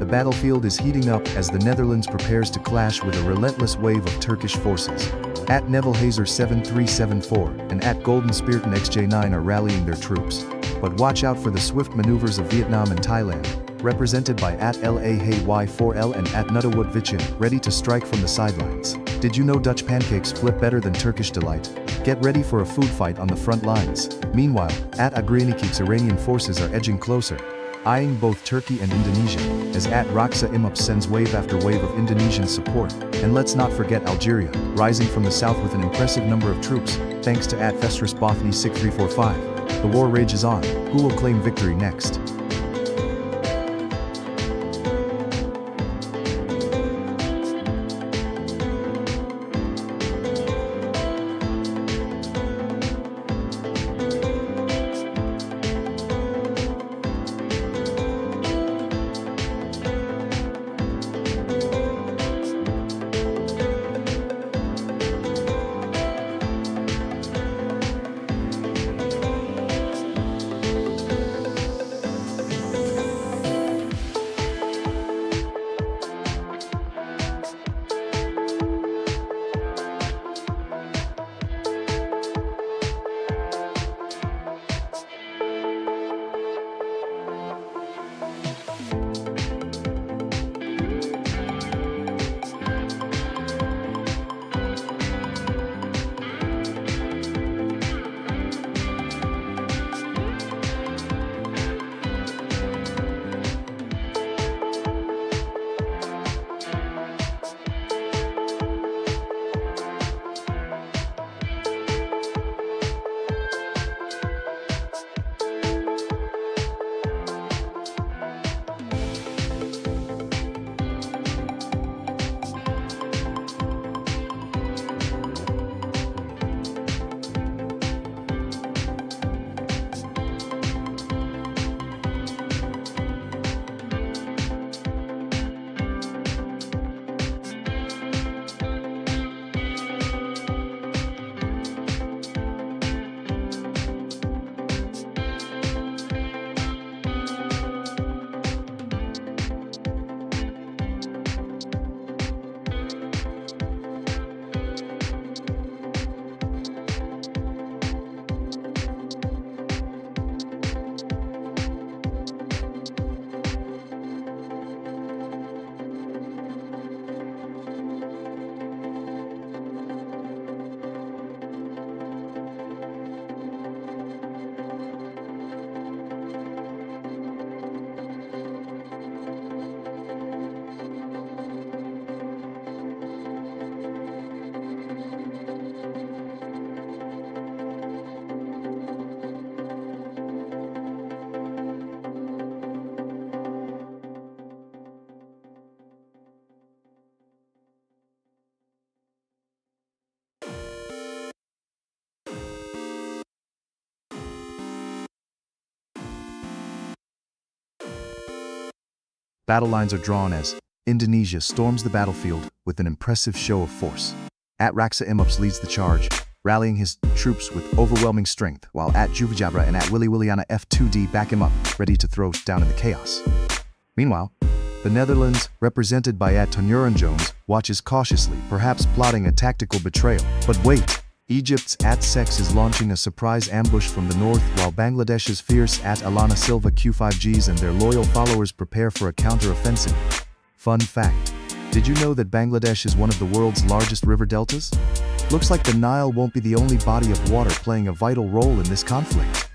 The battlefield is heating up as the Netherlands prepares to clash with a relentless wave of Turkish forces. At Neville Hazer 7374 and at Golden Spirit XJ9 are rallying their troops. But watch out for the swift maneuvers of Vietnam and Thailand, represented by at LA Y4L and at Nuttawood Vichin, ready to strike from the sidelines. Did you know Dutch pancakes flip better than Turkish delight? Get ready for a food fight on the front lines. Meanwhile, at Agrianikik's Iranian forces are edging closer, eyeing both Turkey and Indonesia, as at Raksa Imap sends wave after wave of Indonesian support. And let's not forget Algeria, rising from the south with an impressive number of troops, thanks to at Festris Bothny 6345. The war rages on. Who will claim victory next? Battle lines are drawn as Indonesia storms the battlefield with an impressive show of force. At Raksa Imups leads the charge, rallying his troops with overwhelming strength, while at Juvajabra and at Willy Williana F2D back him up, ready to throw down in the chaos. Meanwhile, the Netherlands, represented by at Tonuran Jones, watches cautiously, perhaps plotting a tactical betrayal. But wait, Egypt's At-Sex is launching a surprise ambush from the north while Bangladesh's fierce At-Alana Silva Q5Gs and their loyal followers prepare for a counter-offensive. Fun fact. Did you know that Bangladesh is one of the world's largest river deltas? Looks like the Nile won't be the only body of water playing a vital role in this conflict.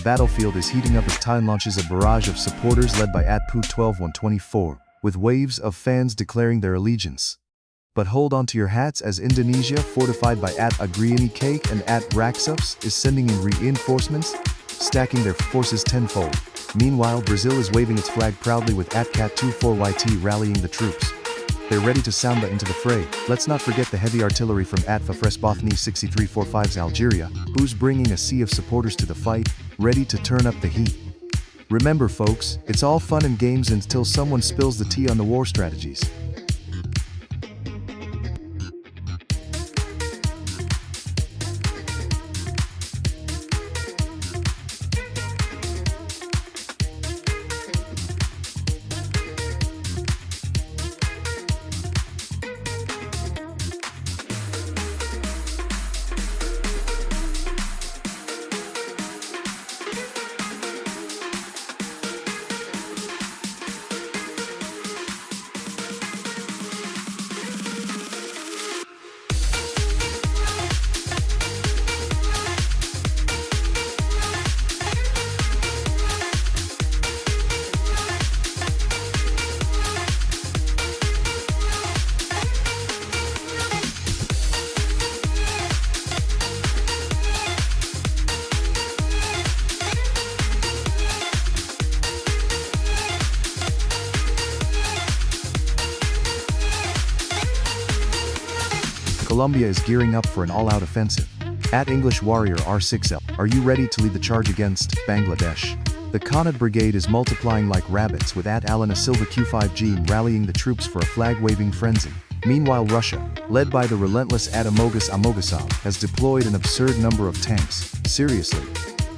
The battlefield is heating up as Thailand launches a barrage of supporters led by Atpu 12-124, with waves of fans declaring their allegiance. But hold on to your hats as Indonesia, fortified by At Agriani Cake and At Raxups, is sending in reinforcements, stacking their forces tenfold. Meanwhile, Brazil is waving its flag proudly with At Cat 24YT rallying the troops. They're ready to sound into the fray. Let's not forget the heavy artillery from At Fafres Bothni 6345's Algeria, who's bringing a sea of supporters to the fight, ready to turn up the heat. Remember folks, it's all fun and games until someone spills the tea on the war strategies. Colombia is gearing up for an all-out offensive. At English Warrior R6L, are you ready to lead the charge against Bangladesh? The Kanad Brigade is multiplying like rabbits with At Alana Silva Q5G rallying the troops for a flag-waving frenzy. Meanwhile, Russia, led by the relentless At Amogus Amogasov, has deployed an absurd number of tanks. Seriously?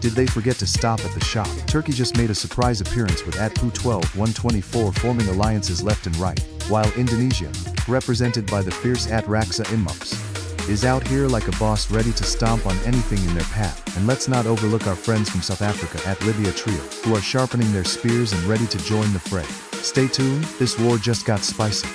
Did they forget to stop at the shop? Turkey just made a surprise appearance with At Pu 12-124 forming alliances left and right, while Indonesia, represented by the fierce At Raksa Immops, is out here like a boss ready to stomp on anything in their path. And let's not overlook our friends from South Africa at Libya Trio, who are sharpening their spears and ready to join the fray. Stay tuned, this war just got spicy.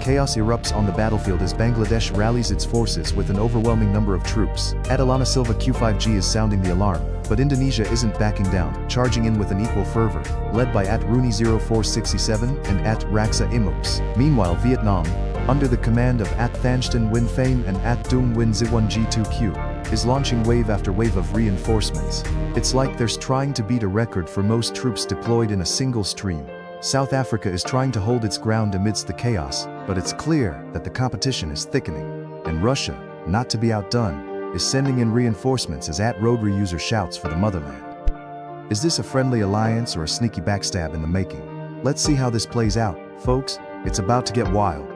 Chaos erupts on the battlefield as Bangladesh rallies its forces with an overwhelming number of troops. At Alana Silva Q5G is sounding the alarm, but Indonesia isn't backing down, charging in with an equal fervor, led by at Rooney 0467 and at Raksa Imops. Meanwhile, Vietnam, under the command of at Thanston Win Fame and at Dung Win Zi1 G2Q, is launching wave after wave of reinforcements. It's like they're trying to beat a record for most troops deployed in a single stream. South Africa is trying to hold its ground amidst the chaos, but it's clear that the competition is thickening. And Russia, not to be outdone, is sending in reinforcements as at Road Reuser shouts for the motherland. Is this a friendly alliance or a sneaky backstab in the making? Let's see how this plays out, folks. It's about to get wild.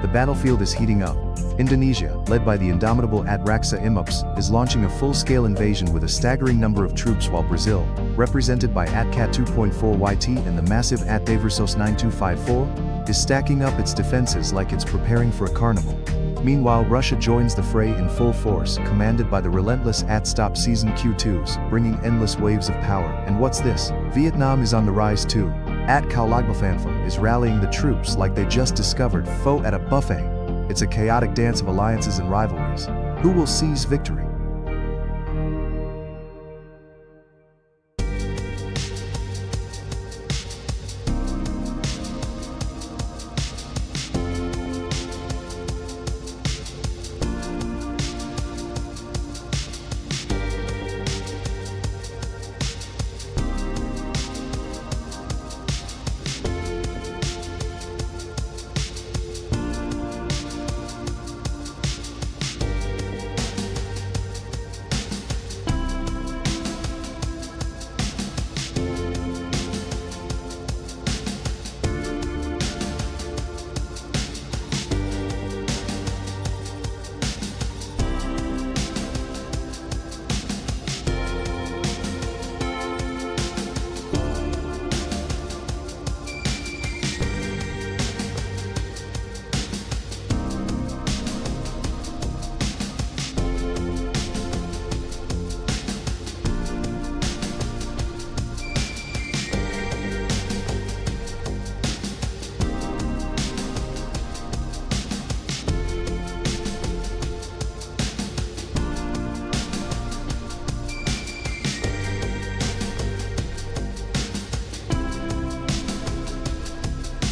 The battlefield is heating up. Indonesia, led by the indomitable at Raksa Imops, is launching a full-scale invasion with a staggering number of troops, while Brazil, represented by at Cat 2.4 YT and the massive at Daversos 9254, is stacking up its defenses like it's preparing for a carnival. Meanwhile, Russia joins the fray in full force, commanded by the relentless at Stop Season Q2s, bringing endless waves of power. And what's this? Vietnam is on the rise too. At Kalagbafanfam is rallying the troops like they just discovered foe at a buffet. It's a chaotic dance of alliances and rivalries. Who will seize victory?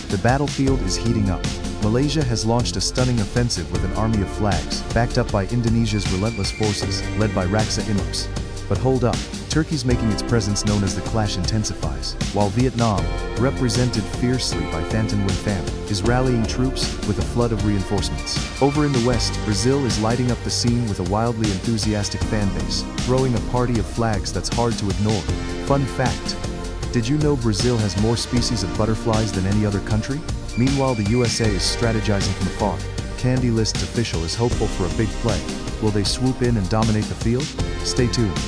The battlefield is heating up. Malaysia has launched a stunning offensive with an army of flags, backed up by Indonesia's relentless forces, led by Raksa Imops. But hold up, Turkey's making its presence known as the clash intensifies, while Vietnam, represented fiercely by Phantom Win Pham, is rallying troops with a flood of reinforcements. Over in the west, Brazil is lighting up the scene with a wildly enthusiastic fan base, throwing a party of flags that's hard to ignore. Fun fact: did you know Brazil has more species of butterflies than any other country? Meanwhile, the USA is strategizing from afar. Candy List's official is hopeful for a big play. Will they swoop in and dominate the field? Stay tuned.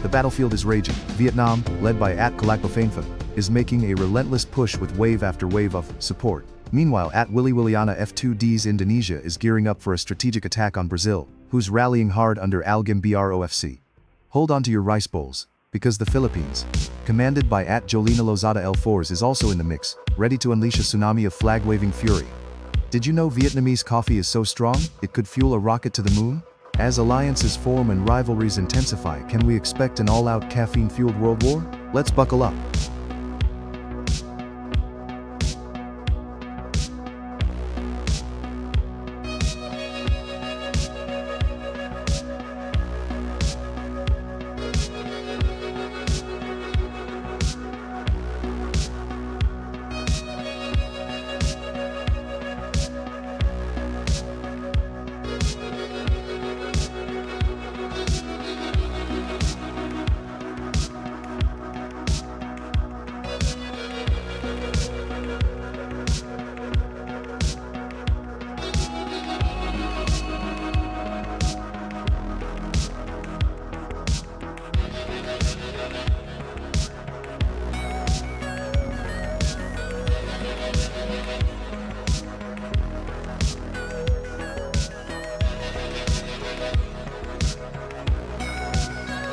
The battlefield is raging. Vietnam, led by Escalating, is making a relentless push with wave after wave of support. Meanwhile, Willy Williana F2D's Indonesia is gearing up for a strategic attack on Brazil, who's rallying hard under Algam BROFC. Hold on to your rice bowls, because the Philippines, commanded by Jolina Lozada L4s, is also in the mix, ready to unleash a tsunami of flag-waving fury. Did you know Vietnamese coffee is so strong, it could fuel a rocket to the moon? As alliances form and rivalries intensify, can we expect an all-out caffeine-fueled world war? Let's buckle up.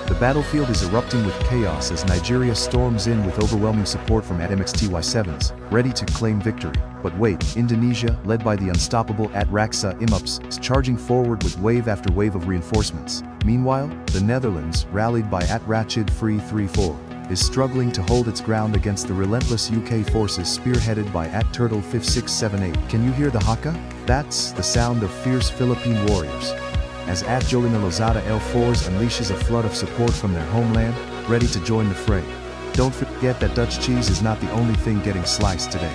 The battlefield is erupting with chaos as Nigeria storms in with overwhelming support from MXTY7s, ready to claim victory. But wait, Indonesia, led by the unstoppable Raksa Imups, is charging forward with wave after wave of reinforcements. Meanwhile, the Netherlands, rallied by Rachid Free 34, is struggling to hold its ground against the relentless UK forces spearheaded by Turtle 5678. Can you hear the haka? That's the sound of fierce Philippine warriors, as Jolina Lozada L4s unleashes a flood of support from their homeland, ready to join the fray. Don't forget that Dutch cheese is not the only thing getting sliced today.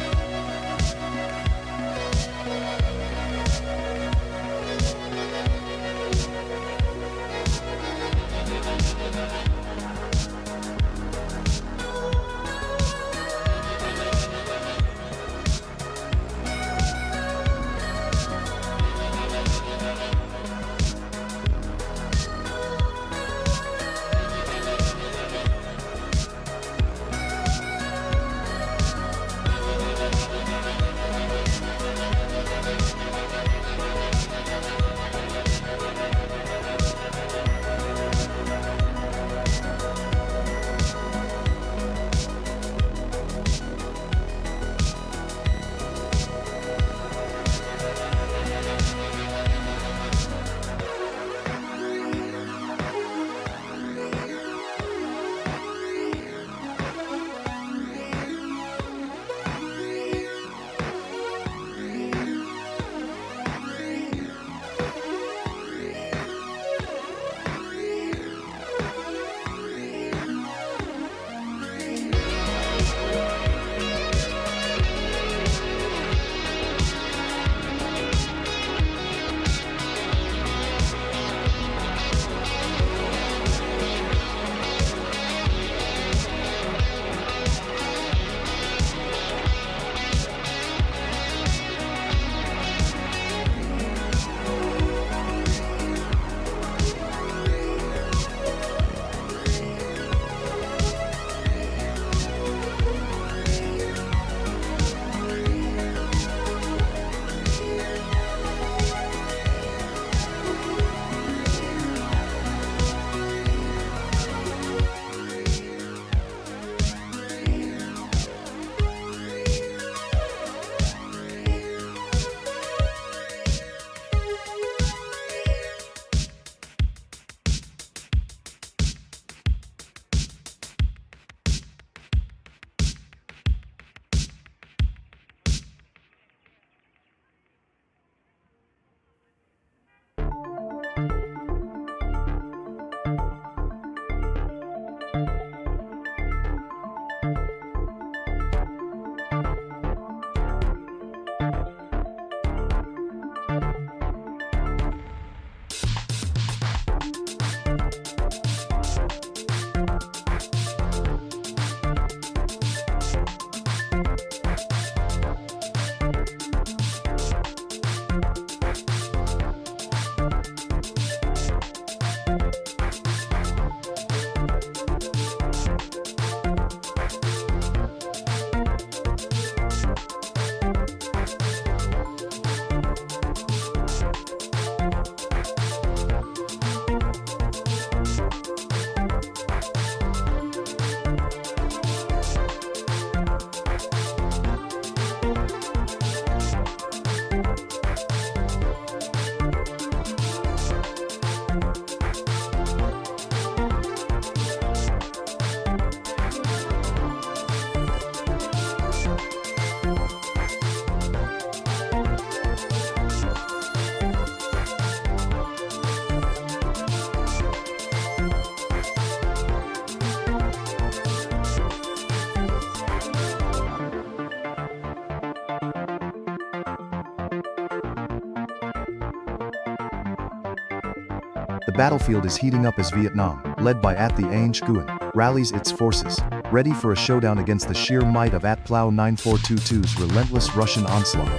The battlefield is heating up as Vietnam, led by the Anh Nguyen, rallies its forces, ready for a showdown against the sheer might of Plow 9422's relentless Russian onslaught.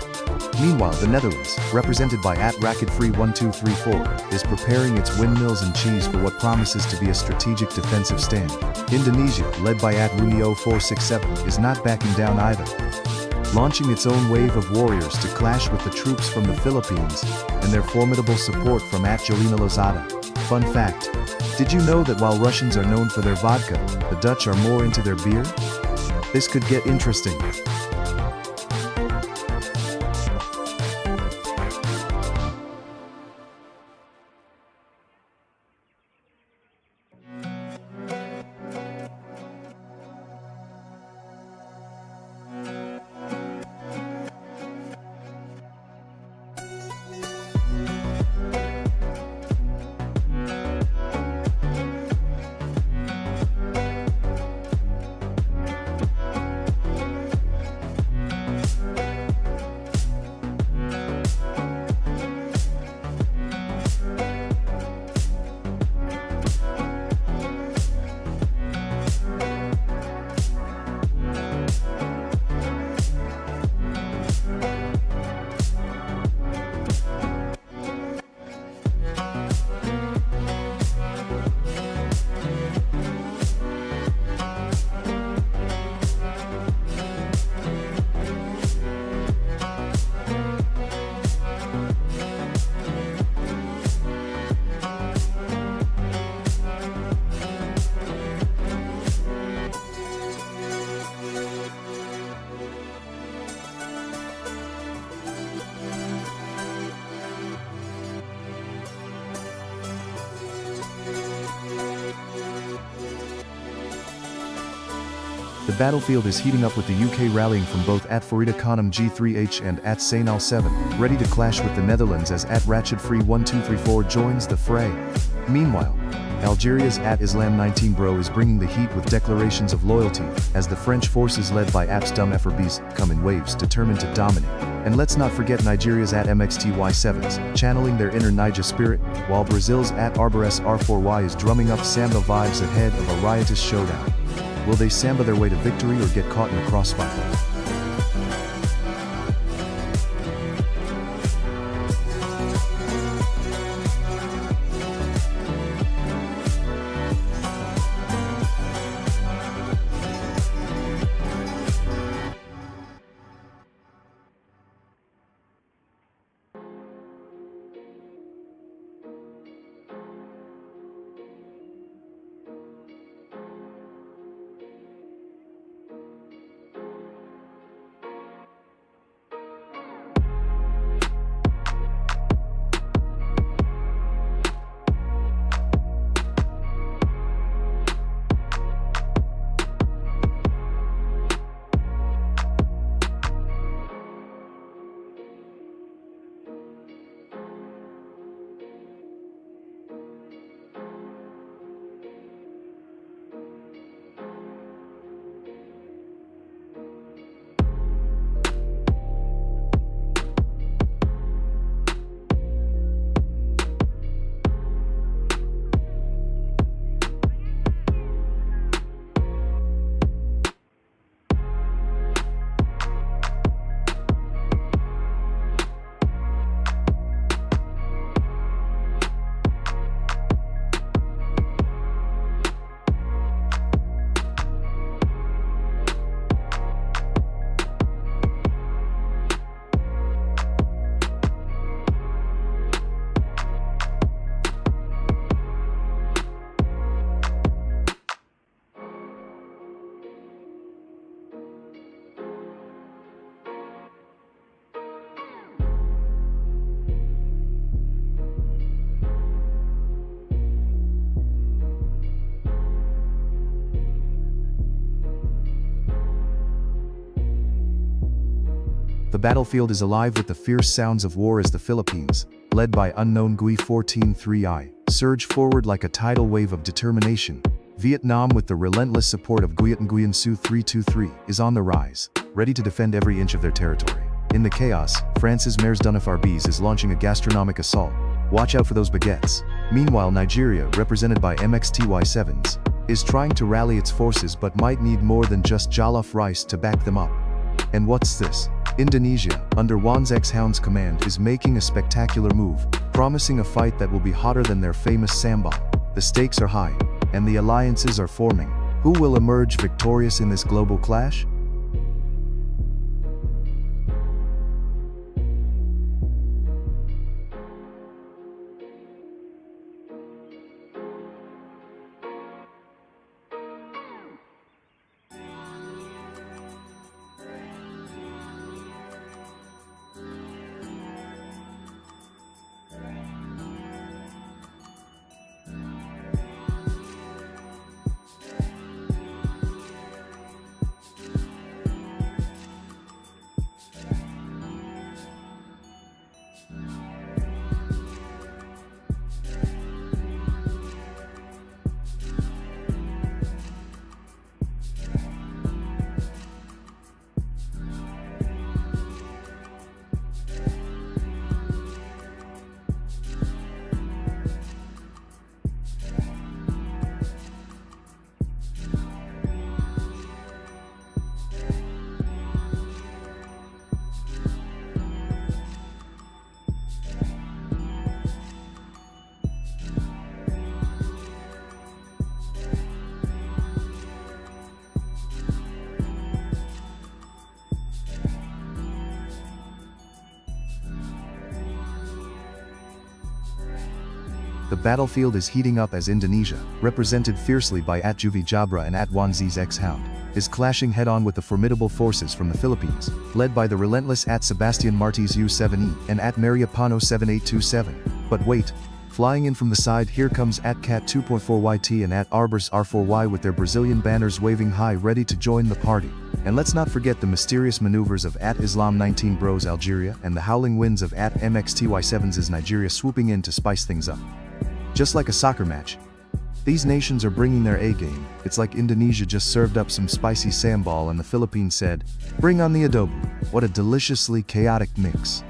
Meanwhile, the Netherlands, represented by Racket Free 1234, is preparing its windmills and cheese for what promises to be a strategic defensive stand. Indonesia, led by Runio 467, is not backing down either, launching its own wave of warriors to clash with the troops from the Philippines and their formidable support from Jolina Lozada. Fun fact: did you know that while Russians are known for their vodka, the Dutch are more into their beer? This could get interesting. The battlefield is heating up with the UK rallying from both Farida Khanum G3H and Sainal 7, ready to clash with the Netherlands as Ratchet Free 1234 joins the fray. Meanwhile, Algeria's Islam 19 Bro is bringing the heat with declarations of loyalty, as the French forces led by Dum FRBs come in waves determined to dominate. And let's not forget Nigeria's MXTY7s, channeling their inner Niger spirit, while Brazil's Arbores R4Y is drumming up samba vibes ahead of a riotous showdown. Will they samba their way to victory or get caught in the crossfire? The battlefield is alive with the fierce sounds of war as the Philippines, led by unknown Gui 143I, surge forward like a tidal wave of determination. Vietnam, with the relentless support of Nguyen Nguyen Su 323, is on the rise, ready to defend every inch of their territory. In the chaos, France's Maires d'Unif Arbise is launching a gastronomic assault. Watch out for those baguettes. Meanwhile, Nigeria, represented by MXTY7s, is trying to rally its forces but might need more than just jollof rice to back them up. And what's this? Indonesia, under Wan's X-Hound's command, is making a spectacular move, promising a fight that will be hotter than their famous sambal. The stakes are high, and the alliances are forming. Who will emerge victorious in this global clash? The battlefield is heating up as Indonesia, represented fiercely by @Juvi Jabra and @Wanzi's X-Hound, is clashing head-on with the formidable forces from the Philippines, led by the relentless @Sebastian Martins U7E and @Mariapano 7827. But wait, flying in from the side, here comes @Cat 2.4YT and @Arbors R4Y with their Brazilian banners waving high, ready to join the party. And let's not forget the mysterious maneuvers of @Islam 19 Bros Algeria and the howling winds of @MXTY7's Nigeria swooping in to spice things up. Just like a soccer match, these nations are bringing their A-game. It's like Indonesia just served up some spicy sambal and the Philippines said, "Bring on the adobo." What a deliciously chaotic mix.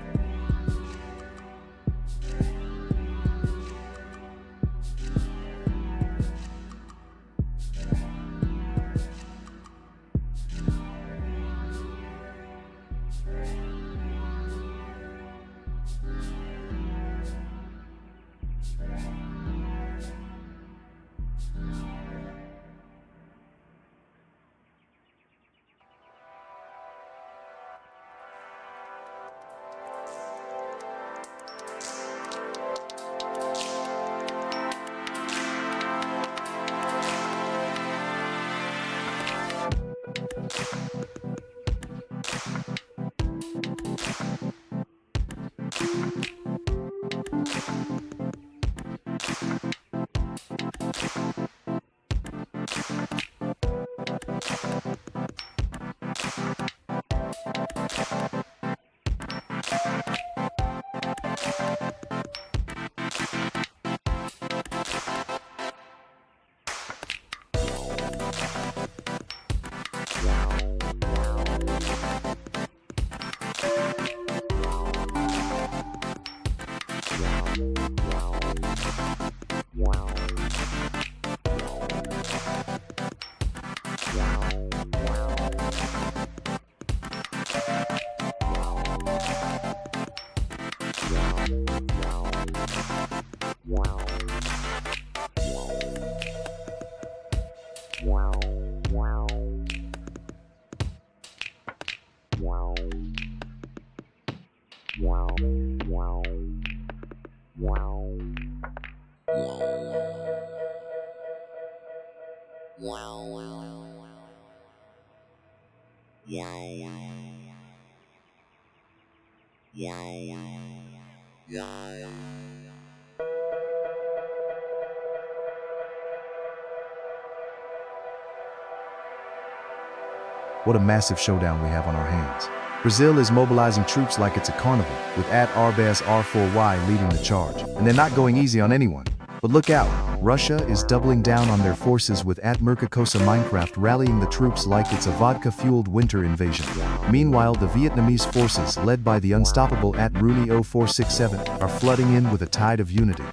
What a massive showdown we have on our hands. Brazil is mobilizing troops like it's a carnival, with @Arbas R4Y leading the charge. And they're not going easy on anyone. But look out, Russia is doubling down on their forces with @Mercacosa Minecraft rallying the troops like it's a vodka-fueled winter invasion. Meanwhile, the Vietnamese forces, led by the unstoppable @Rooney 0467, are flooding in with a tide of unity.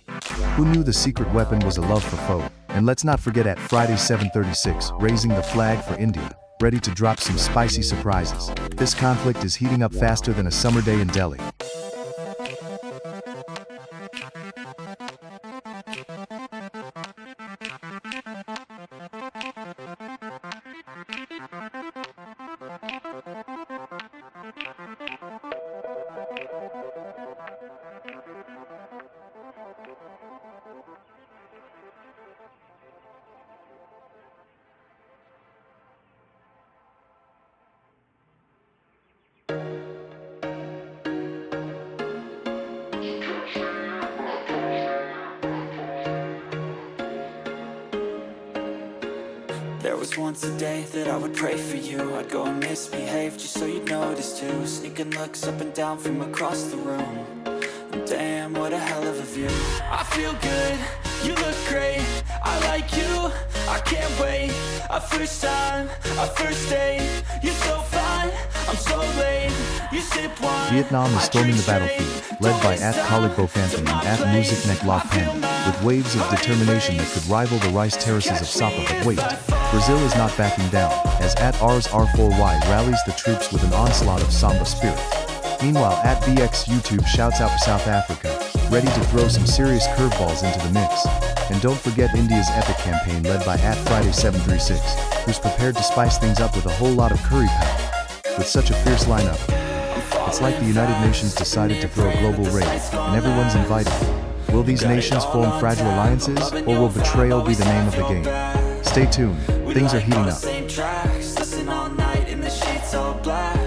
Who knew the secret weapon was a love for foe? And let's not forget at Friday 7:36, raising the flag for India, ready to drop some spicy surprises. This conflict is heating up faster than a summer day in Delhi. There was once a day that I would pray for you. I'd go and misbehave just so you'd notice too. Sneaking looks up and down from across the room. And damn, what a hell of a view. I feel good, you look great. I like you, I can't wait. A first time, a first date. You're so fine, I'm so late. You sip wine, Vietnam is storming the battlefield, led by @ColleGoFantom and @MusicNetLogPanda, with waves of determination that could rival the rice terraces of Sapa. But wait, Brazil is not backing down, as @RsR4Y rallies the troops with an onslaught of samba spirit. Meanwhile, @BX YouTube shouts out for South Africa, ready to throw some serious curveballs into the mix. And don't forget India's epic campaign led by @Friday736, who's prepared to spice things up with a whole lot of curry powder. With such a fierce lineup, it's like the United Nations decided to throw a global raid, and everyone's invited. Will these nations form fragile alliances, or will betrayal be the name of the game? Stay tuned, things are heating up. Listen all night in the sheets all black.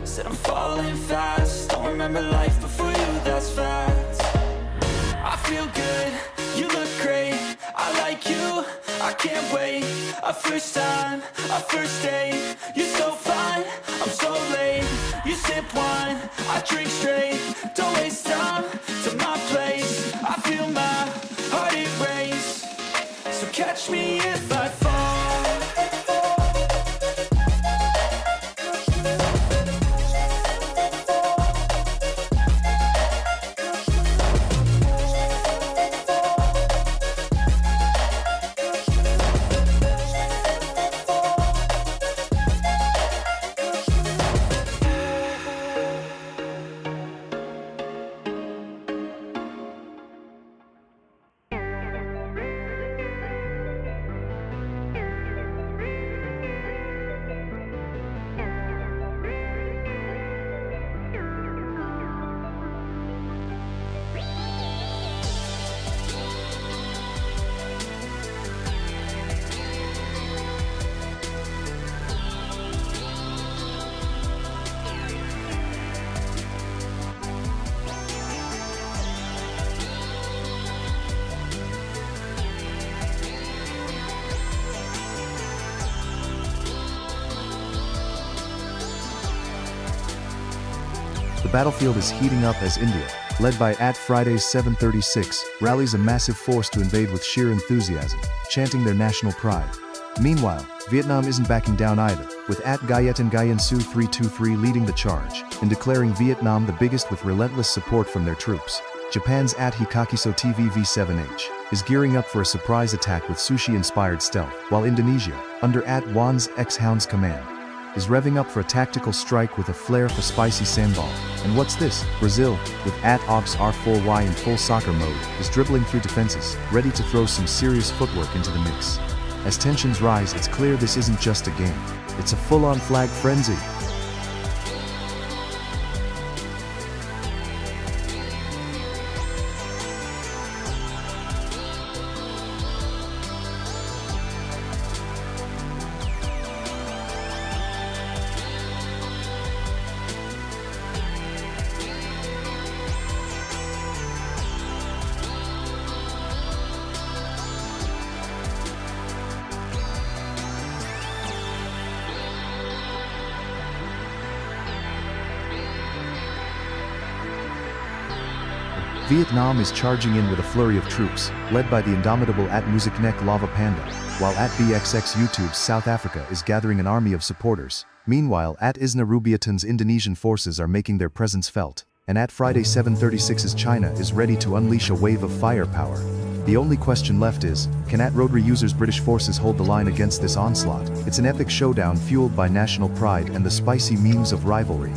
Said I'm falling fast. Don't remember life before you, that's facts. I feel good, you look great. I like you, I can't wait. A first time, a first date. You're so fine, I'm so late. You sip wine, I drink straight. Don't waste time to my place. I feel my heart erase. So catch me if I fall. The battlefield is heating up as India, led by @Friday736, rallies a massive force to invade with sheer enthusiasm, chanting their national pride. Meanwhile, Vietnam isn't backing down either, with @Gayetan Su323 leading the charge, and declaring Vietnam the biggest with relentless support from their troops. Japan's @Hikakiso TV V7H is gearing up for a surprise attack with sushi-inspired stealth, while Indonesia, under @Wan's X-Hound's command, is revving up for a tactical strike with a flair for spicy sambal. And what's this? Brazil, with @OXR4Y in full soccer mode, is dribbling through defenses, ready to throw some serious footwork into the mix. As tensions rise, it's clear this isn't just a game. It's a full-on flag frenzy. Vietnam is charging in with a flurry of troops, led by the indomitable @MusicNetLogPanda, while @BXX YouTube's South Africa is gathering an army of supporters. Meanwhile, @IsnaRubiatan's Indonesian forces are making their presence felt. and at Friday 736's China is ready to unleash a wave of firepower. The only question left is, can at-Rotary users' British forces hold the line against this onslaught? It's an epic showdown fueled by national pride and the spicy memes of rivalry.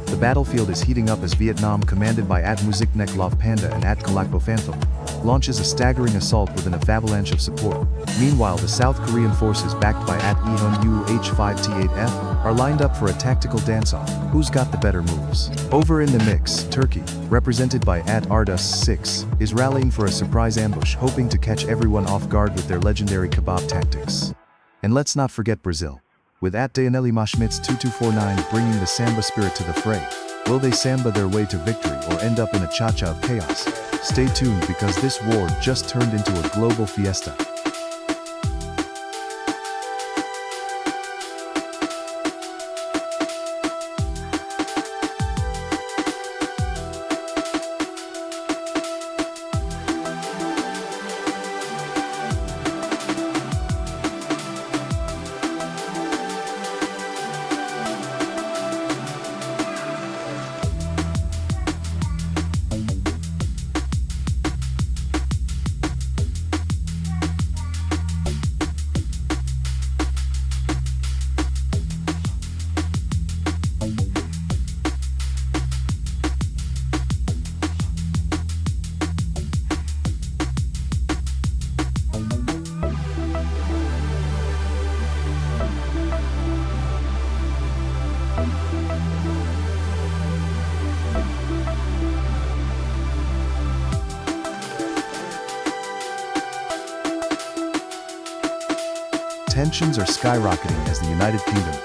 The battlefield is heating up as Vietnam, commanded by @Musiknek Love Panda and @Kalakbophantham, launches a staggering assault with an avalanche of support. Meanwhile, the South Korean forces, backed by @Ehun UH5T8F, are lined up for a tactical dance-off. Who's got the better moves? Over in the mix, Turkey, represented by @Ardus6, is rallying for a surprise ambush, hoping to catch everyone off guard with their legendary kebab tactics. And let's not forget Brazil, with @Dayanelli Mashmitz 2249 bringing the samba spirit to the fray. Will they samba their way to victory or end up in a cha-cha of chaos? Stay tuned, because this war just turned into a global fiesta. Tensions are skyrocketing as the United Kingdom,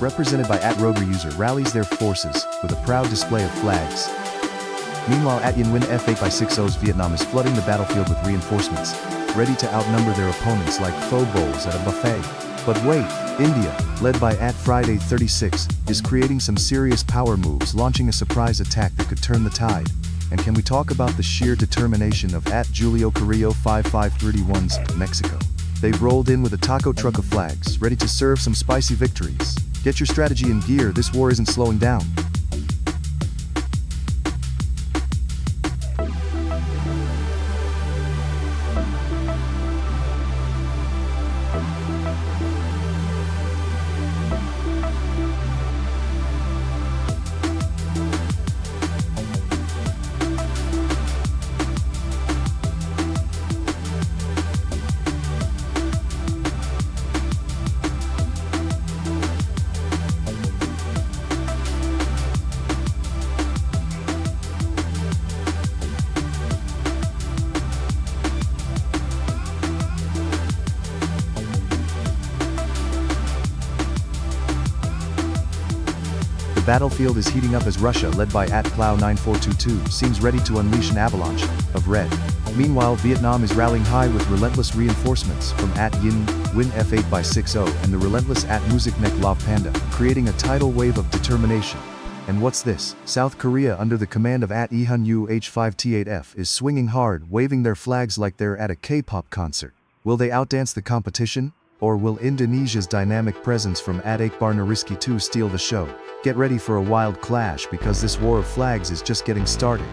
represented by @Rotary user, rallies their forces with a proud display of flags. Meanwhile, @YinWin F8x60's Vietnam is flooding the battlefield with reinforcements, ready to outnumber their opponents like pho bowls at a buffet. But wait, India, led by @Friday36, is creating some serious power moves, launching a surprise attack that could turn the tide. And can we talk about the sheer determination of @Julio Carrillo 5531's Mexico? They've rolled in with a taco truck of flags, ready to serve some spicy victories. Get your strategy in gear, this war isn't slowing down. battlefield is heating up as Russia, led by @Plow 9422, seems ready to unleash an avalanche of red. Meanwhile, Vietnam is rallying high with relentless reinforcements from @Yin Win F8/60 and the relentless @Musiknek Love Panda, creating a tidal wave of determination. And what's this? South Korea, under the command of @Ehun UH5T8F, is swinging hard, waving their flags like they're at a K-pop concert. Will they outdance the competition? Or will Indonesia's dynamic presence from @Akbar Nariski 2 steal the show? Get ready for a wild clash, because this war of flags is just getting started.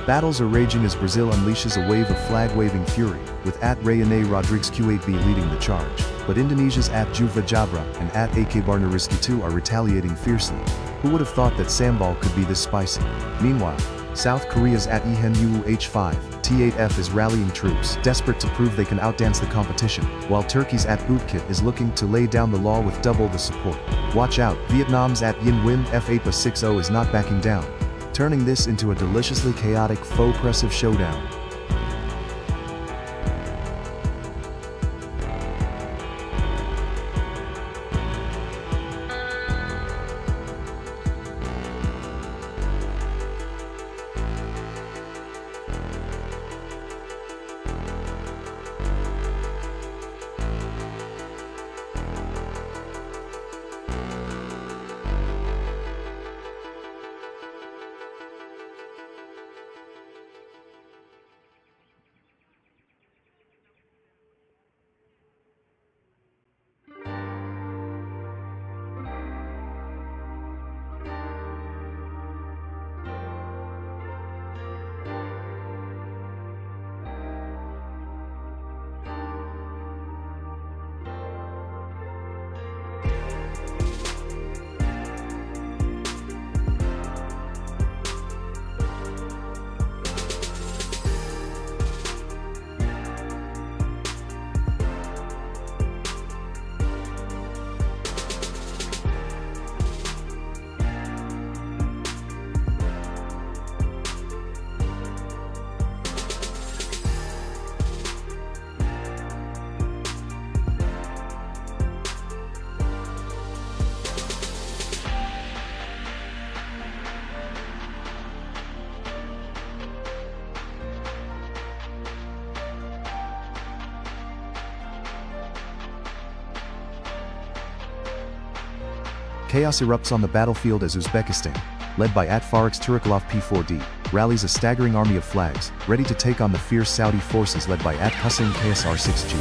Battles are raging as Brazil unleashes a wave of flag-waving fury, with @Rayane Rodrigues Q8B leading the charge. But Indonesia's @Juva Jabra and @Akbar Nariski 2 are retaliating fiercely. Who would have thought that sambal could be this spicy? Meanwhile, South Korea's @Ehun UH5T8F is rallying troops, desperate to prove they can outdance the competition, while Turkey's @Bootkit is looking to lay down the law with double the support. Watch out, Vietnam's @Yin Win F8/60 is not backing down, turning this into a deliciously chaotic, faux-oppressive showdown. Chaos erupts on the battlefield as Uzbekistan, led by @Farix Turikalov P4D, rallies a staggering army of flags, ready to take on the fierce Saudi forces led by @Hussein KSR6G.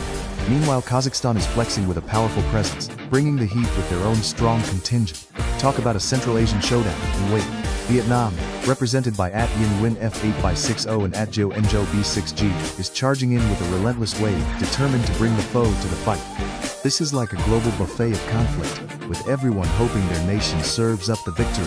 Meanwhile, Kazakhstan is flexing with a powerful presence, bringing the heat with their own strong contingent. Talk about a Central Asian showdown, and wait, Vietnam, represented by @Yin Win F8/60 and @Jo Njo B6G, is charging in with a relentless wave, determined to bring the foe to the fight. This is like a global buffet of conflict, with everyone hoping their nation serves up the victory.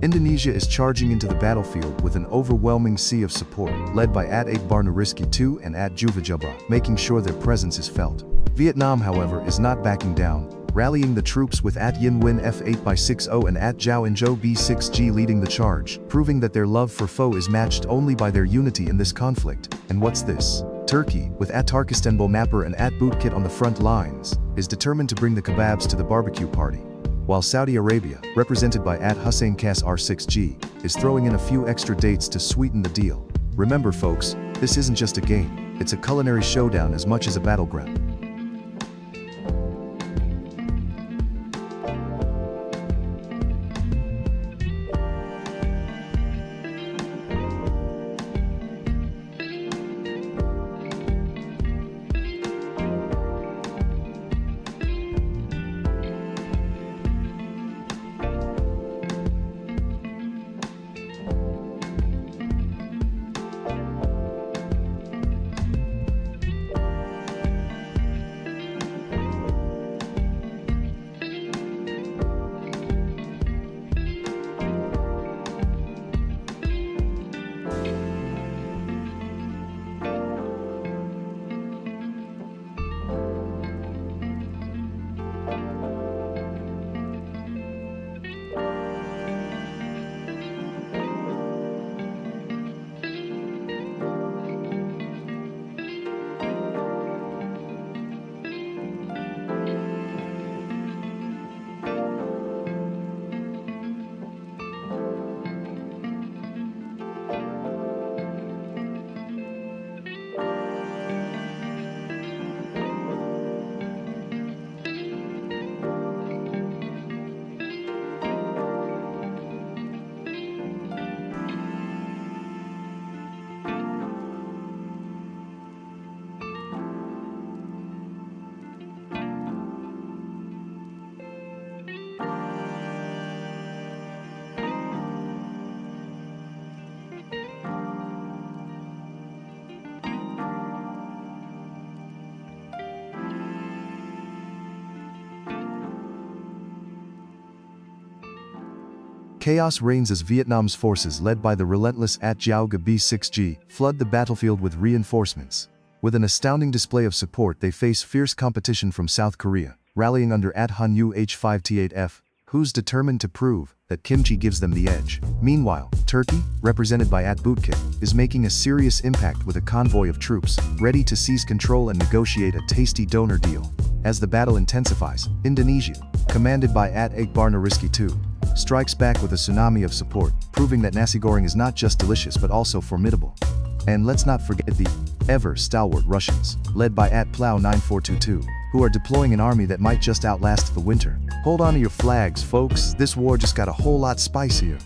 Indonesia is charging into the battlefield with an overwhelming sea of support, led by @8Barnariski II and @Juvajabra, making sure their presence is felt. Vietnam, however, is not backing down, rallying the troops with @Yin F8x60 and @Zhao B6G leading the charge, proving that their love for foe is matched only by their unity in this conflict. And what's this? Turkey, with @Tarkistanbul Mapper and @Bootkit on the front lines, is determined to bring the kebabs to the barbecue party. While Saudi Arabia, represented by @Hussein Kas R6G, is throwing in a few extra dates to sweeten the deal. Remember folks, this isn't just a game, it's a culinary showdown as much as a battleground. Chaos reigns as Vietnam's forces, led by the relentless Zhao B6G, flood the battlefield with reinforcements. With an astounding display of support, they face fierce competition from South Korea, rallying under Hanyu H5T8F, who's determined to prove that kimchi gives them the edge. Meanwhile, Turkey, represented by Bootkit, is making a serious impact with a convoy of troops, ready to seize control and negotiate a tasty donor deal. As the battle intensifies, Indonesia, commanded by @8Barnariski II, strikes back with a tsunami of support, proving that nasi goreng is not just delicious but also formidable. And let's not forget the ever-stalwart Russians, led by @Plow 9422, who are deploying an army that might just outlast the winter. Hold on to your flags, folks, this war just got a whole lot spicier.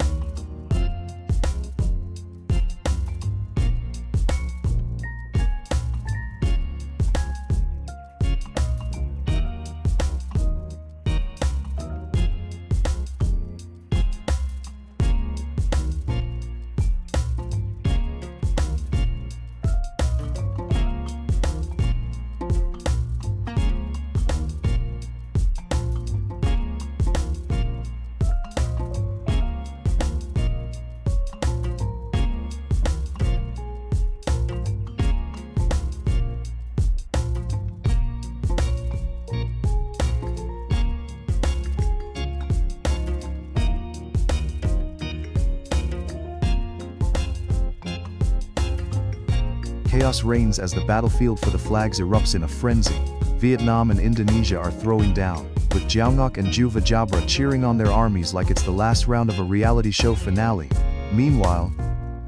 Chaos reigns as the battlefield for the flags erupts in a frenzy. Vietnam and Indonesia are throwing down, with Jiaongnok and Juvajabra cheering on their armies like it's the last round of a reality show finale. Meanwhile,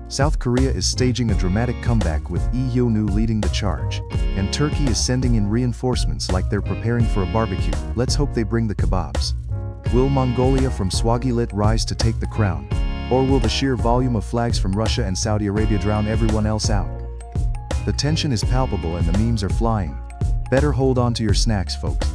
South Korea is staging a dramatic comeback with Lee Hyun-woo leading the charge, and Turkey is sending in reinforcements like they're preparing for a barbecue. Let's hope they bring the kebabs. Will Mongolia from Swagilit rise to take the crown? Or will the sheer volume of flags from Russia and Saudi Arabia drown everyone else out? The tension is palpable and the memes are flying. Better hold on to your snacks, folks.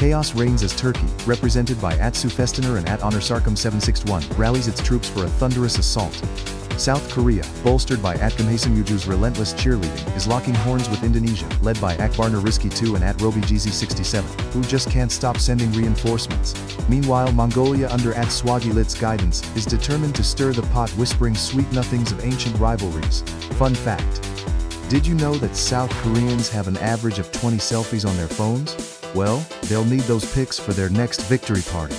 Chaos reigns as Turkey, represented by @Sufestener and @Honorsarkum 761, rallies its troops for a thunderous assault. South Korea, bolstered by @Gamhasemuju's relentless cheerleading, is locking horns with Indonesia, led by @Barnariski 2 and @RobiGZ67, who just can't stop sending reinforcements. Meanwhile, Mongolia under @Swagilit's guidance, is determined to stir the pot, whispering sweet nothings of ancient rivalries. Fun fact: did you know that South Koreans have an average of 20 selfies on their phones? Well, they'll need those pics for their next victory party.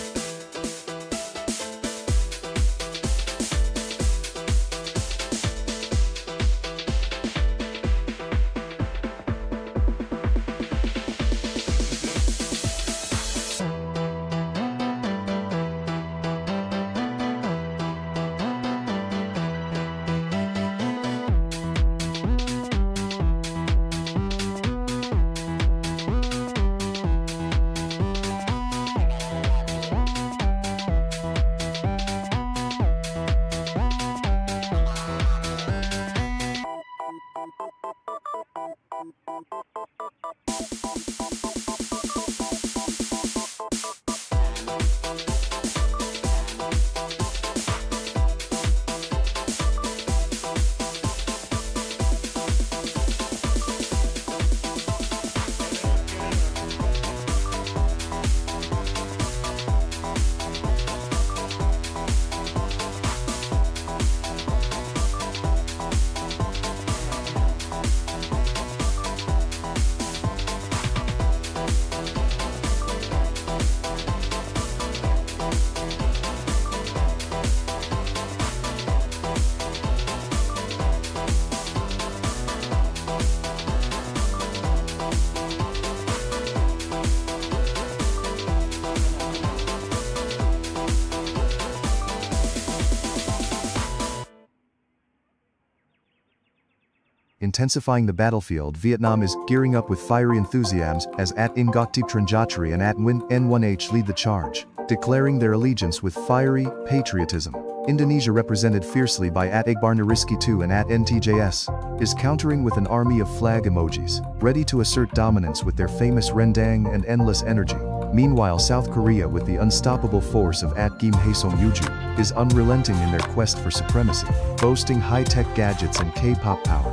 Intensifying the battlefield, Vietnam is gearing up with fiery enthusiasms as @Ingoktip Tranjatri and @Win N1H lead the charge, declaring their allegiance with fiery patriotism. Indonesia, represented fiercely by @Igbarnariski 2 and @NTJS, is countering with an army of flag emojis, ready to assert dominance with their famous rendang and endless energy. Meanwhile, South Korea, with the unstoppable force of @Gamhasemuju, is unrelenting in their quest for supremacy, boasting high-tech gadgets and K-pop power.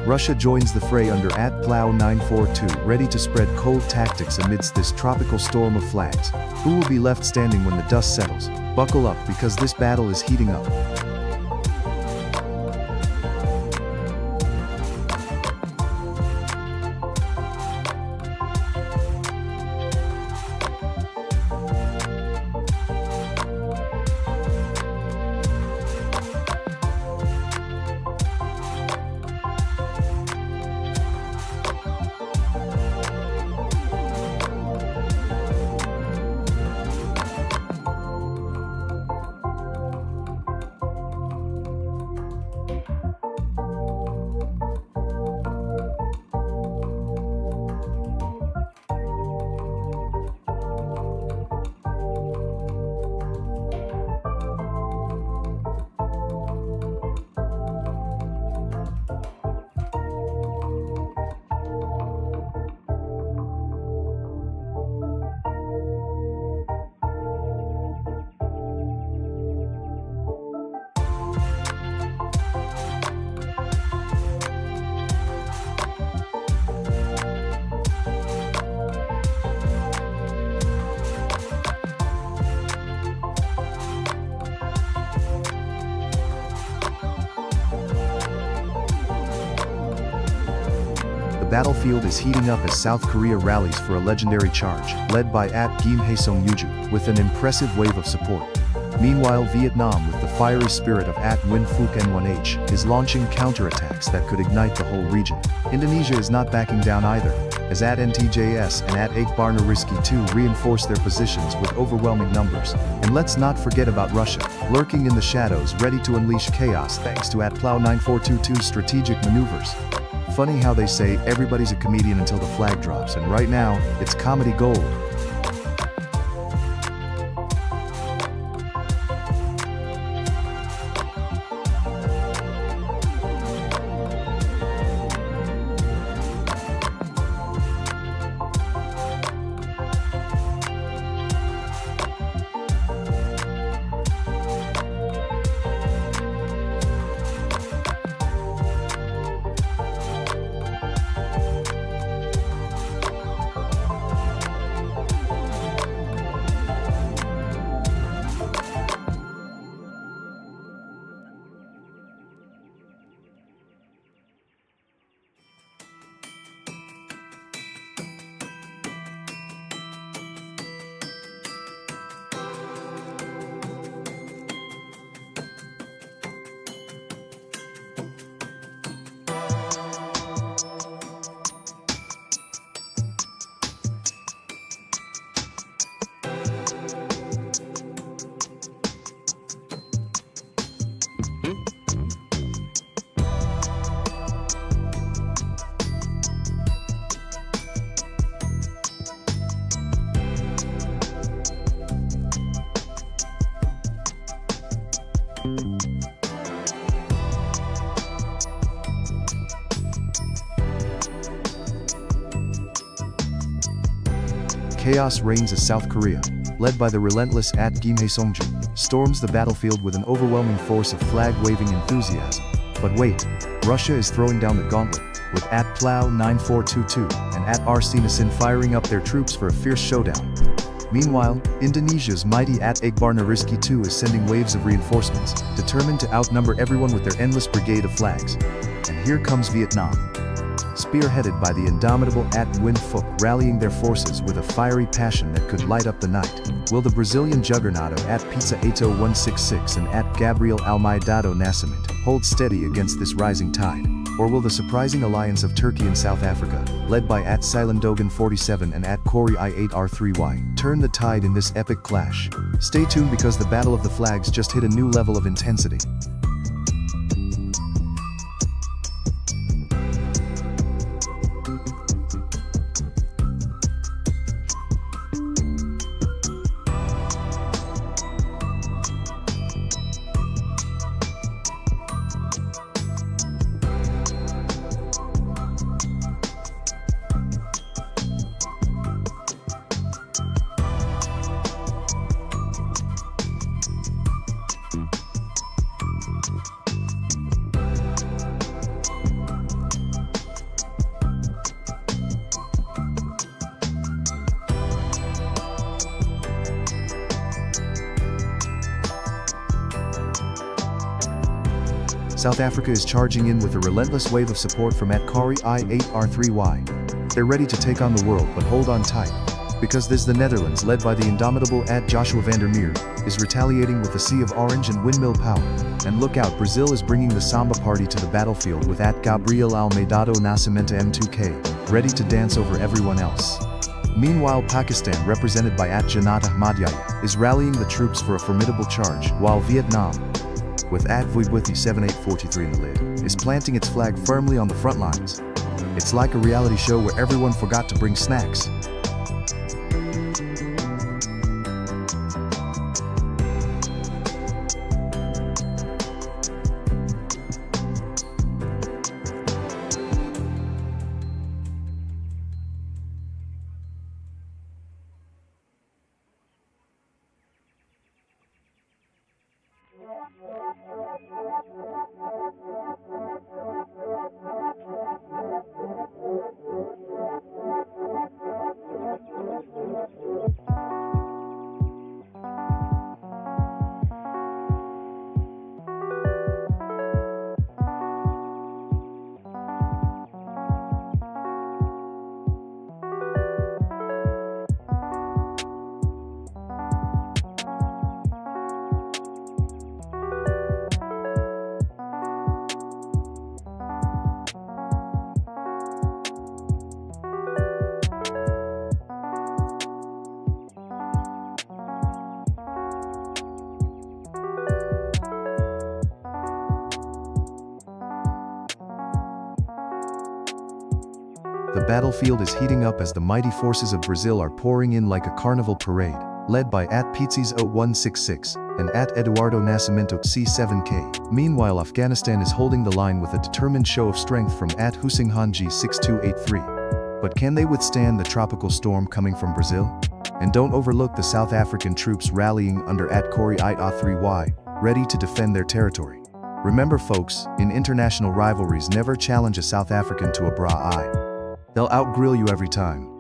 Russia joins the fray under @Plow942, ready to spread cold tactics amidst this tropical storm of flags. Who will be left standing when the dust settles? Buckle up, because this battle is heating up. The battlefield is heating up as South Korea rallies for a legendary charge, led by @Gamhasemuju, with an impressive wave of support. Meanwhile, Vietnam, with the fiery spirit of @Win Phuc N1H, is launching counterattacks that could ignite the whole region. Indonesia is not backing down either, as @NTJS and @Igbarnariski 2 reinforce their positions with overwhelming numbers. And let's not forget about Russia, lurking in the shadows, ready to unleash chaos thanks to @Plow9422's strategic maneuvers. Funny how they say everybody's a comedian until the flag drops, and right now, it's comedy gold. Chaos reigns as South Korea, led by the relentless Kim Hae-sungju, storms the battlefield with an overwhelming force of flag-waving enthusiasm. But wait, Russia is throwing down the gauntlet, with Plow 9422 and Arsenisin firing up their troops for a fierce showdown. Meanwhile, Indonesia's mighty Akbar Nariski II is sending waves of reinforcements, determined to outnumber everyone with their endless brigade of flags. And here comes Vietnam, spearheaded by the indomitable Win Phuc, rallying their forces with a fiery passion that could light up the night. Will the Brazilian juggernaut of Pizza 166 and Gabriel Almeidado Nascimento hold steady against this rising tide? Or will the surprising alliance of Turkey and South Africa, led by Silandogan 47 and Kori I8R3Y, turn the tide in this epic clash? Stay tuned because the Battle of the Flags just hit a new level of intensity. South Africa is charging in with a relentless wave of support from Kori I8R3Y. They're ready to take on the world, but hold on tight, because the Netherlands, led by the indomitable Joshua van der Meer, is retaliating with a sea of orange and windmill power. And look out, Brazil is bringing the samba party to the battlefield with Gabriel Almeidado Nascimento M2K, ready to dance over everyone else. Meanwhile, Pakistan, represented by Janat Ahmadiyya, is rallying the troops for a formidable charge, while Vietnam, with Voibuthi 7843 in the lid, is planting its flag firmly on the front lines. It's like a reality show where everyone forgot to bring snacks. The battlefield is heating up as the mighty forces of Brazil are pouring in like a carnival parade, led by Pizzis 0166 and Eduardo Nascimento C7K. Meanwhile, Afghanistan is holding the line with a determined show of strength from Hussein Hanji 6283. But can they withstand the tropical storm coming from Brazil? And don't overlook the South African troops rallying under Kori I8R3Y, ready to defend their territory. Remember folks, in international rivalries, never challenge a South African to a bra eye. They'll out-grill you every time.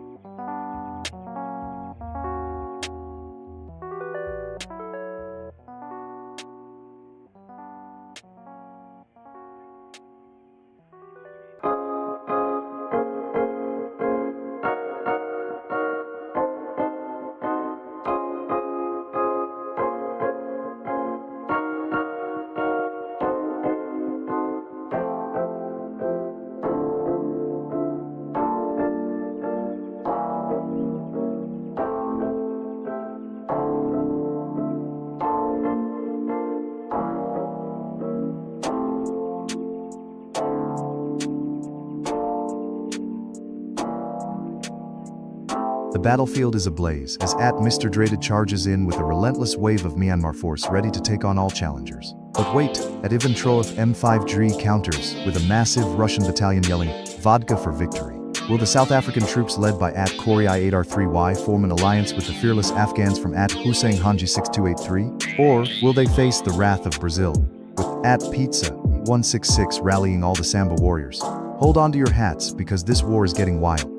The battlefield is ablaze as Mr. Dreaded charges in with a relentless wave of Myanmar force ready to take on all challengers. But wait, Ivan Troeff M5 Dri counters with a massive Russian battalion yelling, "Vodka for victory." Will the South African troops led by @Corey I8R3Y form an alliance with the fearless Afghans from @Hussein Hanji 6283? Or will they face the wrath of Brazil, with @Pizza 166 rallying all the Samba warriors? Hold on to your hats because this war is getting wild.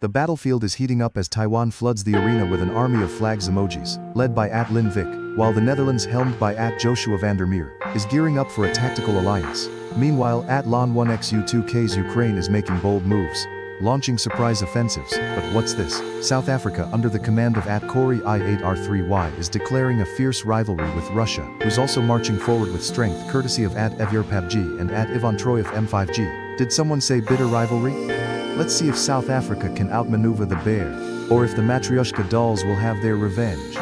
The battlefield is heating up as Taiwan floods the arena with an army of flags emojis, led by @Lin Vic, while the Netherlands, helmed by @Joshua van der Meer, is gearing up for a tactical alliance. Meanwhile, @Lon1XU2K's Ukraine is making bold moves, launching surprise offensives. But what's this? South Africa, under the command of @Corey I8R3Y, is declaring a fierce rivalry with Russia, who's also marching forward with strength courtesy of @Evyer PUBG and @Ivan Troyev M5G. Did someone say bitter rivalry? Let's see if South Africa can outmaneuver the bear, or if the Matryoshka dolls will have their revenge.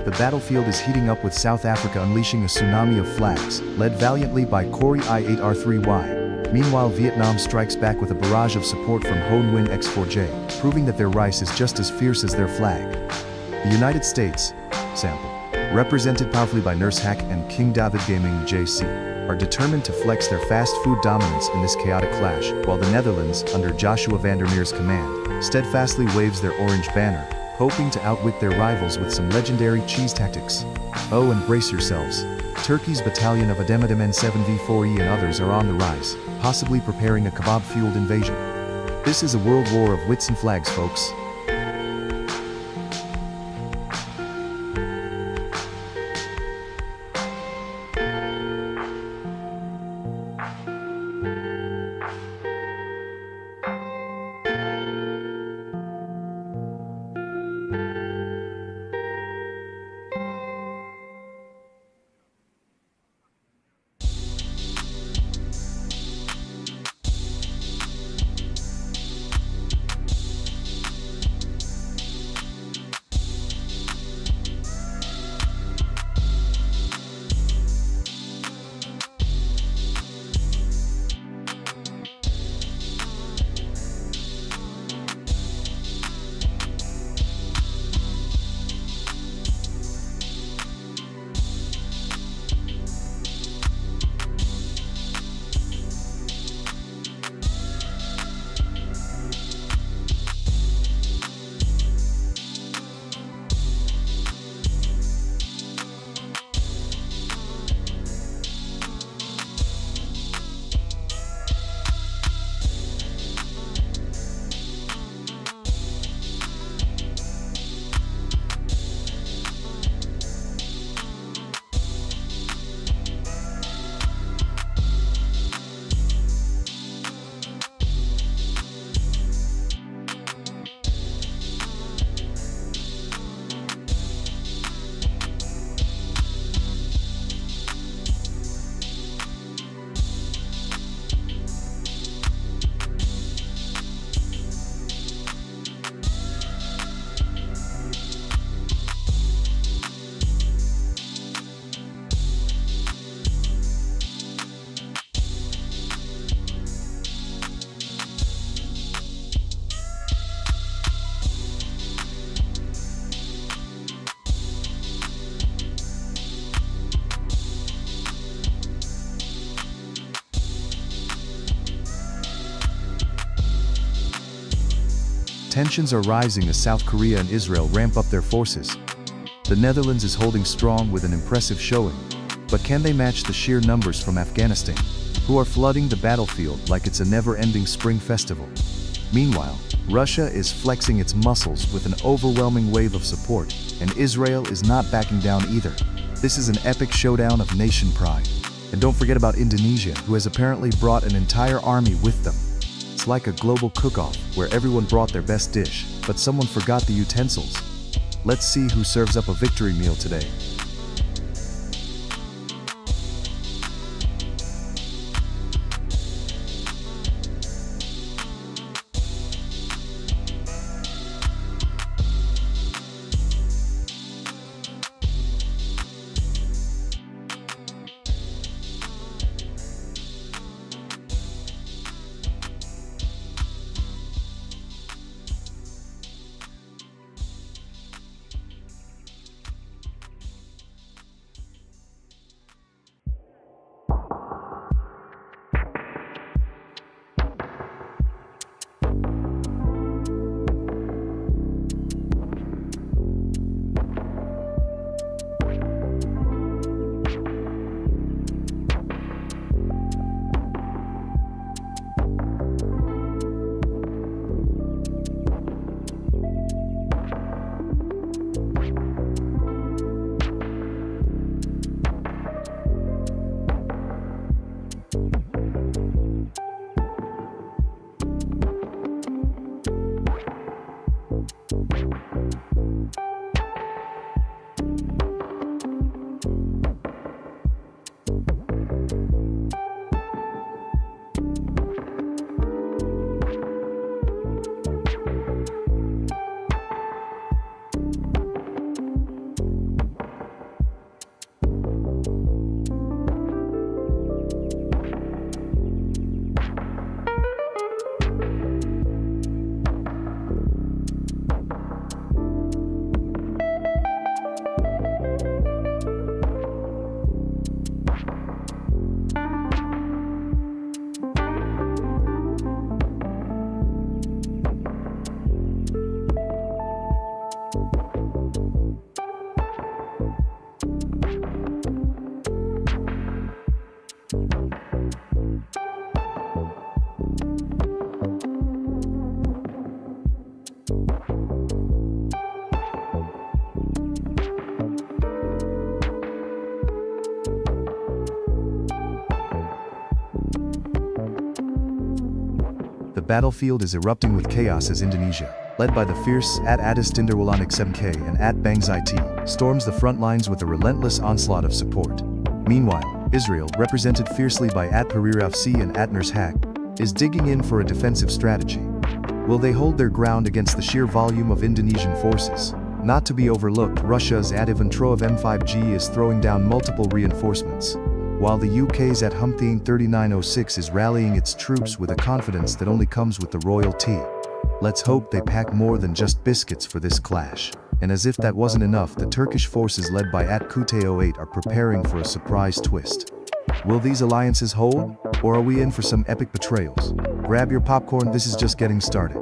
The battlefield is heating up with South Africa unleashing a tsunami of flags, led valiantly by Corey I8R3Y. Meanwhile, Vietnam strikes back with a barrage of support from Ho Nguyen X4J, proving that their rice is just as fierce as their flag. The United States, sample, represented powerfully by Nurse Hack and King David Gaming JC, are determined to flex their fast food dominance in this chaotic clash, while the Netherlands, under Joshua van der Meer's command, steadfastly waves their orange banner, hoping to outwit their rivals with some legendary cheese tactics. Oh, and brace yourselves. Turkey's battalion of Ademidem N7V4E and others are on the rise, possibly preparing a kebab-fueled invasion. This is a world war of wits and flags, folks. Tensions are rising as South Korea and Israel ramp up their forces. The Netherlands is holding strong with an impressive showing, but can they match the sheer numbers from Afghanistan, who are flooding the battlefield like it's a never-ending spring festival? Meanwhile, Russia is flexing its muscles with an overwhelming wave of support, and Israel is not backing down either. This is an epic showdown of nation pride. And don't forget about Indonesia, who has apparently brought an entire army with them. It's like a global cook-off, where everyone brought their best dish, but someone forgot the utensils. Let's see who serves up a victory meal today. The battlefield is erupting with chaos as Indonesia, led by the fierce @Adistinderwalanik 7K and @Bangzai storms the front lines with a relentless onslaught of support. Meanwhile, Israel, represented fiercely by @Perirafc and @Nurshak, is digging in for a defensive strategy. Will they hold their ground against the sheer volume of Indonesian forces? Not to be overlooked, Russia's @Ivantrov M5G is throwing down multiple reinforcements, while the UK's @Humthine 3906 is rallying its troops with a confidence that only comes with the royal tea. Let's hope they pack more than just biscuits for this clash. And as if that wasn't enough, the Turkish forces led by @Kute08 are preparing for a surprise twist. Will these alliances hold, or are we in for some epic betrayals? Grab your popcorn, this is just getting started.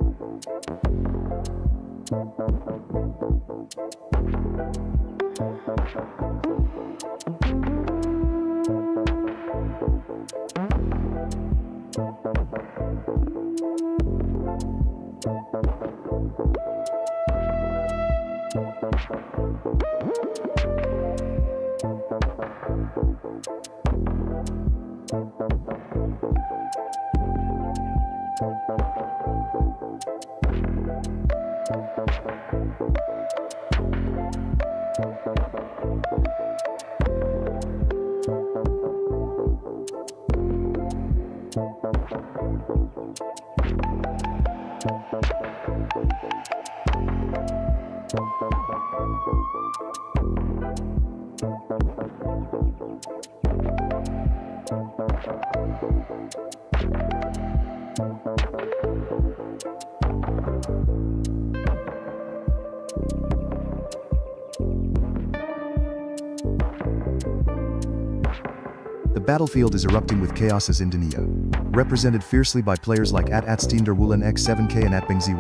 The battlefield is erupting with chaos as Indonesia, represented fiercely by players like @Atsteenderwulan X7K and @Bangzai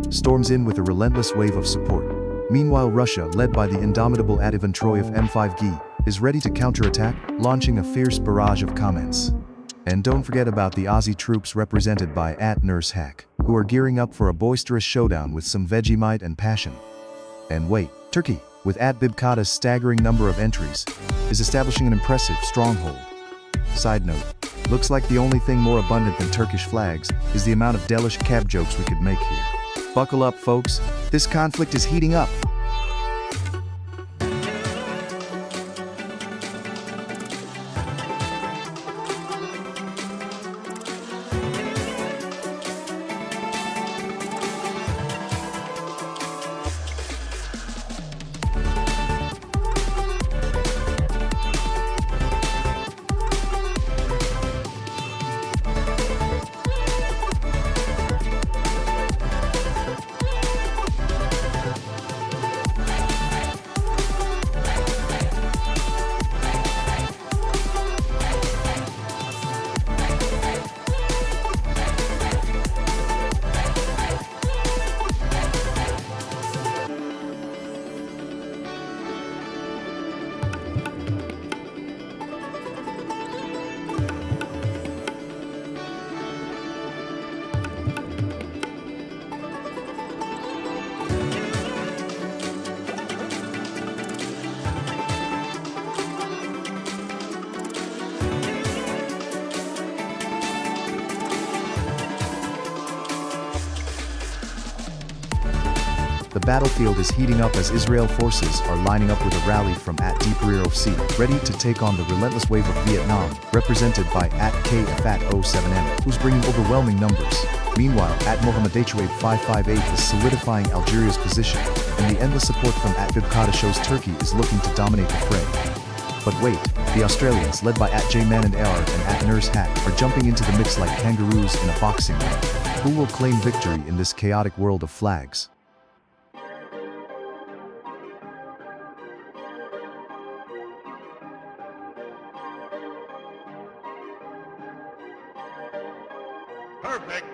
storms in with a relentless wave of support. Meanwhile, Russia, led by the indomitable Ivan Troyev M5G, is ready to counterattack, launching a fierce barrage of comments. And don't forget about the Aussie troops represented by @NurseHack, who are gearing up for a boisterous showdown with some Vegemite and passion. And wait, Turkey, with @Bibkata's staggering number of entries, is establishing an impressive stronghold. Side note, looks like the only thing more abundant than Turkish flags is the amount of delish cab jokes we could make here. Buckle up, folks, this conflict is heating up. The battlefield is heating up as Israel forces are lining up with a rally from @DeepRearOFC, ready to take on the relentless wave of Vietnam, represented by @KFAT07M, who's bringing overwhelming numbers. Meanwhile, @MohammedHwave558 is solidifying Algeria's position, and the endless support from @Bibkata shows Turkey is looking to dominate the fray. But wait, the Australians, led by @JManandAR and @NurseHack, are jumping into the mix like kangaroos in a boxing ring. Who will claim victory in this chaotic world of flags? Perfect.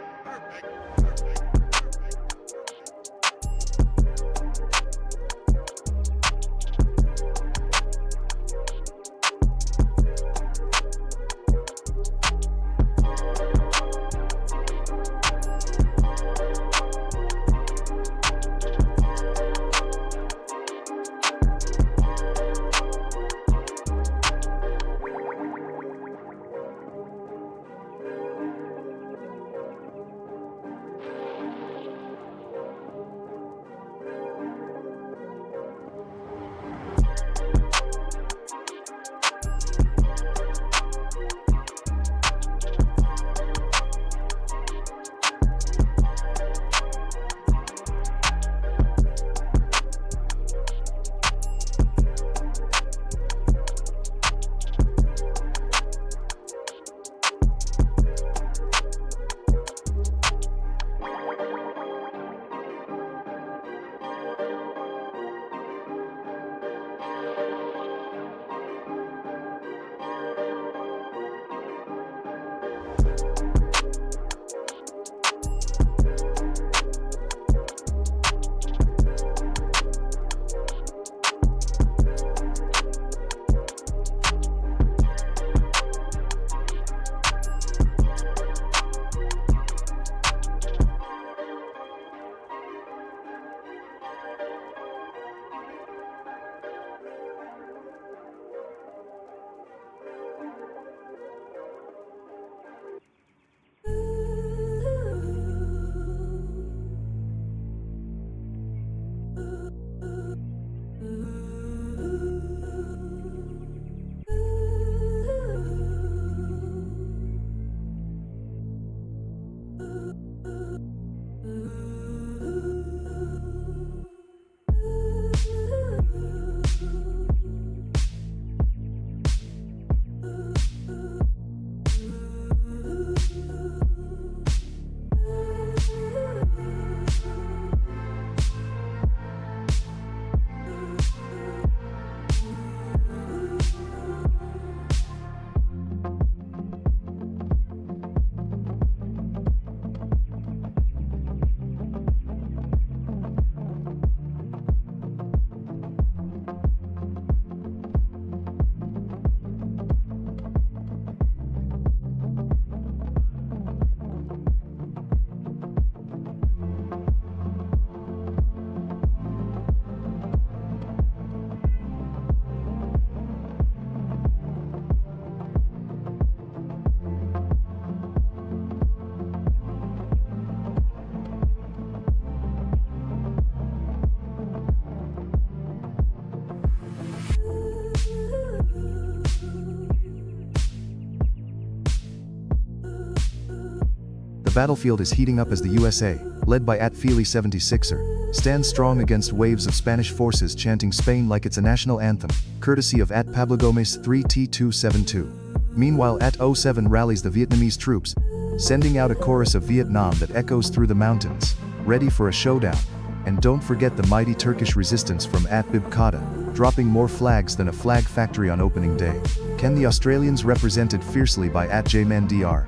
battlefield is heating up as the USA, led by Feely 76er, stands strong against waves of Spanish forces chanting Spain like it's a national anthem, courtesy of Pablo Gomez 3T272. Meanwhile @07 rallies the Vietnamese troops, sending out a chorus of Vietnam that echoes through the mountains, ready for a showdown. And don't forget the mighty Turkish resistance from Bibkada, dropping more flags than a flag factory on opening day. Can the Australians, represented fiercely by @JManDR,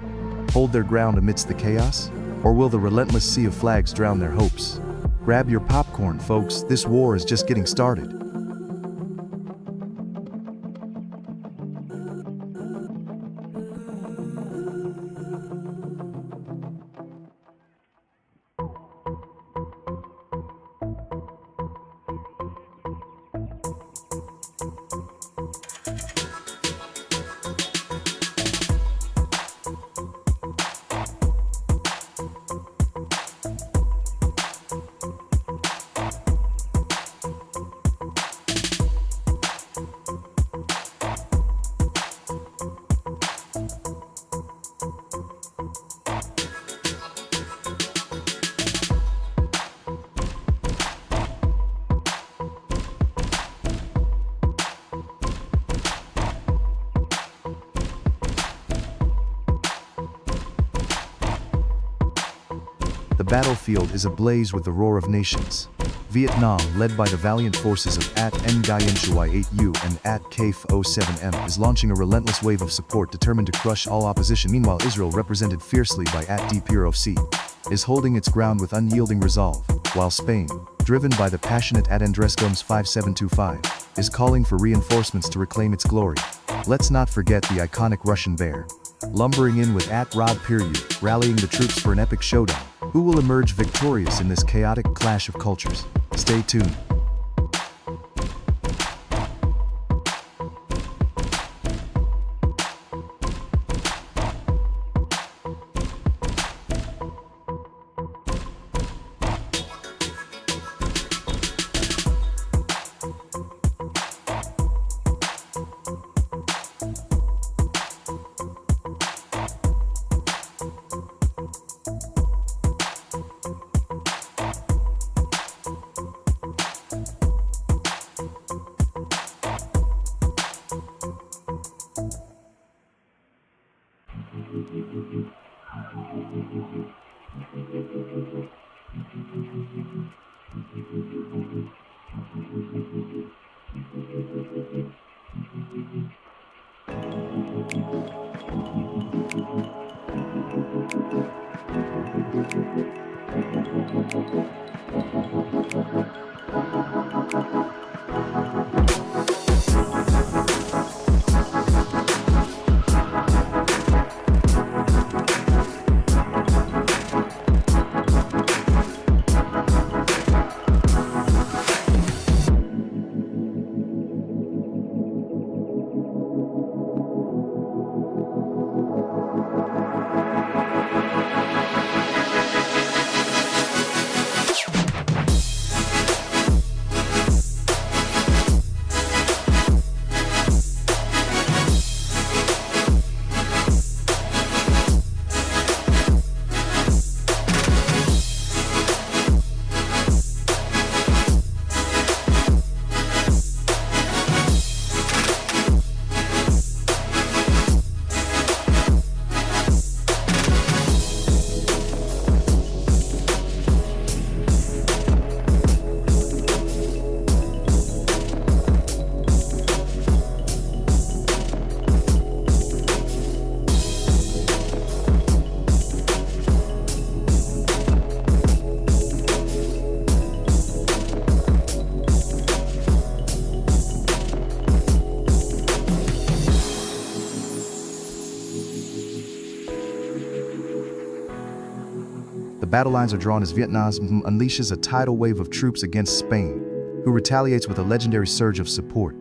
hold their ground amidst the chaos? Or will the relentless sea of flags drown their hopes? Grab your popcorn, folks, this war is just getting started. The battlefield is ablaze with the roar of nations. Vietnam, led by the valiant forces of @Nguyen Shuai 8U and @KF07M, is launching a relentless wave of support determined to crush all opposition. Meanwhile, Israel, represented fiercely by @DPROC, is holding its ground with unyielding resolve, while Spain, driven by the passionate @Andres Gomes 5725, is calling for reinforcements to reclaim its glory. Let's not forget the iconic Russian bear, lumbering in with @Rod Piryu, rallying the troops for an epic showdown. Who will emerge victorious in this chaotic clash of cultures? Stay tuned. The battle lines are drawn as Vietnam unleashes a tidal wave of troops against Spain, who retaliates with a legendary surge of support.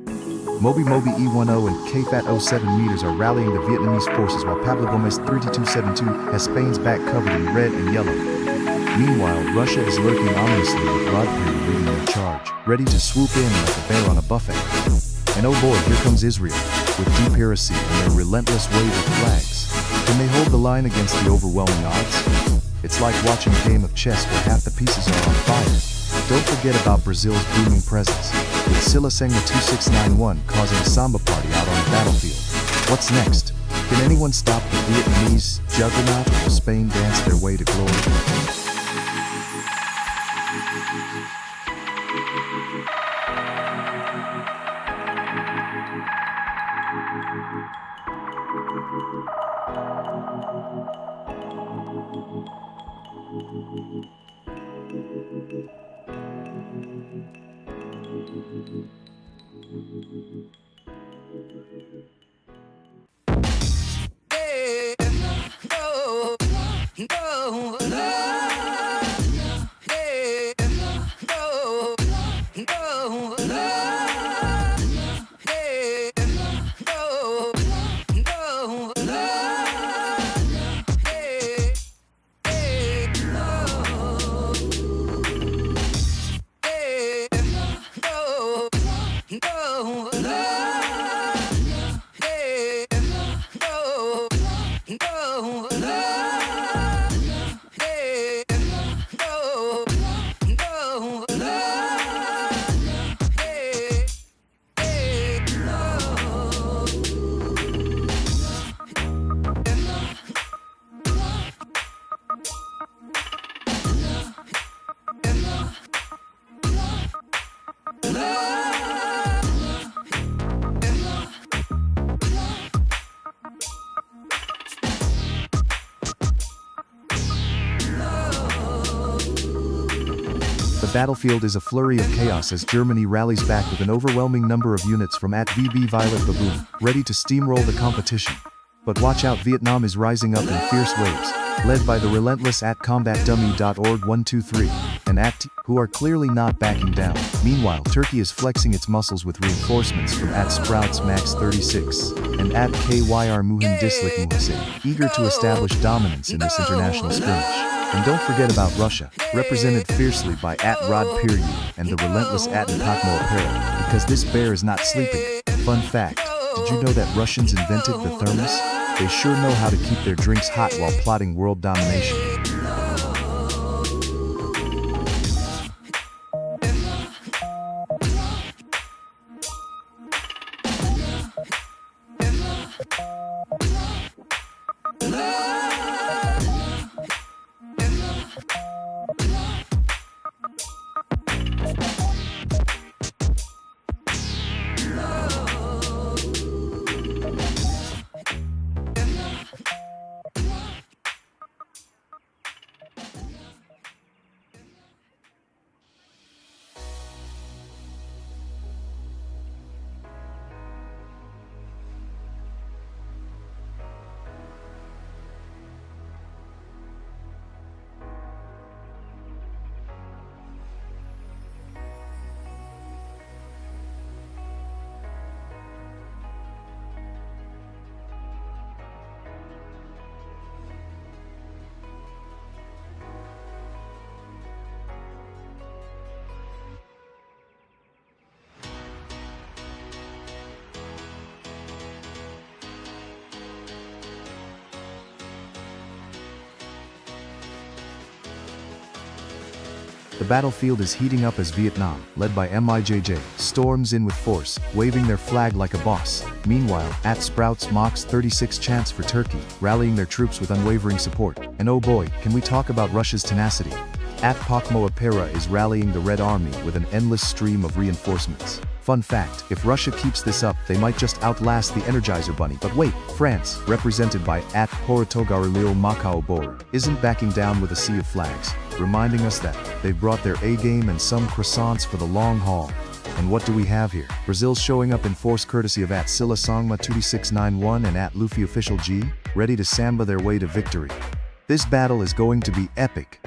Moby E10 and KFAT 07 meters are rallying the Vietnamese forces, while Pablo Gomez 3272 has Spain's back covered in red and yellow. Meanwhile, Russia is lurking ominously with Rod Piryu leading their charge, ready to swoop in like a bear on a buffet. And oh boy, here comes Israel, with deep heresy and their relentless wave of flags. Can they hold the line against the overwhelming odds? It's like watching a game of chess where half the pieces are on fire. Don't forget about Brazil's booming presence, with Seleção 2691 causing a samba party out on the battlefield. What's next? Can anyone stop the Vietnamese juggernaut, or will Spain dance their way to glory? The battlefield is a flurry of chaos as Germany rallies back with an overwhelming number of units from @VB Violet Baboon, ready to steamroll the competition. But watch out, Vietnam is rising up in fierce waves, led by the relentless @combatdummy.org 123, and who are clearly not backing down. Meanwhile, Turkey is flexing its muscles with reinforcements from @Sprouts Max 36 and @KYR Muhin Dislik Muhase, eager to establish dominance in this international skirmish. And don't forget about Russia, represented fiercely by @RodPiryu and the relentless @Pakmo Opera, because this bear is not sleeping. Fun fact, did you know that Russians invented the thermos? They sure know how to keep their drinks hot while plotting world domination. The battlefield is heating up as Vietnam, led by MIJJ, storms in with force, waving their flag like a boss. Meanwhile, @Sprouts Max 36 chants for Turkey, rallying their troops with unwavering support. And oh boy, can we talk about Russia's tenacity. @Pakmo Opera is rallying the Red Army with an endless stream of reinforcements. Fun fact, if Russia keeps this up, they might just outlast the Energizer Bunny. But wait, France, represented by @Portogarilio Macau Bor, isn't backing down with a sea of flags, reminding us that they've brought their A-game and some croissants for the long haul. And what do we have here? Brazil's showing up in force courtesy of @Seleção 2691 and @LuffyOfficialG, ready to samba their way to victory. This battle is going to be epic.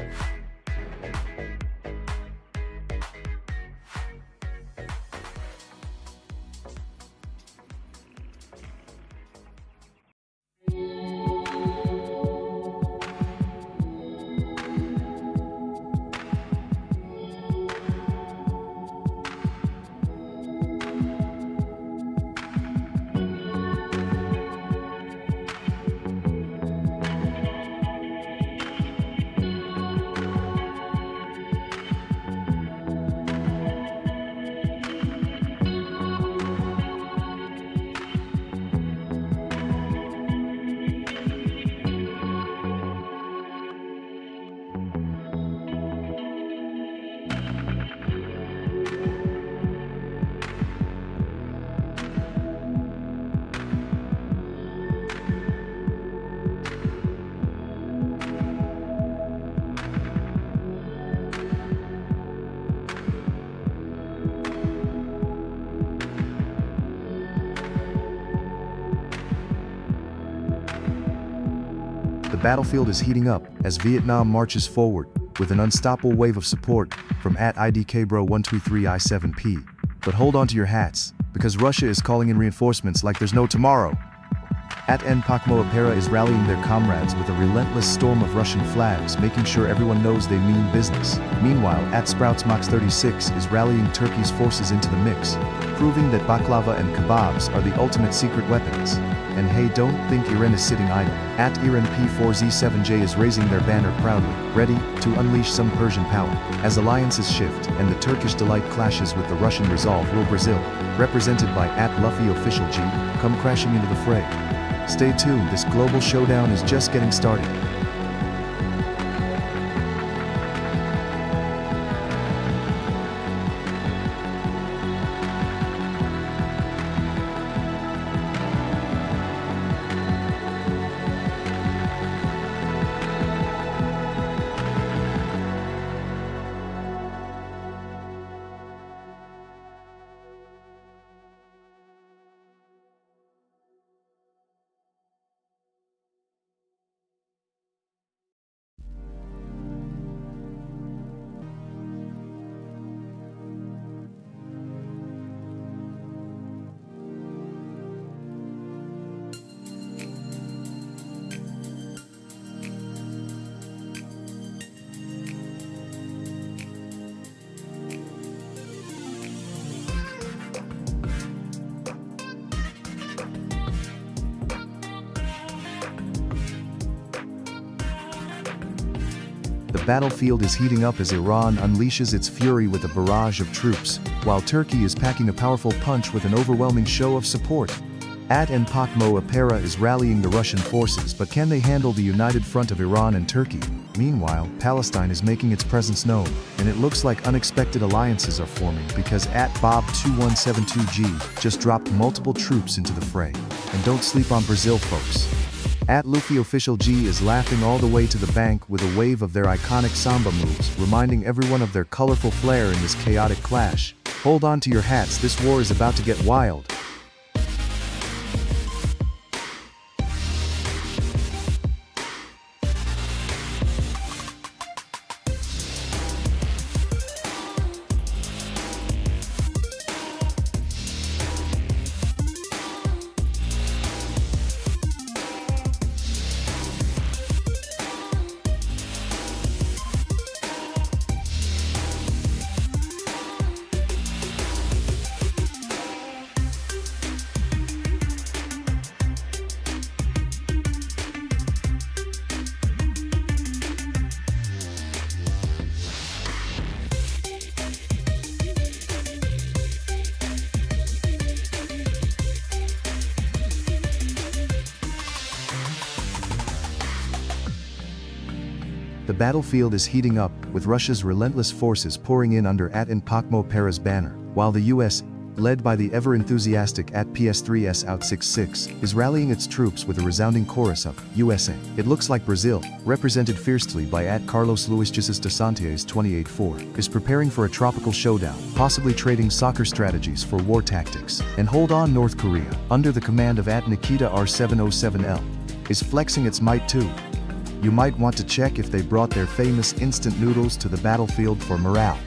battlefield is heating up as Vietnam marches forward with an unstoppable wave of support from @IDKBro123I7P. But hold on to your hats, because Russia is calling in reinforcements like there's no tomorrow. @NPAKMO Opera is rallying their comrades with a relentless storm of Russian flags, making sure everyone knows they mean business. Meanwhile, @SproutsMax36 is rallying Turkey's forces into the mix, proving that baklava and kebabs are the ultimate secret weapons. And hey, don't think Iran is sitting idle. @IranP4Z7J is raising their banner proudly, ready to unleash some Persian power. As alliances shift and the Turkish delight clashes with the Russian resolve, will Brazil, represented by @LuffyOfficialG, come crashing into the fray? Stay tuned, this global showdown is just getting started. The battlefield is heating up as Iran unleashes its fury with a barrage of troops, while Turkey is packing a powerful punch with an overwhelming show of support. @NPAKMO Opera is rallying the Russian forces, but can they handle the united front of Iran and Turkey? Meanwhile, Palestine is making its presence known, and it looks like unexpected alliances are forming because @Bob2172G just dropped multiple troops into the fray. And don't sleep on Brazil, folks. @LuffyOfficialG is laughing all the way to the bank with a wave of their iconic samba moves, reminding everyone of their colorful flair in this chaotic clash. Hold on to your hats, this war is about to get wild. The battlefield is heating up, with Russia's relentless forces pouring in under @NPAKMO Opera's banner, while the US, led by the ever-enthusiastic @PS3S Out66, is rallying its troops with a resounding chorus of USA. It looks like Brazil, represented fiercely by @Carlos Luis Jesus dos Santos 284, is preparing for a tropical showdown, possibly trading soccer strategies for war tactics. And hold on, North Korea, under the command of @Nikita R707L, is flexing its might too. You might want to check if they brought their famous instant noodles to the battlefield for morale.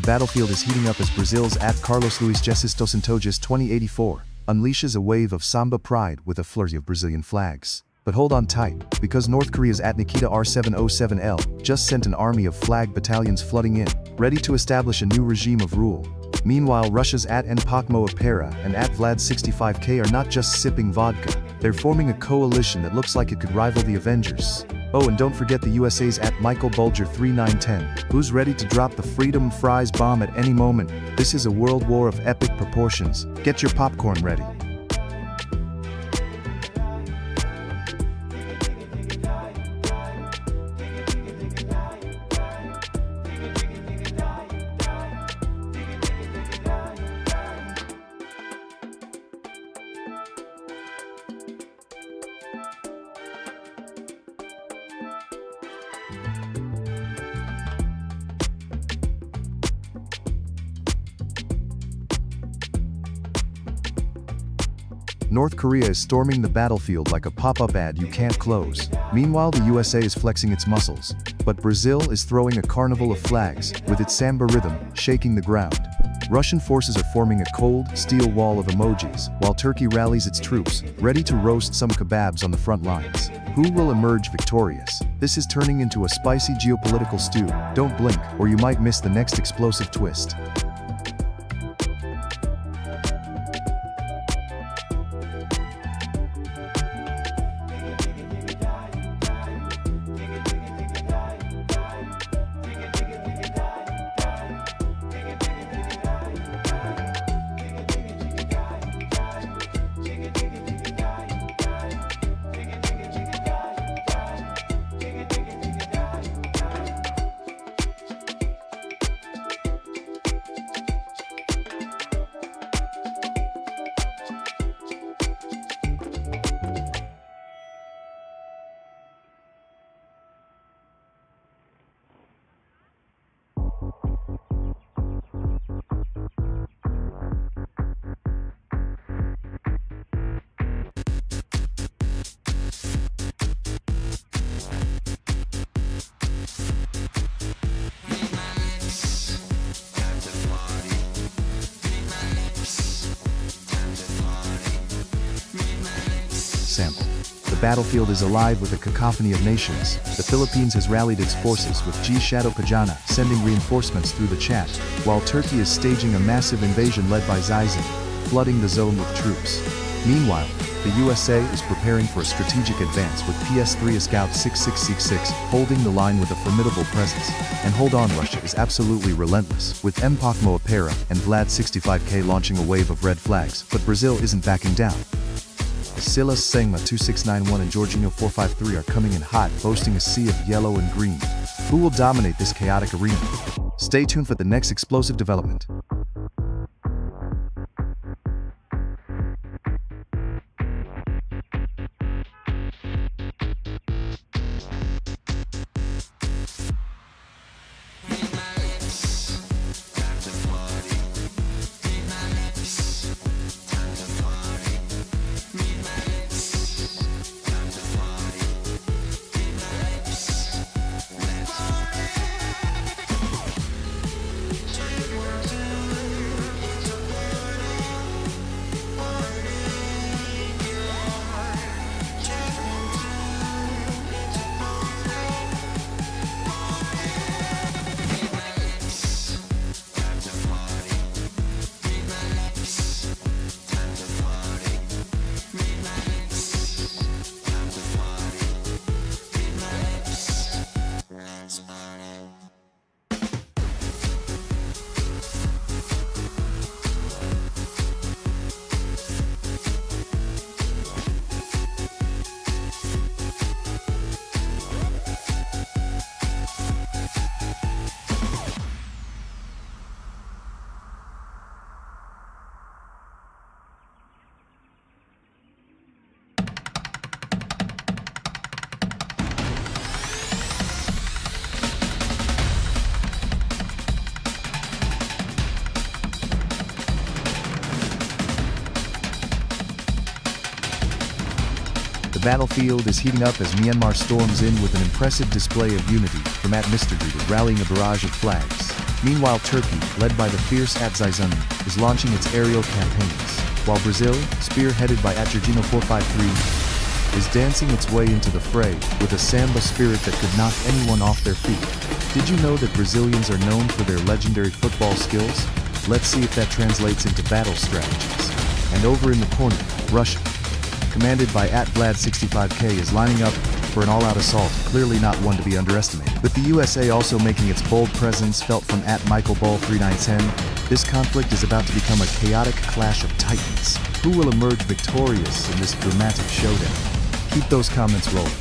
the battlefield is heating up as Brazil's at Carlos Luis Jesus dos Santos 2084 unleashes a wave of samba pride with a flurry of Brazilian flags. But hold on tight, because North Korea's at Nikita R707L just sent an army of flag battalions flooding in, ready to establish a new regime of rule. Meanwhile, Russia's at Pakmo Apera and at Vlad 65K are not just sipping vodka, they're forming a coalition that looks like it could rival the Avengers. Oh, and don't forget the USA's at Michael Bulger 3910, who's ready to drop the Freedom Fries bomb at any moment. This is a world war of epic proportions. Get your popcorn ready. North Korea is storming the battlefield like a pop-up ad you can't close. Meanwhile, the USA is flexing its muscles. But Brazil is throwing a carnival of flags, with its samba rhythm shaking the ground. Russian forces are forming a cold, steel wall of emojis, while Turkey rallies its troops, ready to roast some kebabs on the front lines. Who will emerge victorious? This is turning into a spicy geopolitical stew. Don't blink, or you might miss the next explosive twist. Sample. The battlefield is alive with a cacophony of nations. The Philippines has rallied its forces with G Shadow Pajana sending reinforcements through the chat, while Turkey is staging a massive invasion led by Zizan, flooding the zone with troops. Meanwhile, the USA is preparing for a strategic advance with PS3 Scout 6666 holding the line with a formidable presence. And hold on, Russia is absolutely relentless, with Pakmo Apera and Vlad 65K launching a wave of red flags, but Brazil isn't backing down. Silas Sengma 2691 and Jorginho 453 are coming in hot, boasting a sea of yellow and green. Who will dominate this chaotic arena? Stay tuned for the next explosive development. The battlefield is heating up as Myanmar storms in with an impressive display of unity, from at Mr. Greeted rallying a barrage of flags. Meanwhile, Turkey, led by the fierce Atzizani, is launching its aerial campaigns, while Brazil, spearheaded by Atjergino453, is dancing its way into the fray with a samba spirit that could knock anyone off their feet. Did you know that Brazilians are known for their legendary football skills? Let's see if that translates into battle strategies. And over in the corner, Russia, commanded by @Vlad65k, is lining up for an all-out assault, clearly not one to be underestimated. With the USA also making its bold presence felt from @MichaelBall3910, this conflict is about to become a chaotic clash of titans. Who will emerge victorious in this dramatic showdown? Keep those comments rolling.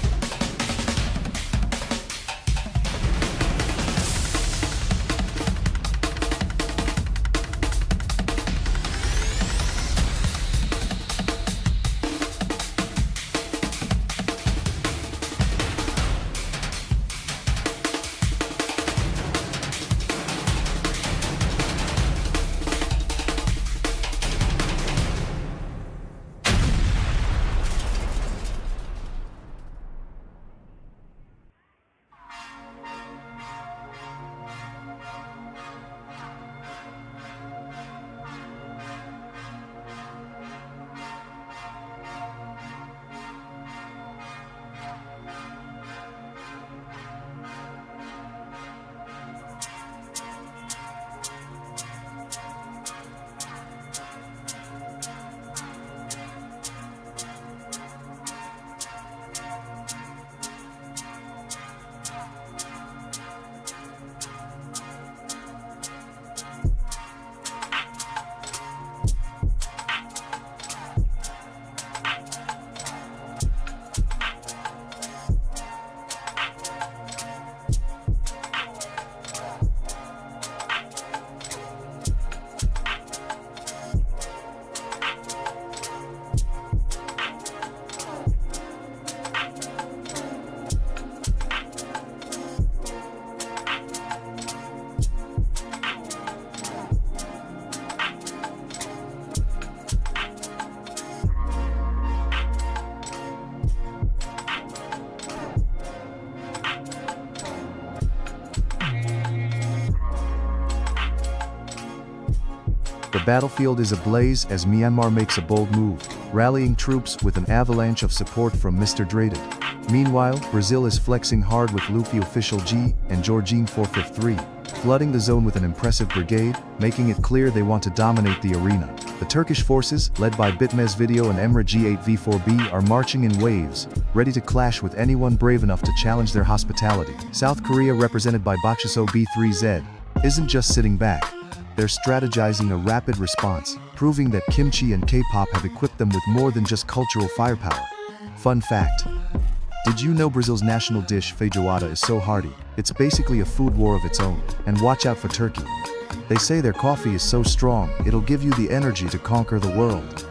The battlefield is ablaze as Myanmar makes a bold move, rallying troops with an avalanche of support from Mr. Draded. Meanwhile, Brazil is flexing hard with Luffy Official G and Jorginho 453, flooding the zone with an impressive brigade, making it clear they want to dominate the arena. The Turkish forces, led by Bitmez Video and Emre G8V4B, are marching in waves, ready to clash with anyone brave enough to challenge their hospitality. South Korea, represented by Bakshiso B3Z, isn't just sitting back. They're strategizing a rapid response, proving that kimchi and K-pop have equipped them with more than just cultural firepower. Fun fact: did you know Brazil's national dish, feijoada, is so hearty, it's basically a food war of its own? And watch out for Turkey. They say their coffee is so strong, it'll give you the energy to conquer the world.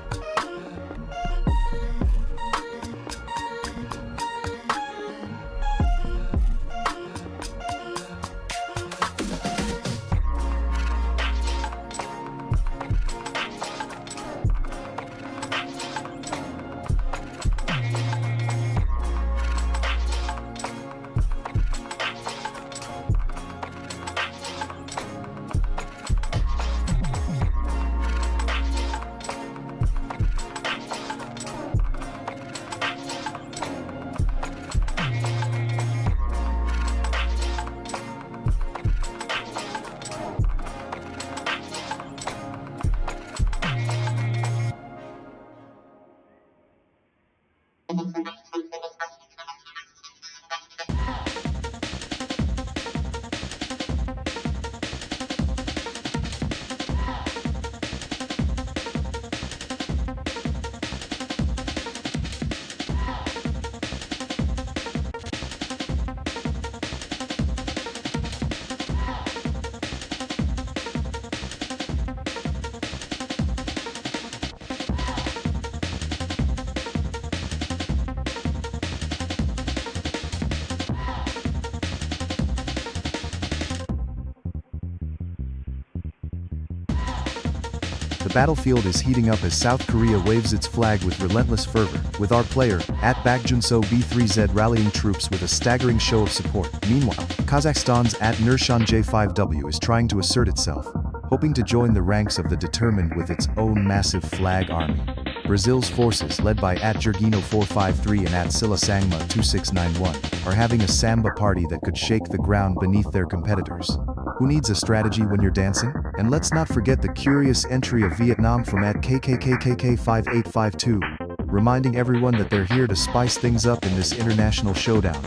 The battlefield is heating up as South Korea waves its flag with relentless fervor, with our player, @Bagjunso B3Z rallying troops with a staggering show of support. Meanwhile, Kazakhstan's @Nurshan J5W is trying to assert itself, hoping to join the ranks of the determined with its own massive flag army. Brazil's forces, led by @Jorginho453 and @Sila Sangma 2691, are having a samba party that could shake the ground beneath their competitors. Who needs a strategy when you're dancing? And let's not forget the curious entry of Vietnam from @KKKKK5852, reminding everyone that they're here to spice things up in this international showdown.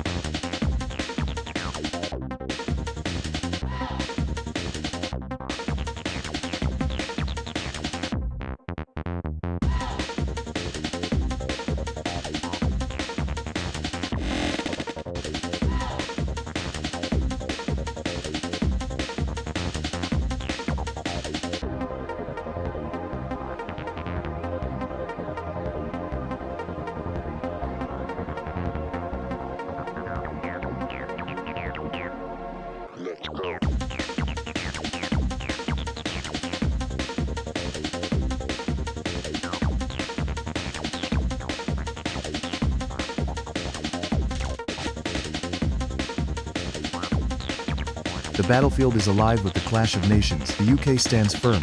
The battlefield is alive with the clash of nations. The UK stands firm,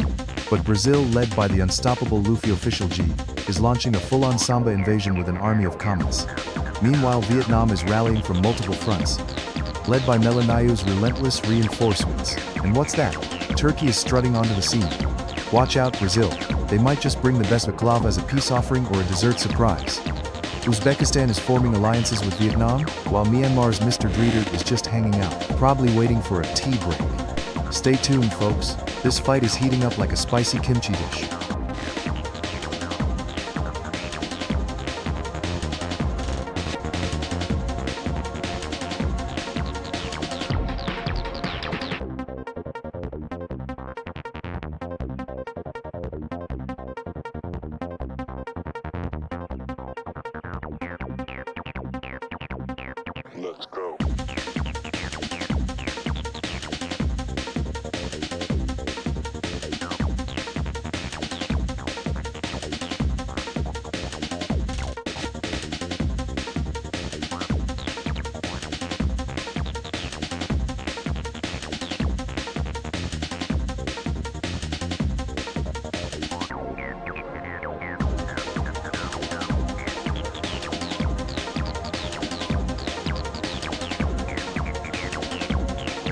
but Brazil, led by the unstoppable Luffy Official G, is launching a full-on samba invasion with an army of comets. Meanwhile, Vietnam is rallying from multiple fronts, led by Melanayu's relentless reinforcements. And what's that? Turkey is strutting onto the scene. Watch out, Brazil. They might just bring the best baklava as a peace offering or a dessert surprise. Uzbekistan is forming alliances with Vietnam, while Myanmar's Mr. Dreeder is just hanging out, probably waiting for a tea break. Stay tuned, folks. This fight is heating up like a spicy kimchi dish. Let's go.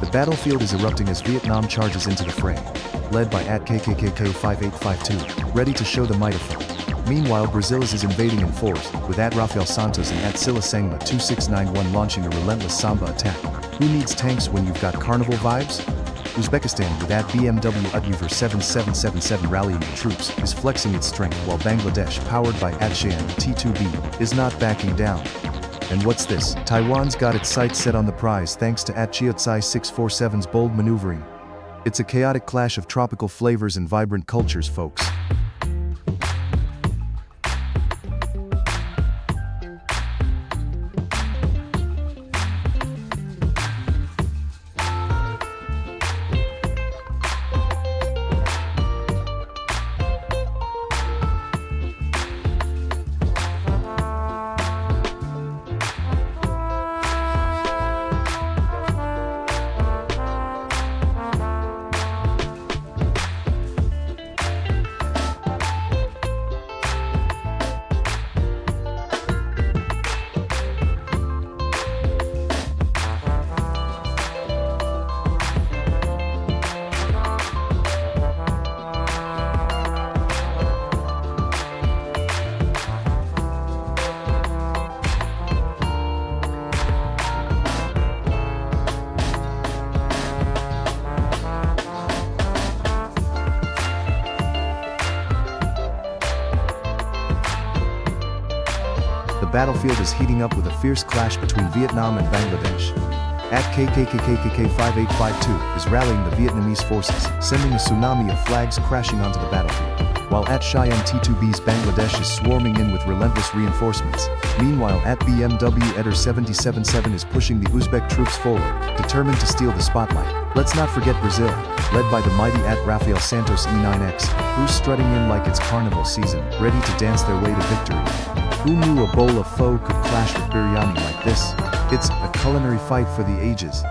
The battlefield is erupting as Vietnam charges into the fray, led by @KKKK5852, ready to show the might of fight. Meanwhile, Brazil is invading in force, with @Rafael Santos and @Sila Sangma 2691 launching a relentless samba attack. Who needs tanks when you've got carnival vibes? Uzbekistan, with @BMW Utnuver 7777 rallying the troops, is flexing its strength, while Bangladesh, powered by @Shayan T2B, is not backing down. And what's this? Taiwan's got its sights set on the prize thanks to @Chiotsai 647's bold maneuvering. It's a chaotic clash of tropical flavors and vibrant cultures, folks. The battlefield is heating up with a fierce clash between Vietnam and Bangladesh. @KKKKK5852 is rallying the Vietnamese forces, sending a tsunami of flags crashing onto the battlefield. while at Cheyenne T2B's Bangladesh is swarming in with relentless reinforcements. Meanwhile, at BMW Eder 777 is pushing the Uzbek troops forward, determined to steal the spotlight. Let's not forget Brazil, led by the mighty at Rafael Santos E9X, who's strutting in like it's carnival season, ready to dance their way to victory. Who knew a bowl of pho could clash with biryani like this? It's a culinary fight for the ages.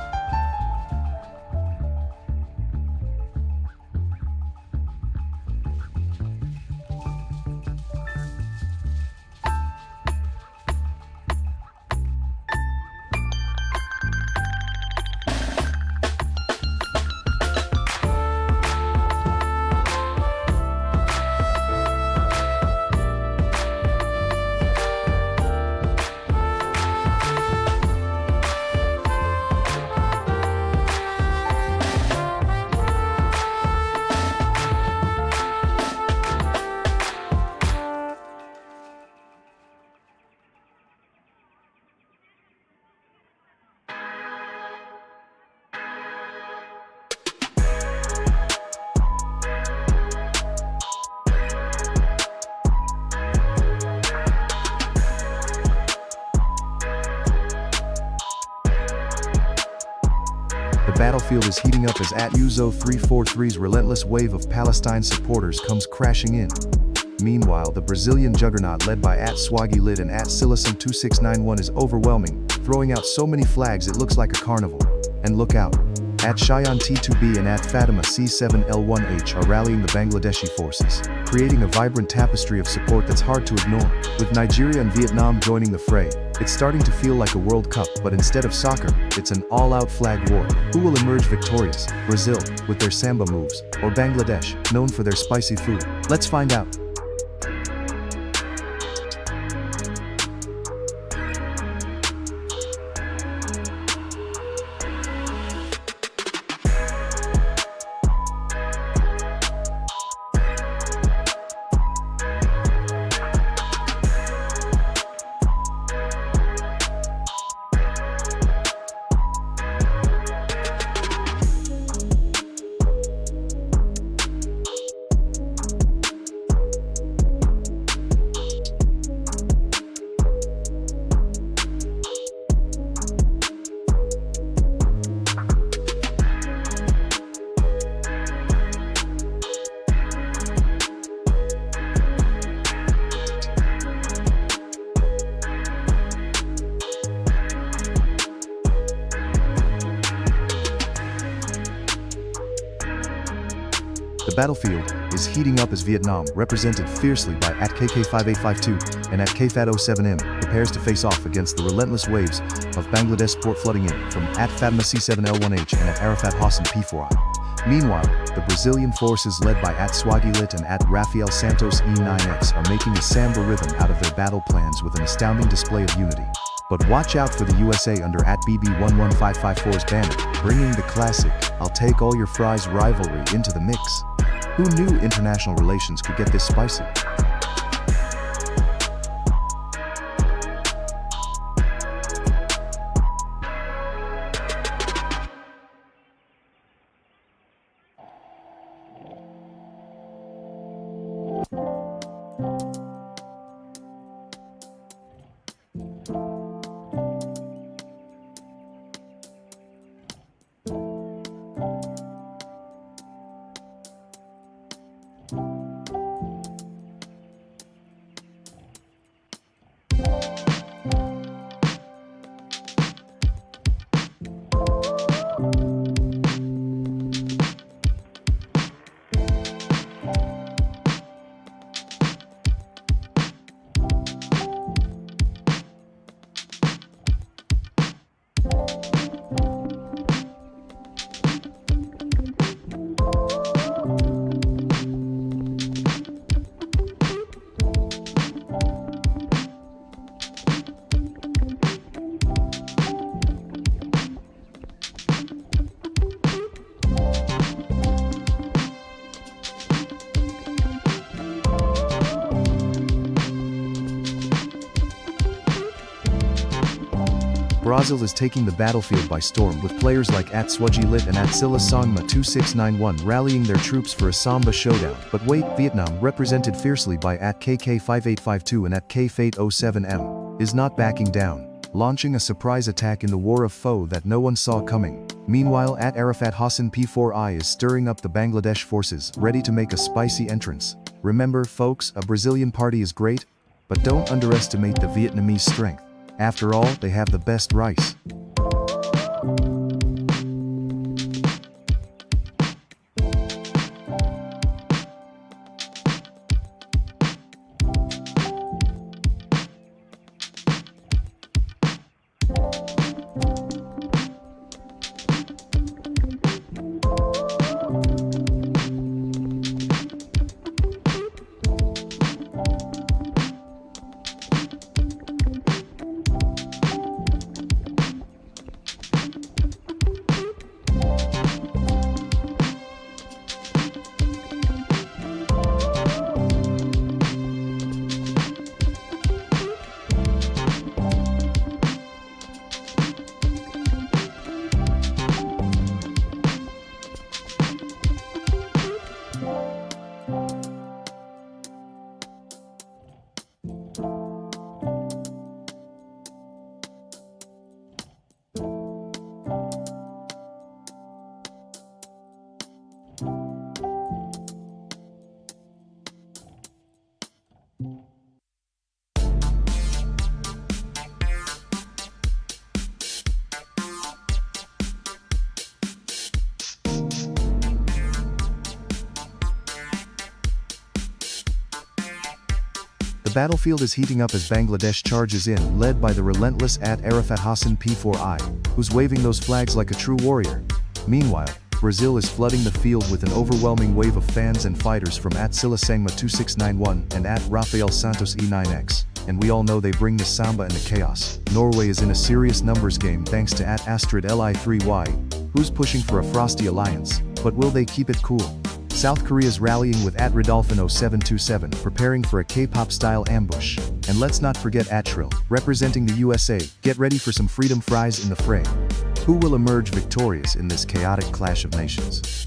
The battlefield is heating up as at Uzo 343's relentless wave of Palestine supporters comes crashing in. Meanwhile, the Brazilian juggernaut led by at Swaggy Lid and at Silicum 2691 is overwhelming, throwing out so many flags it looks like a carnival. And look out! At Cheyenne T2B and at Fatima C7L1H are rallying the Bangladeshi forces, creating a vibrant tapestry of support that's hard to ignore. With Nigeria and Vietnam joining the fray, it's starting to feel like a World Cup, but instead of soccer, it's an all-out flag war. Who will emerge victorious? Brazil, with their samba moves, or Bangladesh, known for their spicy food? Let's find out. The battlefield is heating up as Vietnam, represented fiercely by at KK5852 and at KFAT07M, prepares to face off against the relentless waves of Bangladesh support flooding in from at Fatima C7L1H and at Arafat Hassan P4I. Meanwhile, the Brazilian forces led by at Swaggy Lit and at Rafael Santos E9X are making a samba rhythm out of their battle plans with an astounding display of unity. But watch out for the USA under at BB11554's banner, bringing the classic "I'll take all your fries" rivalry into the mix. Who knew international relations could get this spicy? Brazil is taking the battlefield by storm with players like Swaji and Atsila Sangma 2691 rallying their troops for a Samba showdown. But wait, Vietnam, represented fiercely by KK5852 and KFate07M, is not backing down, launching a surprise attack in the war of foe that no one saw coming. Meanwhile, Arafat Hassan P4I is stirring up the Bangladesh forces, ready to make a spicy entrance. Remember, folks, a Brazilian party is great, but don't underestimate the Vietnamese strength. After all, they have the best rice. The battlefield is heating up as Bangladesh charges in, led by the relentless Arafat Hassan P4I, who's waving those flags like a true warrior. Meanwhile, Brazil is flooding the field with an overwhelming wave of fans and fighters from Sila Sangma 2691 and Rafael Santos E9X, and we all know they bring the samba and the chaos. Norway is in a serious numbers game thanks to Astrid Li3Y, who's pushing for a frosty alliance, but will they keep it cool? South Korea's rallying with Rodolphin 0727, preparing for a K-pop style ambush. And let's not forget Atril, representing the USA, get ready for some freedom fries in the fray. Who will emerge victorious in this chaotic clash of nations?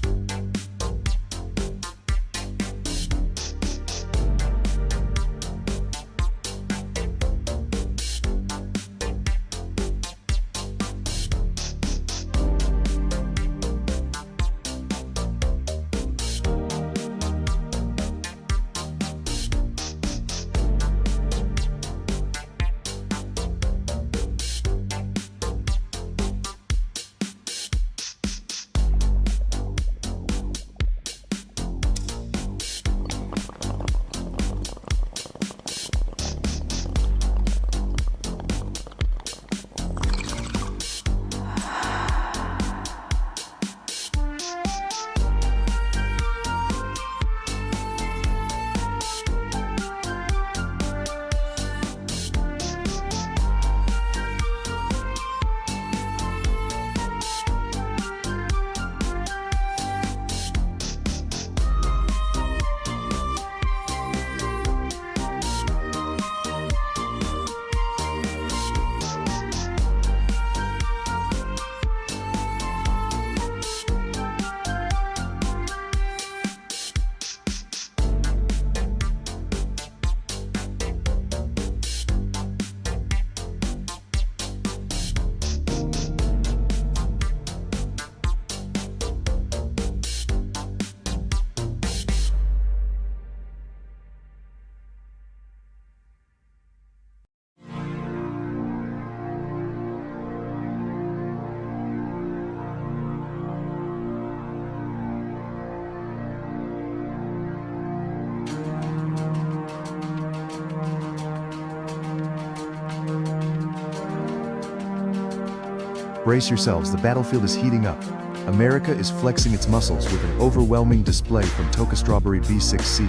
Brace yourselves, the battlefield is heating up. America is flexing its muscles with an overwhelming display from Toka Strawberry B6C,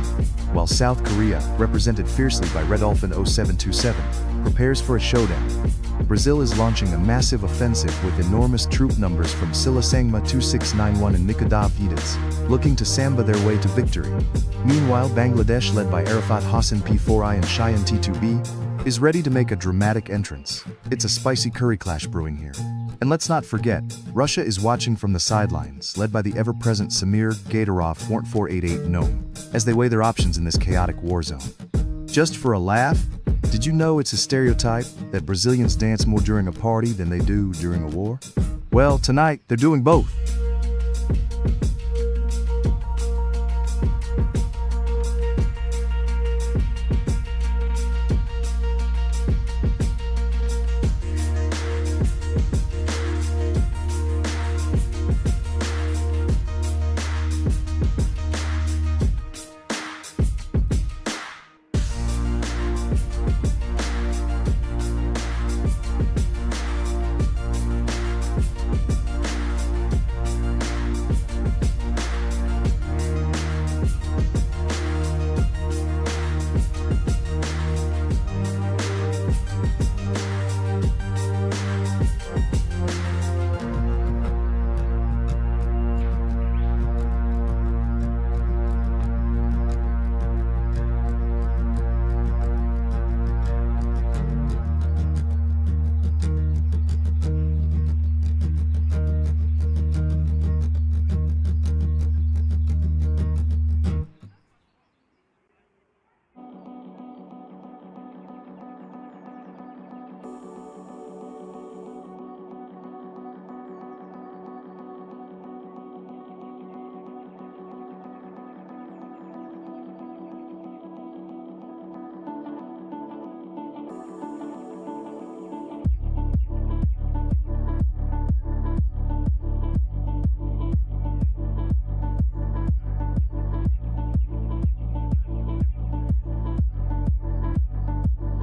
while South Korea, represented fiercely by Red Dolphin 0727, prepares for a showdown. Brazil is launching a massive offensive with enormous troop numbers from Silla Sangma 2691 and Nikadav Edits, looking to samba their way to victory. Meanwhile, Bangladesh, led by Arafat Hassan P4I and Cheyenne T2B, is ready to make a dramatic entrance. It's a spicy curry clash brewing here. And let's not forget, Russia is watching from the sidelines, led by the ever-present Samir Gatorov 488 Gnome, as they weigh their options in this chaotic war zone. Just for a laugh, did you know it's a stereotype that Brazilians dance more during a party than they do during a war? Well, tonight, they're doing both.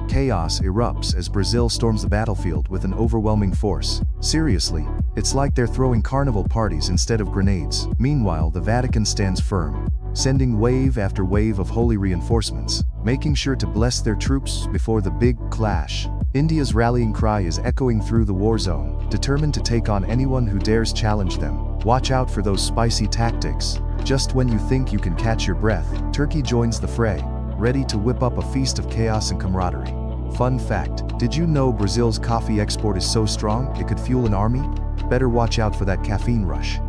Chaos erupts as Brazil storms the battlefield with an overwhelming force. Seriously, it's like they're throwing carnival parties instead of grenades. Meanwhile, the Vatican stands firm, sending wave after wave of holy reinforcements, making sure to bless their troops before the big clash. India's rallying cry is echoing through the war zone, determined to take on anyone who dares challenge them. Watch out for those spicy tactics. Just when you think you can catch your breath, Turkey joins the fray, ready to whip up a feast of chaos and camaraderie. Fun fact, did you know Brazil's coffee export is so strong it could fuel an army? Better watch out for that caffeine rush.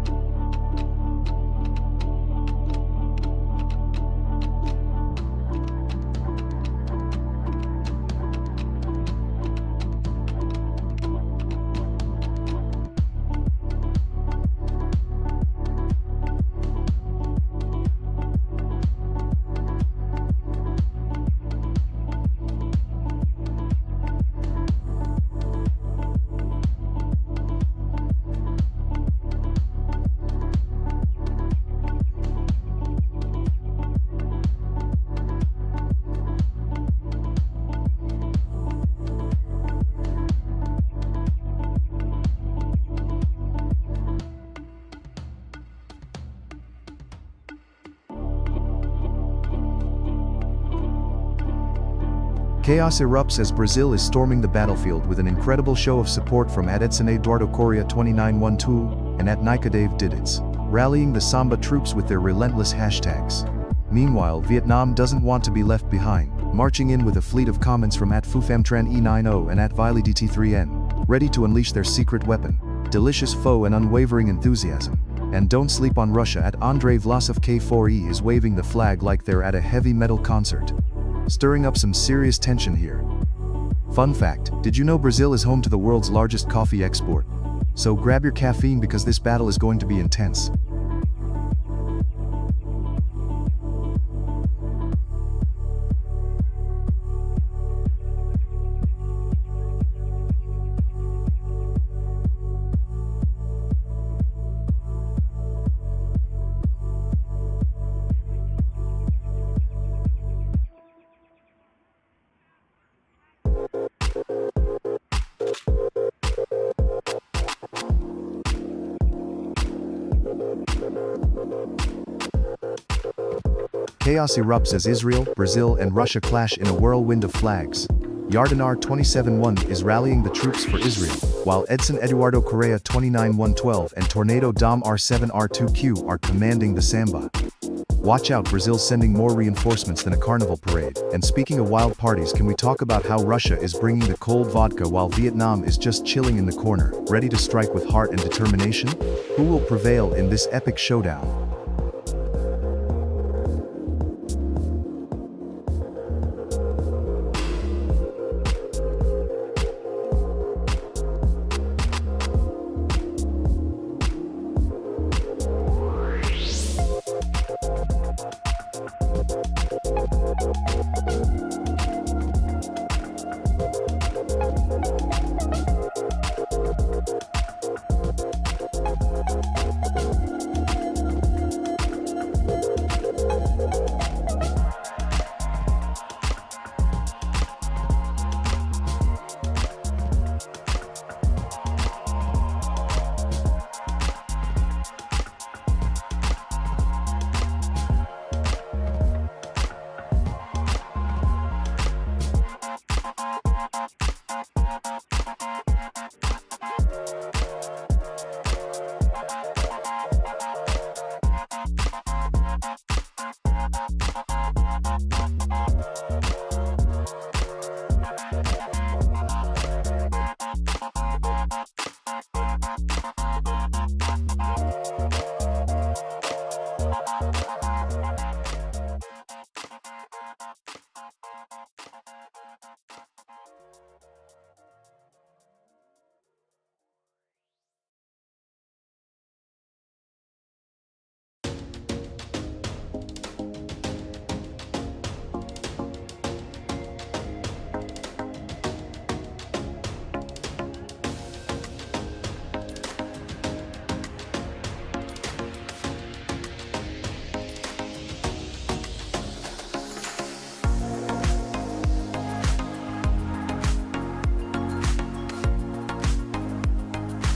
Chaos erupts as Brazil is storming the battlefield with an incredible show of support from Edson Eduardo Correa 2912 and Nikadav Didits, rallying the Samba troops with their relentless hashtags. Meanwhile, Vietnam doesn't want to be left behind, marching in with a fleet of comments from @Fufamtran E90 and @VileyDT3N, ready to unleash their secret weapon, delicious foe and unwavering enthusiasm. And don't sleep on Russia. Andrei Vlasov K4E is waving the flag like they're at a heavy metal concert, stirring up some serious tension here. Fun fact, did you know Brazil is home to the world's largest coffee export? So grab your caffeine because this battle is going to be intense. Chaos erupts as Israel, Brazil and Russia clash in a whirlwind of flags. Yardanar 27-1 is rallying the troops for Israel, while Edson Eduardo Correa 29-112 and Tornado Dom R7R2Q are commanding the Samba. Watch out, Brazil's sending more reinforcements than a carnival parade. And speaking of wild parties, can we talk about how Russia is bringing the cold vodka while Vietnam is just chilling in the corner, ready to strike with heart and determination? Who will prevail in this epic showdown?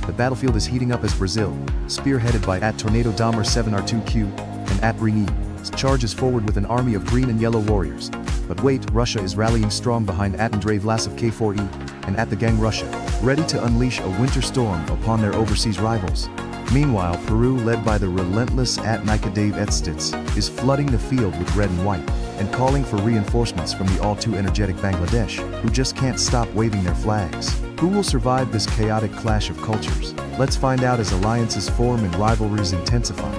The battlefield is heating up as Brazil, spearheaded by Tornado Dahmer 7R2Q, and Ringi, charges forward with an army of green and yellow warriors. But wait, Russia is rallying strong behind Andrei Vlasov K4E, and the gang Russia, ready to unleash a winter storm upon their overseas rivals. Meanwhile, Peru, led by the relentless Nikolaev Etstitz, is flooding the field with red and white, and calling for reinforcements from the all-too-energetic Bangladesh, who just can't stop waving their flags. Who will survive this chaotic clash of cultures? Let's find out as alliances form and rivalries intensify.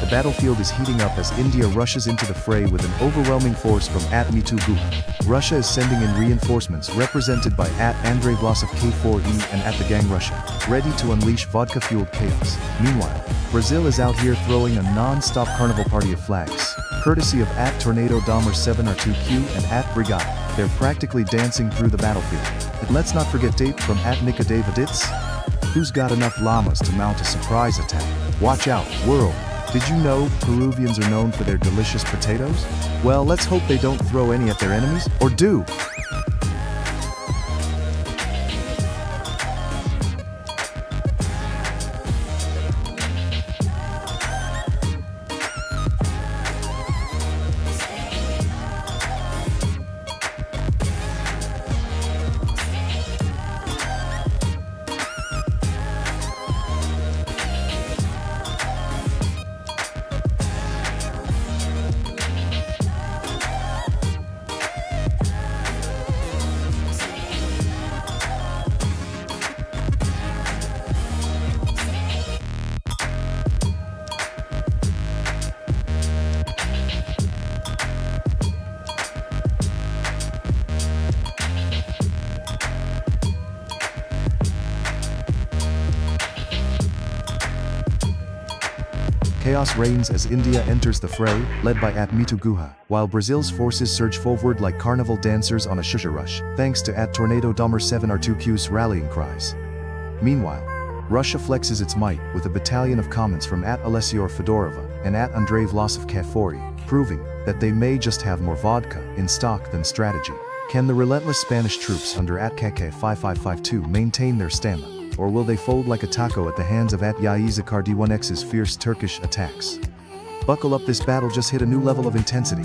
The battlefield is heating up as India rushes into the fray with an overwhelming force from Mitu. Russia is sending in reinforcements represented by Andrei Vlasov K4E and the gang Russia, ready to unleash vodka-fueled chaos. Meanwhile, Brazil is out here throwing a non-stop carnival party of flags, courtesy of Tornado Dahmer 7R2Q and Brigade. They're practically dancing through the battlefield. And let's not forget Date from Nikolaev Edits, who's got enough llamas to mount a surprise attack. Watch out, world! Did you know Peruvians are known for their delicious potatoes? Well, let's hope they don't throw any at their enemies, or do! Chaos reigns as India enters the fray, led by at Mituguha, while Brazil's forces surge forward like carnival dancers on a shusha rush, thanks to at Tornado Dummer 7R2Q's rallying cries. Meanwhile, Russia flexes its might with a battalion of comments from at Alessior Fedorova and at Andrei Vlasov Kafori, proving that they may just have more vodka in stock than strategy. Can the relentless Spanish troops under at KK5552 maintain their stamina, or will they fold like a taco at the hands of at Yaizakar D1X's fierce Turkish attacks? Buckle up, this battle just hit a new level of intensity.